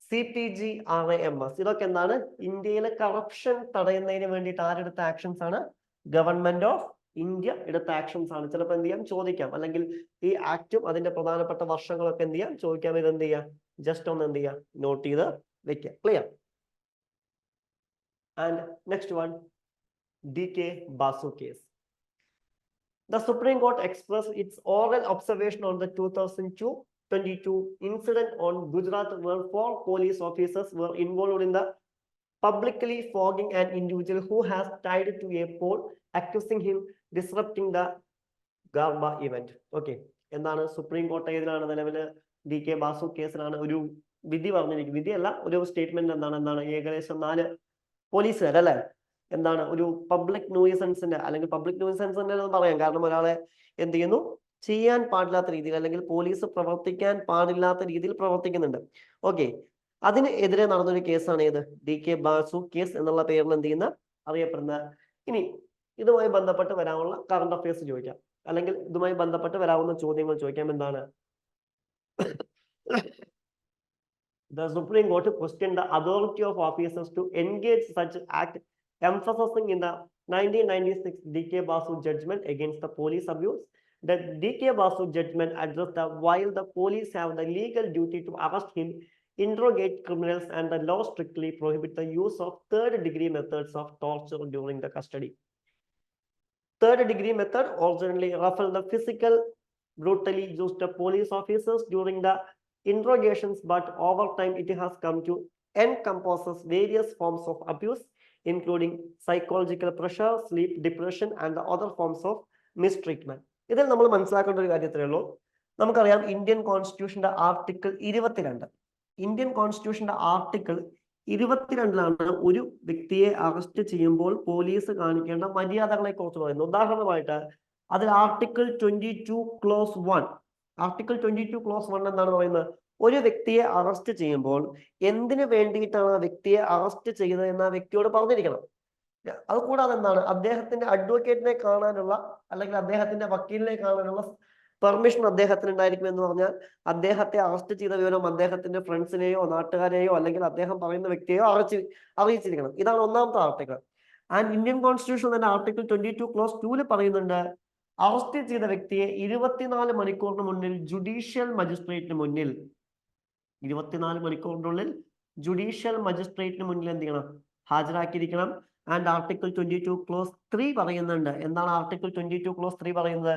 CPGRAMS. ഇതൊക്കെ എന്താണ് ഇന്ത്യയിലെ corruption തടയുന്നതിന് വേണ്ടിയിട്ട് ആരെടുത്ത actions ആണ്? ഗവൺമെന്റ് ഓഫ് ഇന്ത്യ എടുത്ത ആക്ഷൻസ് ആണ്. ചിലപ്പോൾ എന്ത് ചെയ്യാം ചോദിക്കാം, അല്ലെങ്കിൽ ഈ ആക്ടും അതിന്റെ പ്രധാനപ്പെട്ട വർഷങ്ങളൊക്കെ എന്ത് ചെയ്യാം ചോദിക്കാം. ഇത് എന്ത് ചെയ്യാം ജസ്റ്റ് ഒന്ന് എന്ത് ചെയ്യാം നോട്ട് ചെയ്ത് വെക്കാം. Clear? And next one, DK Basu case. The Supreme Court expressed its oral observation on the 2022 incident on Gujarat where 4 police officers were involved in the publicly flogging an individual who has tied to a pole, accusing him disrupting the Garba event. Okay, എന്താണ് supreme കോടതി ഏതിലാണ് നിലവിൽ DK Basu കേസിലാണ് ഒരു വിധി പറഞ്ഞിരിക്കുന്നത്. വിധിയല്ല, ഒരു statement എന്താണ് ഏകദേശം 4 പോലീസുകാർ അല്ലെ എന്താണ് ഒരു പബ്ലിക് ന്യൂസൻസിന്റെ അല്ലെങ്കിൽ പബ്ലിക് ന്യൂസൻസിന്റെ എന്ന് പറയാം, കാരണം ഒരാളെ എന്ത് ചെയ്യുന്നു ചെയ്യാൻ പാടില്ലാത്ത രീതിയിൽ അല്ലെങ്കിൽ പോലീസ് പ്രവർത്തിക്കാൻ പാടില്ലാത്ത രീതിയിൽ പ്രവർത്തിക്കുന്നുണ്ട്. ഓക്കെ, അതിന് എതിരെ നടന്നൊരു കേസാണ് ഏത് DK ബാസു കേസ് എന്നുള്ള പേരിൽ എന്ത് ചെയ്യുന്ന അറിയപ്പെടുന്ന. ഇനി ഇതുമായി ബന്ധപ്പെട്ട് വരാനുള്ള കറണ്ട് അഫയേഴ്സ് ചോദിക്കാം, അല്ലെങ്കിൽ ഇതുമായി ബന്ധപ്പെട്ട് വരാവുന്ന ചോദ്യങ്ങൾ ചോദിക്കാം. എന്താണ് The Supreme Court questioned the authority of officers to engage such act, emphasizing in the 1996 DK Basu judgment against the police abuse. The DK Basu judgment addressed that while the police have the legal duty to arrest him, interrogate criminals, and the law strictly prohibit the use of third-degree methods of torture during the custody. Third-degree method originally referred the physical brutally used to police officers during the interrogations, but over time it has come to encompasses various forms of abuse, including psychological pressure, sleep depression, and the other forms of mistreatment. ഇതിൽ നമ്മൾ മനസ്സിലാക്കേണ്ട ഒരു കാര്യത്തിലേ ഉള്ളൂ. നമുക്കറിയാം Indian കോൺസ്റ്റിറ്റ്യൂഷന്റെ article 22, Indian കോൺസ്റ്റിറ്റ്യൂഷന്റെ article 22 ഒരു വ്യക്തിയെ arrest ചെയ്യുമ്പോൾ police കാണിക്കേണ്ട മര്യാദകളെ കുറിച്ച് പറയുന്നു. ഉദാഹരണമായിട്ട് അതിൽ ആർട്ടിക്കിൾ 22 ക്ലോസ് 1 എന്താണ് പറയുന്നത്? ഒരു വ്യക്തിയെ അറസ്റ്റ് ചെയ്യുമ്പോൾ എന്തിനു വേണ്ടിയിട്ടാണ് ആ വ്യക്തിയെ അറസ്റ്റ് ചെയ്തത് എന്ന് ആ വ്യക്തിയോട് പറഞ്ഞിരിക്കണം. അതുകൂടാതെ എന്താണ് അദ്ദേഹത്തിന്റെ അഡ്വക്കേറ്റിനെ കാണാനുള്ള അല്ലെങ്കിൽ അദ്ദേഹത്തിന്റെ വക്കീലിനെ കാണാനുള്ള പെർമിഷൻ അദ്ദേഹത്തിന് ഉണ്ടായിരിക്കും എന്ന് പറഞ്ഞാൽ അദ്ദേഹത്തെ അറസ്റ്റ് ചെയ്ത വിവരം അദ്ദേഹത്തിന്റെ ഫ്രണ്ട്സിനെയോ നാട്ടുകാരെയോ അല്ലെങ്കിൽ അദ്ദേഹം പറയുന്ന വ്യക്തിയെയോ അറിയിച്ചിരിക്കണം. ഇതാണ് ഒന്നാമത്തെ ആർട്ടിക്കിൾ. ആൻഡ് ഇന്ത്യൻ കോൺസ്റ്റിറ്റ്യൂഷൻ തന്നെ ആർട്ടിക്കിൾ 22 ക്ലോസ് 2 പറയുന്നുണ്ട് അറസ്റ്റ് ചെയ്ത വ്യക്തിയെ 24 മണിക്കൂറിന് മുന്നിൽ ജുഡീഷ്യൽ മജിസ്ട്രേറ്റിന് മുന്നിൽ 24 മണിക്കൂറിനുള്ളിൽ ജുഡീഷ്യൽ മജിസ്ട്രേറ്റിന് മുന്നിൽ എന്ത് ചെയ്യണം? ഹാജരാക്കിയിരിക്കണം. ആൻഡ് ആർട്ടിക്കിൾ 22 ക്ലോസ് 3 പറയുന്നുണ്ട്. എന്താണ് ആർട്ടിക്കിൾ 22 ക്ലോസ് 3 പറയുന്നത്?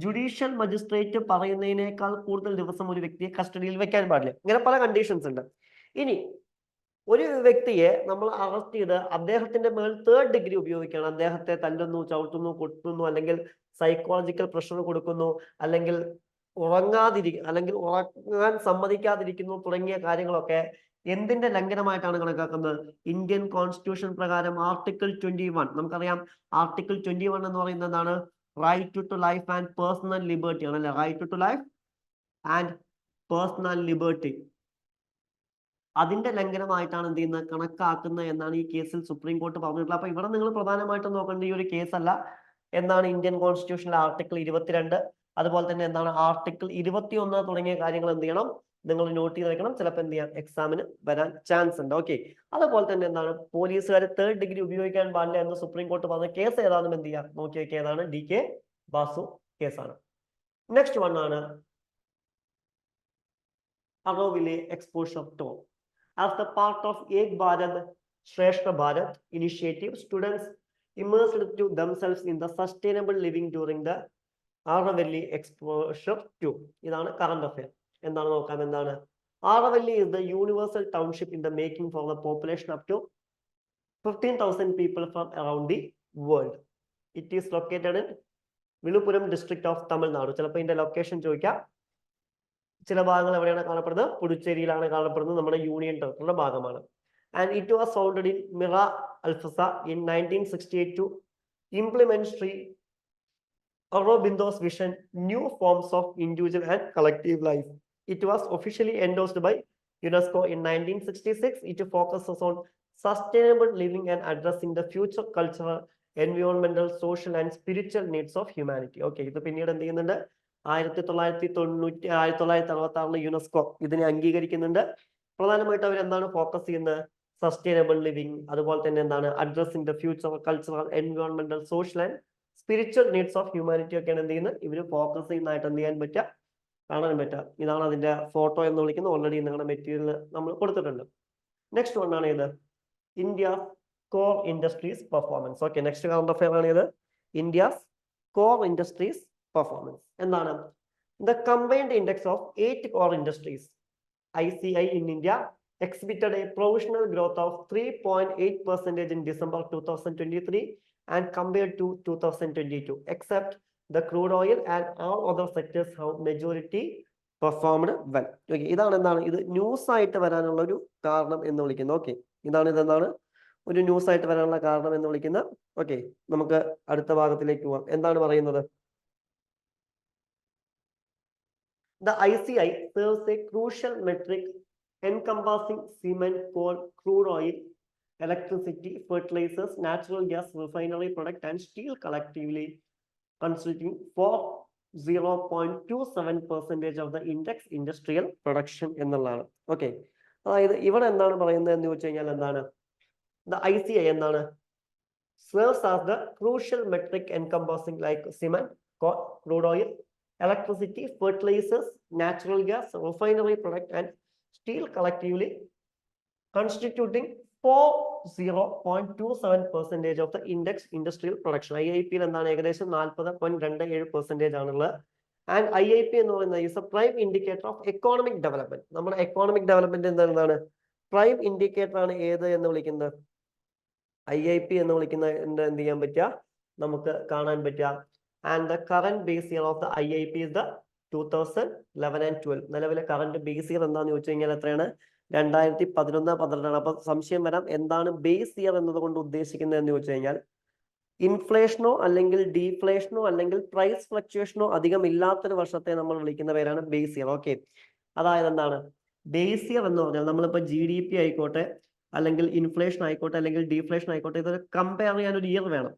ജുഡീഷ്യൽ മജിസ്ട്രേറ്റ് പറയുന്നതിനേക്കാൾ കൂടുതൽ ദിവസം ഒരു വ്യക്തിയെ കസ്റ്റഡിയിൽ വെക്കാൻ പാടില്ല. ഇങ്ങനെ പല കണ്ടീഷൻസ് ഉണ്ട്. ഇനി ഒരു വ്യക്തിയെ നമ്മൾ അറസ്റ്റ് ചെയ്ത് അദ്ദേഹത്തിന്റെ മേൽ തേർഡ് ഡിഗ്രി ഉപയോഗിക്കണം. അദ്ദേഹത്തെ തല്ലുന്നു, ചവിട്ടുന്നു, കൊട്ടുന്നു, അല്ലെങ്കിൽ സൈക്കോളജിക്കൽ പ്രഷർ കൊടുക്കുന്നു, അല്ലെങ്കിൽ ഉറങ്ങാൻ സമ്മതിക്കാതിരിക്കുന്നു തുടങ്ങിയ കാര്യങ്ങളൊക്കെ എന്തിന്റെ ലംഘനമായിട്ടാണ് കണക്കാക്കുന്നത്? ഇന്ത്യൻ കോൺസ്റ്റിറ്റ്യൂഷൻ പ്രകാരം ആർട്ടിക്കിൾ 21. നമുക്കറിയാം ആർട്ടിക്കിൾ 21 എന്ന് പറയുന്നത് എന്താണ്? Right to life and personal liberty ആണ് അല്ലെ? Right to life and personal liberty അതിന്റെ ലംഘനമായിട്ടാണ് എന്ത് ചെയ്യുന്നത് കണക്കാക്കുന്നത് എന്നാണ് ഈ കേസിൽ സുപ്രീം കോർട്ട് പറഞ്ഞിട്ടുള്ളത്. അപ്പൊ ഇവിടെ നിങ്ങൾ പ്രധാനമായിട്ടും നോക്കേണ്ട ഈ ഒരു കേസല്ല എന്താണ് ഇന്ത്യൻ കോൺസ്റ്റിറ്റ്യൂഷനിലെ ആർട്ടിക്കിൾ 22, അതുപോലെ തന്നെ എന്താണ് ആർട്ടിക്കിൾ 21 തുടങ്ങിയ കാര്യങ്ങൾ എന്ത് ചെയ്യണം നിങ്ങൾ നോട്ട് ചെയ്ത് വെക്കണം. ചിലപ്പോൾ എന്ത് ചെയ്യാം എക്സാമിന് വരാൻ ചാൻസ് ഉണ്ട്. ഓക്കെ, അതുപോലെ തന്നെ എന്താണ് പോലീസുകാർ തേർഡ് ഡിഗ്രി ഉപയോഗിക്കാൻ പാടില്ല എന്ന് സുപ്രീം കോർട്ട് പറഞ്ഞ കേസ് ഏതാണെന്നും എന്ത് ചെയ്യാം നോക്കി വെക്കുക. ഏതാണ്? DK ബാസു കേസാണ്. നെക്സ്റ്റ് വൺ ആണ് അഗോവിലെ exposure toll. As the part of Ek Bharat Shrestha Bharat initiative, students immersed to themselves in the sustainable living during the Aravalli exposure to. ഇതാണ് കറണ്ട് അഫയർ. എന്താണ് നോക്കാം? എന്താണ് Aravalli is the universal township in the making for the population up to 15,000 people from around the world. It is located in Viluppuram district of Tamil Nadu. ചിലപ്പോൾ ഇതിന്റെ location ചോദിക്കാം. ചില ഭാഗങ്ങൾ എവിടെയാണ് കാണപ്പെടുന്നത്? പുതുച്ചേരിയിലാണ് കാണപ്പെടുന്നത്, നമ്മുടെ യൂണിയൻ ടെറിട്ടറിയുടെ ഭാഗമാണ്. And it was founded in Mirra Alfassa in 1968 to implement Shri Aurobindo's vision, new forms of individual and collective life. It was officially endorsed by UNESCO in 1966. It focuses on sustainable living and addressing the future cultural, environmental, social and spiritual needs of humanity. Okay, ഇത് പിന്നീട് എന്ത് ചെയ്യുന്നുണ്ട്? 1966 UNESCO ഇതിനെ അംഗീകരിക്കുന്നുണ്ട്. പ്രധാനമായിട്ട് അവർ എന്താണ് focus ചെയ്യുന്നത്? Sustainable living, അതുപോലെ തന്നെ എന്താണ് അഡ്രസ്സിംഗ് ദ ഫ്യൂച്ചർ കൾച്ചറൽ, എൻവയോൺമെന്റൽ, social and spiritual needs of humanity ഒക്കെയാണ് എന്ത് ചെയ്യുന്നത്? ഇവർ ഫോക്കസ് ചെയ്യുന്നതായിട്ട് എന്ത് ചെയ്യാൻ പറ്റുക? കാണാൻ പറ്റുക. ഇതാണ് അതിന്റെ ഫോട്ടോ എന്ന് വിളിക്കുന്നത്. ഓൾറെഡി നിങ്ങളുടെ മെറ്റീരിയൽ നമ്മൾ കൊടുത്തിട്ടുണ്ട്. നെക്സ്റ്റ് വൺ ആണ് ഇത് India core industries performance. Okay, next current affair ആണ് ഇത് ഇന്ത്യസ് കോർ ഇൻഡസ്ട്രീസ് പെർഫോമൻസ്. എന്താണ്? The combined index of 8 core industries ICI in India exhibited a provisional growth of 3.8% in December 2023 and compared to 2022, except the crude oil and all other sectors have majority performed well. Okay, ഇതാണ് എന്താണ് ഇത് news ആയിട്ട് വരാനുള്ള ഒരു കാരണം എന്ന് വിളിക്കുന്നത്. Okay, ഇതെന്താണ് ഒരു ന്യൂസ് ആയിട്ട് വരാനുള്ള കാരണം എന്ന് വിളിക്കുന്നത്. ഓക്കെ, നമുക്ക് അടുത്ത ഭാഗത്തിലേക്ക് പോവാം. എന്താണ് പറയുന്നത്? The ICI serves a crucial metric encompassing cement, coal, crude oil, electricity, fertilizers, natural gas, refinery product and steel, collectively constituting 0.27% of the index industrial production എന്നുള്ളതാണ്. ഓക്കെ, അതായത് ഇവിടെ എന്താണ് പറയുന്നത് എന്ന് ചോദിച്ചു കഴിഞ്ഞാൽ എന്താണ് the ICI എന്താണ് serves as the crucial metric encompassing like cement, coal, crude oil, electricity, fertilizers, natural gas, refinery product and steel, collectively constituting 0.27% of the index industrial production. IIP എന്താണ് ഏകദേശം 40.27% ആണുള്ളത്. ആൻഡ് IIP എന്ന് പറയുന്നത് is a prime indicator of economic development. നമ്മുടെ economic development എന്താണ്? Prime indicator ആണ് ഏത് എന്ന് വിളിക്കുന്നത്? IIP എന്ന് വിളിക്കുന്ന എന്ത് ചെയ്യാൻ പറ്റുക? നമുക്ക് കാണാൻ പറ്റുക. And the current base year of the IIP is the 2011 and 12. നിലവിലെ കറന്റ് ബേസ് ഇയർ എന്താണെന്ന് ചോദിച്ചു കഴിഞ്ഞാൽ എത്രയാണ്? 2011-12. അപ്പൊ സംശയം വരാം, എന്താണ് ബേസ് ഇയർ എന്നതുകൊണ്ട് ഉദ്ദേശിക്കുന്നത് എന്ന് ചോദിച്ചു കഴിഞ്ഞാൽ ഇൻഫ്ലേഷനോ അല്ലെങ്കിൽ ഡീഫ്ലേഷനോ അല്ലെങ്കിൽ പ്രൈസ് ഫ്ലക്ച്വേഷനോ അധികം ഇല്ലാത്തൊരു വർഷത്തെ നമ്മൾ വിളിക്കുന്ന പേരാണ് ബേസ് ഇയർ. ഓക്കെ, അതായത് എന്താണ് ബേസ് ഇയർ എന്ന് പറഞ്ഞാൽ നമ്മളിപ്പോൾ GDP ആയിക്കോട്ടെ അല്ലെങ്കിൽ ഇൻഫ്ലേഷൻ ആയിക്കോട്ടെ അല്ലെങ്കിൽ ഡീഫ്ലേഷൻ ആയിക്കോട്ടെ, ഇതൊരു കമ്പയർ ചെയ്യാൻ ഒരു ഇയർ വേണം.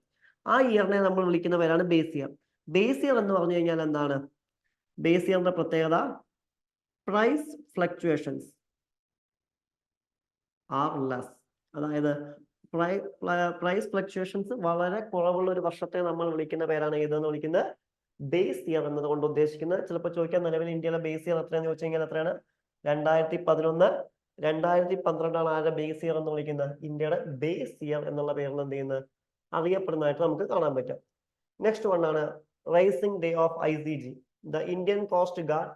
ആ ഇയറിനെ നമ്മൾ വിളിക്കുന്ന പേരാണ് ബേസ് ഇയർ. ബേസ് ഇയർ എന്ന് പറഞ്ഞു കഴിഞ്ഞാൽ എന്താണ്? ബേസ് ഇയറിന്റെ പ്രത്യേകത പ്രൈസ് ഫ്ലക്ച്വേഷൻസ് ആർ ലെസ്. അതായത് പ്രൈസ് ഫ്ലക്ച്വേഷൻസ് വളരെ കുറവുള്ള ഒരു വർഷത്തെ നമ്മൾ വിളിക്കുന്ന പേരാണ് ഏതെന്ന് വിളിക്കുന്നത്? ബേസ് ഇയർ എന്നതുകൊണ്ട് ഉദ്ദേശിക്കുന്നത്. ചിലപ്പോൾ ചോദിക്കാൻ, നിലവിൽ ഇന്ത്യയിലെ ബേസ് ഇയർ എത്രയാണെന്ന് ചോദിച്ചു കഴിഞ്ഞാൽ എത്രയാണ്? 2011, 2012 ആരുടെ ബേസ് ഇയർ എന്ന് വിളിക്കുന്നത്? ഇന്ത്യയുടെ ബേസ് ഇയർ എന്നുള്ള പേരിൽ എന്ത് ചെയ്യുന്നത്? അറിയപ്പെടുന്നതായിട്ട് നമുക്ക് കാണാൻ പറ്റും. നെക്സ്റ്റ് വൺ ആണ് rising day of ICG. The Indian coast guard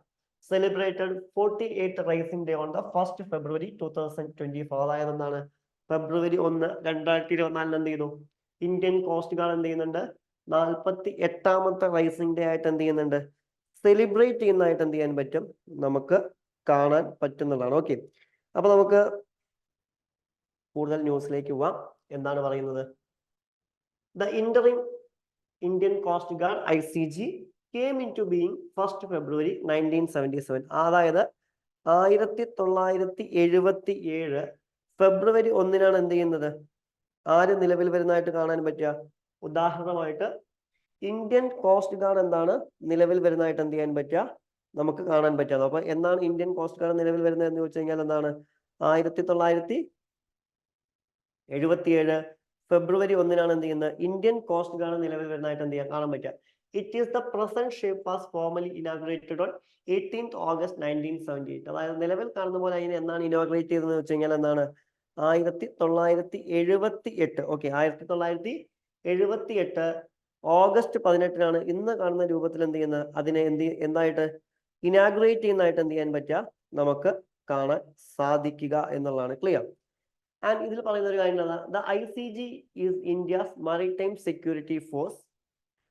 celebrated 48th rising day on the 1st February 2024. അതായത് എന്താണ്? ഫെബ്രുവരി 1, 2024 എന്ത് ചെയ്തു? ഇന്ത്യൻ കോസ്റ്റ് ഗാർഡ് എന്ത് ചെയ്യുന്നുണ്ട്? 48ാമത്തെ റൈസിംഗ് ഡേ ആയിട്ട് എന്ത് ചെയ്യുന്നുണ്ട്? സെലിബ്രേറ്റ് ചെയ്യുന്നതായിട്ട് എന്ത് ചെയ്യാൻ പറ്റും? നമുക്ക് കാണാൻ പറ്റുന്നതാണ്. ഓക്കെ, അപ്പൊ നമുക്ക് കൂടുതൽ ന്യൂസിലേക്ക് പോവാം. എന്താണ് പറയുന്നത്? The interim Indian Coast Guard ICG came into being 1st February 1977. അതായത് 1977 ഫെബ്രുവരി 1 എന്ത് ചെയ്യുന്നത്? ആര് നിലവിൽ വരുന്നതായിട്ട് കാണാൻ പറ്റുക? ഉദാഹരണമായിട്ട് ഇന്ത്യൻ കോസ്റ്റ് ഗാർഡ് എന്താണ് നിലവിൽ വരുന്നതായിട്ട് എന്ത് ചെയ്യാൻ പറ്റുക? നമുക്ക് കാണാൻ പറ്റുക. അപ്പൊ എന്നാണ് ഇന്ത്യൻ കോസ്റ്റ് ഗാർഡ് നിലവിൽ വരുന്നത് എന്ന് ചോദിച്ചു കഴിഞ്ഞാൽ എന്താണ്? 1977 ഫെബ്രുവരി 1 എന്ത് ചെയ്യുന്നത്? ഇന്ത്യൻ കോസ്റ്റ് ഗാർഡ് നിലവിൽ വരുന്നതായിട്ട് എന്ത് ചെയ്യാൻ കാണാൻ പറ്റുക? It is the present shape was formally inaugurated on 18th August 1978. അതായത് നിലവിൽ കാണുന്ന പോലെ അതിനെ എന്നാണ് ഇനോഗ്രേറ്റ് ചെയ്തതെന്ന് വെച്ച് കഴിഞ്ഞാൽ എന്താണ്? 1978. ഓക്കെ, 1978 August 18 ഇന്ന് കാണുന്ന രൂപത്തിൽ എന്ത് ചെയ്യുന്നത്? അതിനെ എന്തായിട്ട് ഇനാഗുറേറ്റ് ചെയ്യുന്നതായിട്ട് എന്ത് ചെയ്യാൻ പറ്റുക? നമുക്ക് കാണാൻ സാധിക്കുക എന്നുള്ളതാണ്. ക്ലിയർ? ആൻഡ് ഇതിൽ പറയുന്ന ഒരു കാര്യം, the ICG is India's maritime security force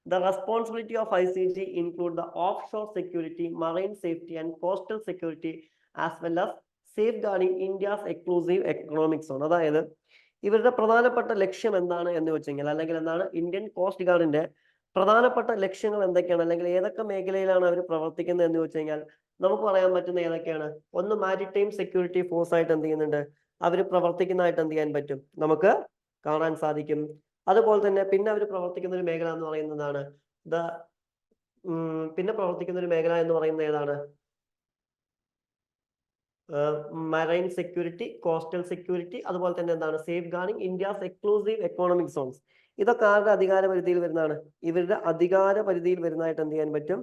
The responsibility of ICG include the offshore security, marine safety, and coastal security, as well as safeguarding India's exclusive economic zone. അതായത് ഇവരുടെ പ്രധാനപ്പെട്ട ലക്ഷ്യം എന്താണ് എന്ന് വെച്ചെങ്കിൽ, അല്ലെങ്കിൽ എന്താണ് ഇന്ത്യൻ കോസ്റ്റ് ഗാർഡിന്റെ പ്രധാനപ്പെട്ട ലക്ഷ്യങ്ങൾ എന്തൊക്കെയാണ്, അല്ലെങ്കിൽ ഏതൊക്കെ മേഖലയിലാണ് അവർ പ്രവർത്തിക്കുന്നത് എന്ന് വെച്ച് കഴിഞ്ഞാൽ നമുക്ക് പറയാൻ പറ്റുന്ന ഏതൊക്കെയാണ്? ഒന്ന്, മാരിടൈം സെക്യൂരിറ്റി ഫോഴ്സ് ആയിട്ട് എന്ത് ചെയ്യുന്നുണ്ട്, അവർ പ്രവർത്തിക്കുന്നതായിട്ട് എന്ത് ചെയ്യാൻ പറ്റും, നമുക്ക് കാണാൻ സാധിക്കും. അതുപോലെ തന്നെ പിന്നെ അവർ പ്രവർത്തിക്കുന്ന ഒരു മേഖല എന്ന് പറയുന്നതാണ് പിന്നെ പ്രവർത്തിക്കുന്ന ഒരു മേഖല എന്ന് പറയുന്നത് ഏതാണ്? മറൈൻ സെക്യൂരിറ്റി, കോസ്റ്റൽ സെക്യൂരിറ്റി, അതുപോലെ തന്നെ എന്താണ്, safeguarding India's exclusive economic zones. ഇതൊക്കെ ആരുടെ അധികാര പരിധിയിൽ വരുന്നതാണ്? ഇവരുടെ അധികാര പരിധിയിൽ വരുന്നതായിട്ട് എന്ത് ചെയ്യാൻ പറ്റും,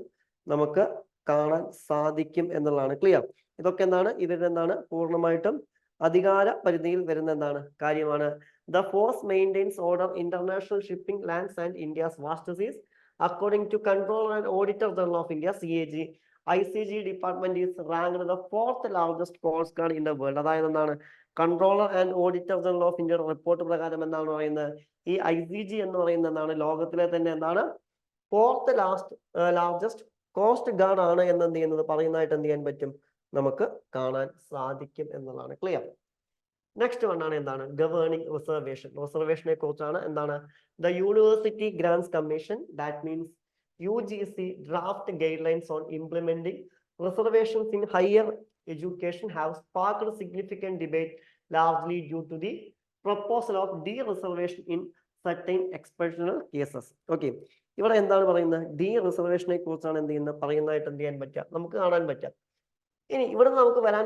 നമുക്ക് കാണാൻ സാധിക്കും എന്നുള്ളതാണ്. ക്ലിയർ? ഇതൊക്കെ എന്താണ്, ഇവരുടെ എന്താണ്, പൂർണ്ണമായിട്ടും അധികാര പരിധിയിൽ വരുന്ന എന്താണ് കാര്യമാണ്. The force maintains order international shipping, lands and India's vast seas. According to Controller and Auditor General of India (CAG), ICG department is ranked the 4th largest coast guard in the world. അതായത് എന്താണ്, controller and auditor general of India report പ്രകാരം എന്താണ് പറയുന്നത്, ഈ ICG എന്ന് പറയുന്നത് എന്താണ്, ലോകത്തിലെ തന്നെ എന്താണ് 4th ലാർജസ്റ്റ് കോസ്റ്റ് ഗാർഡ് ആണ് എന്ന് എന്ത് ചെയ്യുന്നത്, പറയുന്നതായിട്ട് എന്ത് ചെയ്യാൻ പറ്റും, നമുക്ക് കാണാൻ സാധിക്കും എന്നുള്ളതാണ്. ക്ലിയർ? നെക്സ്റ്റ് വൺ ആണ് എന്താണ്, ഗവേണിംഗ് റിസർവേഷൻ. റിസർവേഷനെ കുറിച്ചാണ്. എന്താണ്, the university grants commission, that means UGC, draft guidelines on implementing reservations in higher education have sparked significant debate, largely due to the proposal of de-reservation in certain exceptional cases. Okay, ഇവിടെ എന്താണ് പറയുന്നത്, de-reservatione കുറിച്ചാണ് എന്ത് ചെയ്യുന്നത്, പറയുന്നതായിട്ട് എന്ത് ചെയ്യാൻ പറ്റുക, നമുക്ക് കാണാൻ പറ്റുക. ഇനി ഇവിടെ നമുക്ക് വരാൻ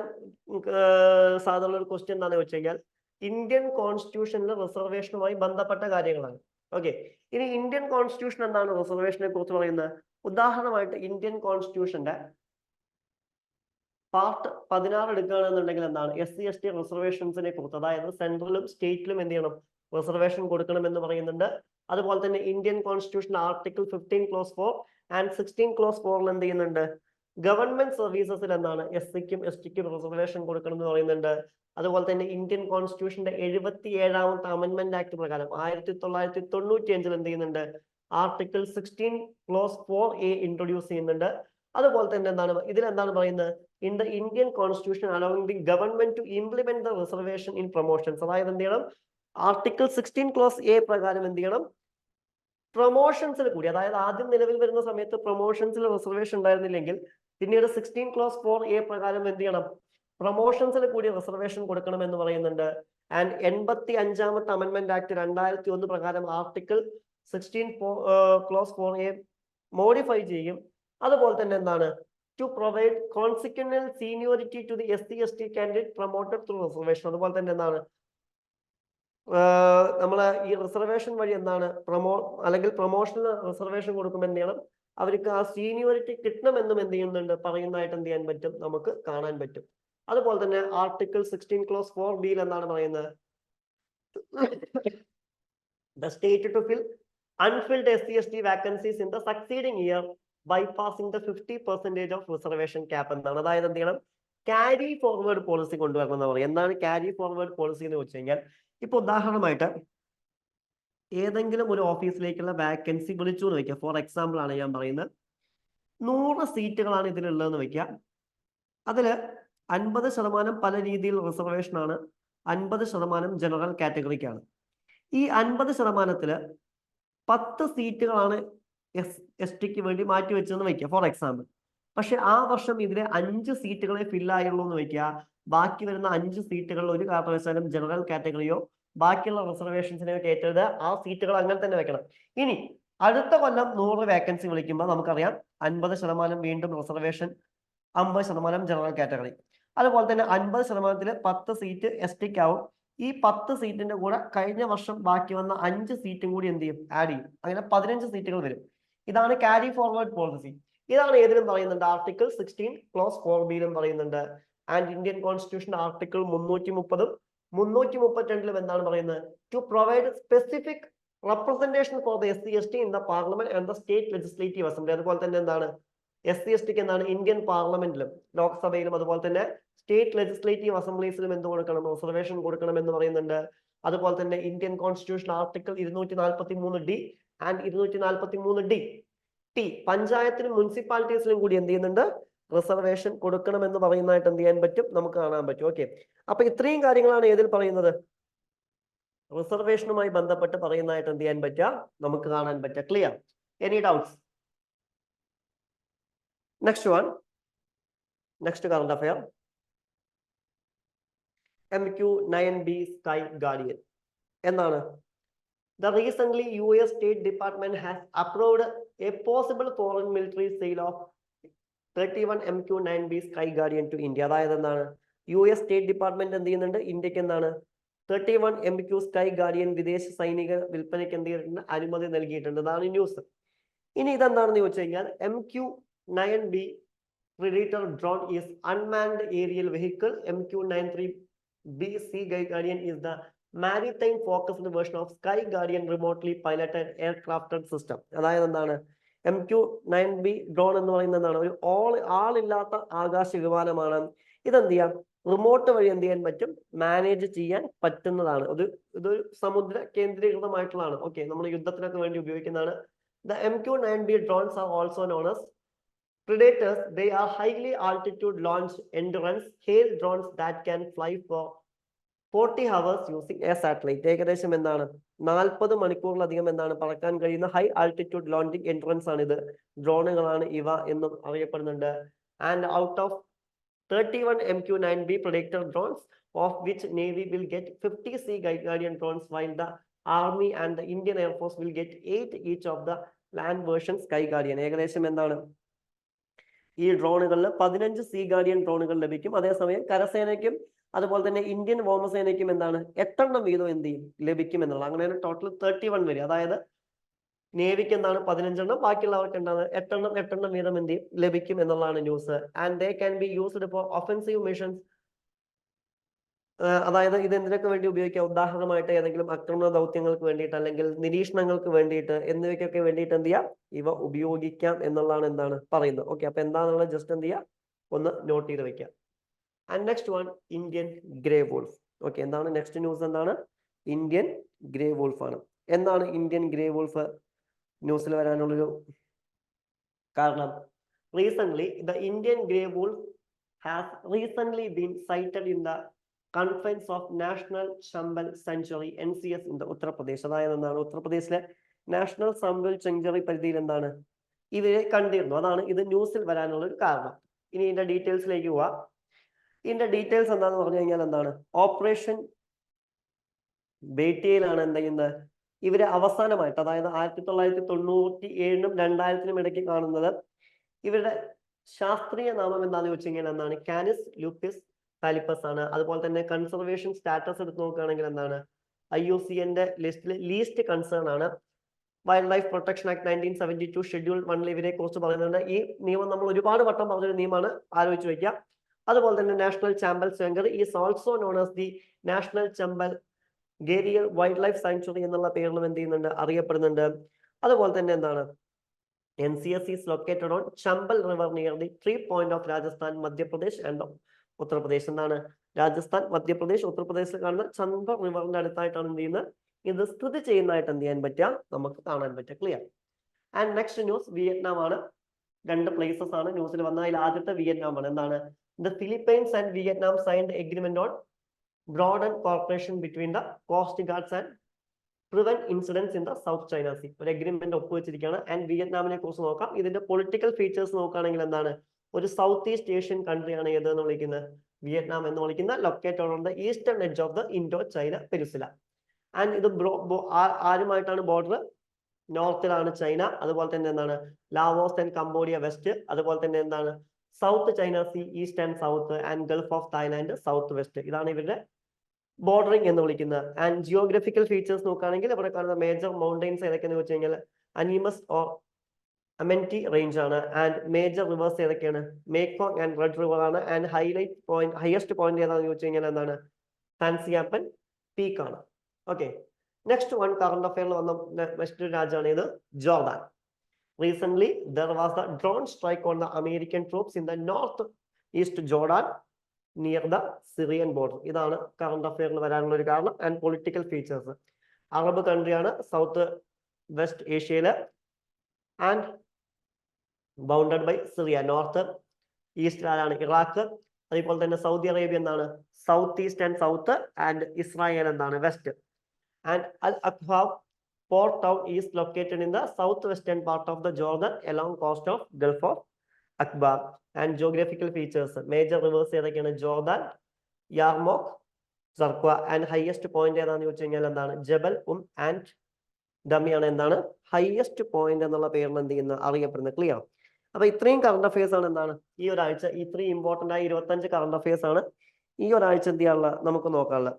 സാധ്യതയുള്ള ഒരു ക്വസ്റ്റ്യൻ എന്താണെന്ന് വെച്ച് കഴിഞ്ഞാൽ, ഇന്ത്യൻ കോൺസ്റ്റിറ്റ്യൂഷനിലെ റിസർവേഷനുമായി ബന്ധപ്പെട്ട കാര്യങ്ങളാണ്. ഓക്കെ, ഇനി ഇന്ത്യൻ കോൺസ്റ്റിറ്റ്യൂഷൻ എന്താണ് റിസർവേഷനെ കുറിച്ച് പറയുന്നത്? ഉദാഹരണമായിട്ട് ഇന്ത്യൻ കോൺസ്റ്റിറ്റ്യൂഷന്റെ പാർട്ട് 16 എടുക്കുകയാണെന്നുണ്ടെങ്കിൽ എന്താണ്, SC/ST റിസർവേഷൻസിനെ കുറിച്ച്, അതായത് സെൻട്രലും സ്റ്റേറ്റിലും എന്ത് ചെയ്യണം, റിസർവേഷൻ കൊടുക്കണം എന്ന് പറയുന്നുണ്ട്. അതുപോലെ തന്നെ Indian constitution article 15 close 4 and 16 close 4 എന്ത് ചെയ്യുന്നുണ്ട്, ഗവൺമെന്റ് സർവീസസിൽ എന്താണ് SC-ക്കും ST-ക്കും റിസർവേഷൻ കൊടുക്കണം എന്ന് പറയുന്നുണ്ട്. അതുപോലെ തന്നെ ഇന്ത്യൻ കോൺസ്റ്റിറ്റ്യൂഷന്റെ 77ാമത്തെ അമെന്റ്മെന്റ് ആക്ട് പ്രകാരം 1995 എന്ത് ചെയ്യുന്നുണ്ട്, ആർട്ടിക്കിൾ 16 ക്ലോസ് 4A ഇൻട്രൊഡ്യൂസ് ചെയ്യുന്നുണ്ട്. അതുപോലെ തന്നെ എന്താണ്, ഇതിൽ എന്താണ് പറയുന്നത്, in the Indian constitution allowing the government to implement the reservation in promotions. അതായത് എന്ത് ചെയ്യണം, ആർട്ടിക്കിൾ 16 ക്ലോസ് A പ്രകാരം എന്ത് ചെയ്യണം, പ്രൊമോഷൻസിൽ കൂടി, അതായത് ആദ്യം നിലവിൽ വരുന്ന സമയത്ത് പ്രൊമോഷൻസിൽ റിസർവേഷൻ ഉണ്ടായിരുന്നില്ലെങ്കിൽ പിന്നീട് 16 ക്ലോസ് 4A പ്രകാരം എന്ത് ചെയ്യണം, പ്രൊമോഷൻസിൽ കൂടി റിസർവേഷൻ കൊടുക്കണം എന്ന് പറയുന്നുണ്ട്. ആൻഡ് 85ാമത്തെ അമെന്റ്മെന്റ് ആക്ട് 2001 പ്രകാരം ആർട്ടിക്കിൾ 16 ക്ലോസ് 4A മോഡിഫൈ ചെയ്യും. അതുപോലെ തന്നെ എന്താണ്, to provide consequential seniority to the SC/ST candidate promoted through reservation. അതുപോലെ തന്നെ എന്താണ്, നമ്മള് ഈ റിസർവേഷൻ വഴി എന്താണ് അല്ലെങ്കിൽ പ്രൊമോഷണൽ റിസർവേഷൻ കൊടുക്കുമ്പോൾ എന്ത് ചെയ്യണം, അവർക്ക് ആ സീനിയോറിറ്റി കിട്ടണമെന്നും എന്ത് ചെയ്യുന്നുണ്ട്, പറയുന്നതായിട്ട് എന്ത് ചെയ്യാൻ പറ്റും, നമുക്ക് കാണാൻ പറ്റും. അതുപോലെ തന്നെ ആർട്ടിക്കിൾ 16 ക്ലോസ് 4B എന്താണ് പറയുന്നത്, the state to fill unfilled SC/ST vacancies in the succeeding year bypassing the 50% of reservation cap എന്നാണ്. അതായത് എന്ത് ചെയ്യണം, ക്യാരി ഫോർവേഡ് പോളിസി കൊണ്ടുവരണം എന്ന് പറയും. എന്താണ് ക്യാരി ഫോർവേഡ് പോളിസി എന്ന് വെച്ച് കഴിഞ്ഞാൽ, ഇപ്പൊ ഉദാഹരണമായിട്ട് ഏതെങ്കിലും ഒരു ഓഫീസിലേക്കുള്ള വാക്കൻസി വിളിച്ചു എന്ന് വെക്കുക. ഫോർ എക്സാമ്പിൾ ആണ് ഞാൻ പറയുന്നത്, 100 സീറ്റുകളാണ് ഇതിലുള്ളതെന്ന് വെക്കുക. അതില് 50% പല രീതിയിൽ റിസർവേഷൻ ആണ്, 50% ജനറൽ കാറ്റഗറിക്കാണ്. ഈ 50%-ല് 10 സീറ്റുകളാണ് ST-ക്ക് വേണ്ടി മാറ്റി വെച്ചെന്ന് വെക്കുക ഫോർ എക്സാമ്പിൾ. പക്ഷെ ആ വർഷം ഇതിലെ 5 സീറ്റുകളെ ഫില്ലായുള്ളൂ എന്ന് വെക്കുക. ബാക്കി വരുന്ന 5 സീറ്റുകളിൽ ഒരു കാരണവശാലും ജനറൽ കാറ്റഗറിയോ ബാക്കിയുള്ള റിസർവേഷൻസിനെയോ കയറ്റരുത്. ആ സീറ്റുകൾ അങ്ങനെ തന്നെ വെക്കണം. ഇനി അടുത്ത കൊല്ലം 100 വേക്കൻസി വിളിക്കുമ്പോൾ നമുക്കറിയാം 50% വീണ്ടും റിസർവേഷൻ, 50% ജനറൽ കാറ്റഗറി. അതുപോലെ തന്നെ 50%-ല് 10 സീറ്റ് ST-ക്കാവും. ഈ 10 സീറ്റിന്റെ കൂടെ കഴിഞ്ഞ വർഷം ബാക്കി വന്ന 5 സീറ്റും കൂടി എന്ത് ചെയ്യും, ആഡ് ചെയ്യും. അങ്ങനെ 15 സീറ്റുകൾ വരും. ഇതാണ് ക്യാരി ഫോർവേഡ് പോളിസി. ഇതാണ് ഏതിലും പറയുന്നുണ്ട്, ആർട്ടിക്കിൾ 16 ക്ലോസ് 4B-ലും പറയുന്നുണ്ട്. ആൻഡ് ഇന്ത്യൻ കോൺസ്റ്റിറ്റ്യൂഷൻ ആർട്ടിക്കിൾ 330-ഉം 332-ലും എന്താണ് പറയുന്നത്, to provide specific representation for the SC/ST in the parliament and the state legislative assembly. അതുപോലെ തന്നെ എന്താണ്, SC/ST-ക്ക് എന്താണ് ഇന്ത്യൻ പാർലമെന്റിലും ലോക്സഭയിലും അതുപോലെ തന്നെ സ്റ്റേറ്റ് ലെജിസ്ലേറ്റീവ് അസംബ്ലീസിലും എന്ത് കൊടുക്കണം, റിസർവേഷൻ കൊടുക്കണം എന്ന് പറയുന്നുണ്ട്. അതുപോലെ തന്നെ Indian constitution article 243D and 243D T പഞ്ചായത്തിനും മുനിസിപ്പാലിറ്റീസിലും കൂടി എന്ത് ചെയ്യുന്നുണ്ട്, റിസർവേഷൻ കൊടുക്കണമെന്ന് പറയുന്നതായിട്ട് എന്ത് ചെയ്യാൻ പറ്റും, നമുക്ക് കാണാൻ പറ്റും. ഓക്കെ, അപ്പൊ ഇത്രയും കാര്യങ്ങളാണ് ഏതിൽ പറയുന്നത്, റിസർവേഷനുമായി ബന്ധപ്പെട്ട് പറയുന്നതായിട്ട് എന്ത് ചെയ്യാൻ പറ്റുക, നമുക്ക് കാണാൻ പറ്റുക. Clear? Any doubts? Next one, next current affair, MQ9B sky guardian എന്നാണ്. The recently US State Department has approved a possible foreign military sale of 31 MQ9B Sky Guardian to India. അതായത് എന്താണ്, US സ്റ്റേറ്റ് ഡിപ്പാർട്ട്മെന്റ് എന്ത് ചെയ്യുന്നുണ്ട്, ഇന്ത്യക്ക് എന്താണ് 31 MQ sky guardian വിദേശ സൈനിക വിൽപ്പനയ്ക്ക് എന്ത് ചെയ്തിട്ടുണ്ട്, അനുമതി നൽകിയിട്ടുണ്ട്. അതാണ് ന്യൂസ്. ഇനി ഇതെന്താണെന്ന് ചോദിച്ചു കഴിഞ്ഞാൽ, MQ9B Predator drone is unmanned aerial vehicle. MQ-93B Sea Guardian is the maritime focused version of Sky Guardian remotely piloted aircrafted system. അതായത് എന്താണ്, MQ-9B ഡ്രോൺ എന്ന് പറയുന്നത് എന്താണ്, ഒരു ആളില്ലാത്ത ആകാശ വിമാനമാണ്. ഇതെന്ത് ചെയ്യാം, റിമോട്ട് വഴി എന്ത് ചെയ്യാൻ പറ്റും, മാനേജ് ചെയ്യാൻ പറ്റുന്നതാണ്. ഇതൊരു സമുദ്ര കേന്ദ്രീകൃതമായിട്ടുള്ളതാണ്. ഓക്കെ, നമ്മൾ യുദ്ധത്തിനൊക്കെ വേണ്ടി ഉപയോഗിക്കുന്നതാണ്. The MQ-9B drones are also known as Predators. They are highly altitude launch endurance hail drones that can fly for 40 hours using a satellite. ഏകദേശം എന്താണ് 40 മണിക്കൂറിലധികം എന്താണ് പറക്കാൻ കഴിയുന്ന ഹൈ ആൾട്ടിറ്റ്യൂഡ് ലോഞ്ചിങ് എൻട്രൻസ് ആണ് ഇത്, ഡ്രോണുകളാണ് ഇവ എന്നും അറിയപ്പെടുന്നുണ്ട്. And out of 31 MQ-9B Predator drones, of which Navy will get 50 Sea Guardian drones, while the Army and the Indian Air Force will get 8 each of the land version Sky Guardian. ഏകദേശം എന്താണ് ഈ ഡ്രോണുകളിൽ 15 see guardian ഡ്രോണുകൾ ലഭിക്കും. അതേസമയം കരസേനയ്ക്കും അതുപോലെ തന്നെ Indian വ്യോമസേനയ്ക്കും എന്താണ് 8 വീതം എന്ത് ചെയ്യും, ലഭിക്കും എന്നുള്ളത്. അങ്ങനെയാണ് ടോട്ടൽ 31 വരെ. അതായത് നേവിക്ക് എന്താണ് 15, ബാക്കിയുള്ളവർക്ക് എന്താണ് 8 വീതം എന്ത് ചെയ്യും, ലഭിക്കും എന്നുള്ളതാണ് news. And they can be used for offensive missions. അതായത് ഇത് എന്തിനൊക്കെ വേണ്ടി ഉപയോഗിക്കാം, ഉദാഹരണമായിട്ട് ഏതെങ്കിലും ആക്രമണ ദൗത്യങ്ങൾക്ക് വേണ്ടിയിട്ട് അല്ലെങ്കിൽ നിരീക്ഷണങ്ങൾക്ക് വേണ്ടിയിട്ട് എന്നിവയ്ക്കൊക്കെ വേണ്ടിയിട്ട് എന്ത് ചെയ്യാം, ഇവ ഉപയോഗിക്കാം എന്നുള്ളതാണ് എന്താണ് പറയുന്നത്. ഓക്കെ, അപ്പൊ എന്താണെന്നുള്ളത് ജസ്റ്റ് എന്ത് ചെയ്യാം, ഒന്ന് നോട്ട് ചെയ്ത് വെക്കാം. And next one, Indian grey wolf. Okay, എന്താണ് നെക്സ്റ്റ് ന്യൂസ്, എന്താണ്, ഇന്ത്യൻ ഗ്രേ വോൾഫ് ആണ്. എന്താണ് ഇന്ത്യൻ ഗ്രേ വോൾഫ് ന്യൂസിൽ വരാനുള്ളൊരു കാരണം? Recent the Indian grey wolf has recent been sighted in the confines of National Chambal Sanctuary NCS in the Uttar Pradesh. അതായത് എന്താണ്, ഉത്തർപ്രദേശിലെ നാഷണൽ ചമ്പൽ സെഞ്ചുറി പരിധിയിൽ എന്താണ് ഇവരെ കണ്ടിരുന്നു. അതാണ് ഇത് ന്യൂസിൽ വരാനുള്ള ഒരു കാരണം. ഇനി ഇതിന്റെ ഡീറ്റെയിൽസിലേക്ക് പോവാം. ഇതിന്റെ ഡീറ്റെയിൽസ് എന്താന്ന് പറഞ്ഞു കഴിഞ്ഞാൽ എന്താണ്, ഓപ്പറേഷൻ ബേട്ടിയയിലാണ് എന്ത് ചെയ്യുന്നത്, ഇവരെ അവസാനമായിട്ട്, അതായത് 1997 2000 ഇടയ്ക്ക് കാണുന്നത്. ഇവരുടെ ശാസ്ത്രീയ നാമം എന്താണെന്ന് വെച്ച് കഴിഞ്ഞാൽ എന്താണ്, കാനിസ് ലൂപ്പിസ് പാലിപ്പസ് ആണ്. അതുപോലെ തന്നെ കൺസർവേഷൻ സ്റ്റാറ്റസ് എടുത്ത് നോക്കുകയാണെങ്കിൽ എന്താണ്, IUCN ലിസ്റ്റിൽ ലീസ്റ്റ് കൺസേൺ ആണ്. Wild life protection act 1972 schedule 1 ഇവരെ കുറിച്ച് പറയുന്നുണ്ട്. ഈ നിയമം നമ്മൾ ഒരുപാട് വട്ടം പറഞ്ഞൊരു നിയമമാണ്, ആലോചിച്ച് വയ്ക്കുക. അതുപോലെ തന്നെ national Chambal sanctuary is also known as the national Chambal gharial wildlife sanctuary എന്നുള്ള പേരിലും എന്ത് ചെയ്യുന്നുണ്ട്, അറിയപ്പെടുന്നുണ്ട്. അതുപോലെ തന്നെ എന്താണ്, NCS is located on Chambal River near the tree point of Rajasthan, Madhya Pradesh and Uttar Pradesh. എന്താണ്, രാജസ്ഥാൻ, മധ്യപ്രദേശ്, ഉത്തർപ്രദേശിൽ കാണുന്ന ചമ്പൽ റിവറിന്റെ അടുത്തായിട്ടാണ് എന്ത് ചെയ്യുന്നത്, ഇത് സ്ഥിതി ചെയ്യുന്നതായിട്ട് എന്ത് ചെയ്യാൻ പറ്റുക, നമുക്ക് കാണാൻ പറ്റുക. Clear? And next news, Vietnam ആണ്. 2 പ്ലേസസ് ആണ് ന്യൂസിൽ വന്ന. അതിൽ ആദ്യത്തെ വിയറ്റ്നാം ആണ്. എന്താണ്, the Philippines and Vietnam signed agreement on broaden corporation between the coast guards and prevent incidents in the South China Sea. ഒരു എഗ്രിമെന്റ് ഒപ്പുവെച്ചിരിക്കുകയാണ്. ആൻഡ് വിയറ്റ്നാമിനെ കുറിച്ച് നോക്കാം. ഇതിന്റെ പൊളിറ്റിക്കൽ ഫീച്ചേഴ്സ് നോക്കുകയാണെങ്കിൽ എന്താണ്, ഒരു സൗത്ത് ഈസ്റ്റ് ഏഷ്യൻ കൺട്രിയാണ് ഏത് എന്ന് വിളിക്കുന്നത്, വിയറ്റ്നാം എന്ന് വിളിക്കുന്ന, located on the eastern edge of the Indo China peninsula. And ഇത് ആരുമായിട്ടാണ് ബോർഡർ, നോർത്തിലാണ് ചൈന, അതുപോലെ തന്നെ എന്താണ് ലാവോസ് ആൻഡ് കംബോഡിയ വെസ്റ്റ്, അതുപോലെ തന്നെ എന്താണ് South China Sea east and south, and Gulf of Thailand south west. ഇതാണ് ഇവരുടെ ബോർഡറിംഗ് എന്ന് വിളിക്കുന്നത്. ആൻഡ് ജിയോഗ്രഫിക്കൽ ഫീച്ചേഴ്സ് നോക്കുകയാണെങ്കിൽ ഇവിടെ കാണുന്ന മേജർ മൗണ്ടൈൻസ് ഏതൊക്കെയെന്ന് വെച്ച് കഴിഞ്ഞാൽ അനീമസ് ഓർ അമെന്റി റേഞ്ച് ആണ്. ആൻഡ് മേജർ റിവേഴ്സ് ഏതൊക്കെയാണ്, മേക്കോങ് ആൻഡ് റെഡ് റിവർ ആണ്. ആൻഡ് ഹയസ്റ്റ് പോയിന്റ് ഏതാണെന്ന് ചോദിച്ചു കഴിഞ്ഞാൽ എന്താണ്, സാൻസിയാപ്പൻ പീക്ക് ആണ്. ഓക്കെ, നെക്സ്റ്റ് വൺ കറണ്ട് അഫയറിൽ വന്ന മറ്റൊരു രാജ്യമാണ് ഇത്, Jordan. Recent there was the drone strike on the American troops in the north east Jordan near the Syrian border. ഇതാണ് കറണ്ട് അഫയറിൽ വരാനുള്ള ഒരു കാരണം. ആൻഡ് പൊളിറ്റിക്കൽ ഫീച്ചേഴ്സ്, അറബ് കൺട്രിയാണ്, സൗത്ത് വെസ്റ്റ് ഏഷ്യയില് and bounded by Syria. North east ആരാണ്? Iraq. അതേപോലെ തന്നെ സൗദി അറേബ്യ എന്താണ്? South east and south. And Israel എന്താണ്? West. And al Aqaba port town is located in the southwestern part of the Jordan along coast of Gulf of Aqaba. And geographical features, major rivers ഏതൊക്കെയാണ്? Jordan, യാർമോക്, സർക്വ. And highest point ഏതാണെന്ന് ചോദിച്ചു കഴിഞ്ഞാൽ എന്താണ്? ജബൽ and ഡമിയാണ് എന്താണ്? Highest point എന്നുള്ള പേരിൽ എന്ത് ചെയ്യുന്നത്? അറിയപ്പെടുന്നത്. ക്ലിയർ? അപ്പൊ ഇത്രയും കറണ്ട് അഫയേഴ്സ് ആണ് എന്താണ് ഈ ഒരാഴ്ച, ഇത്രയും ഇമ്പോർട്ടന്റ് ആയ 25 കറണ്ട് അഫയേഴ്സ് ആണ് ഈ ഒരാഴ്ച എന്ത് ചെയ്യാനുള്ള നമുക്ക് നോക്കാനുള്ളത്.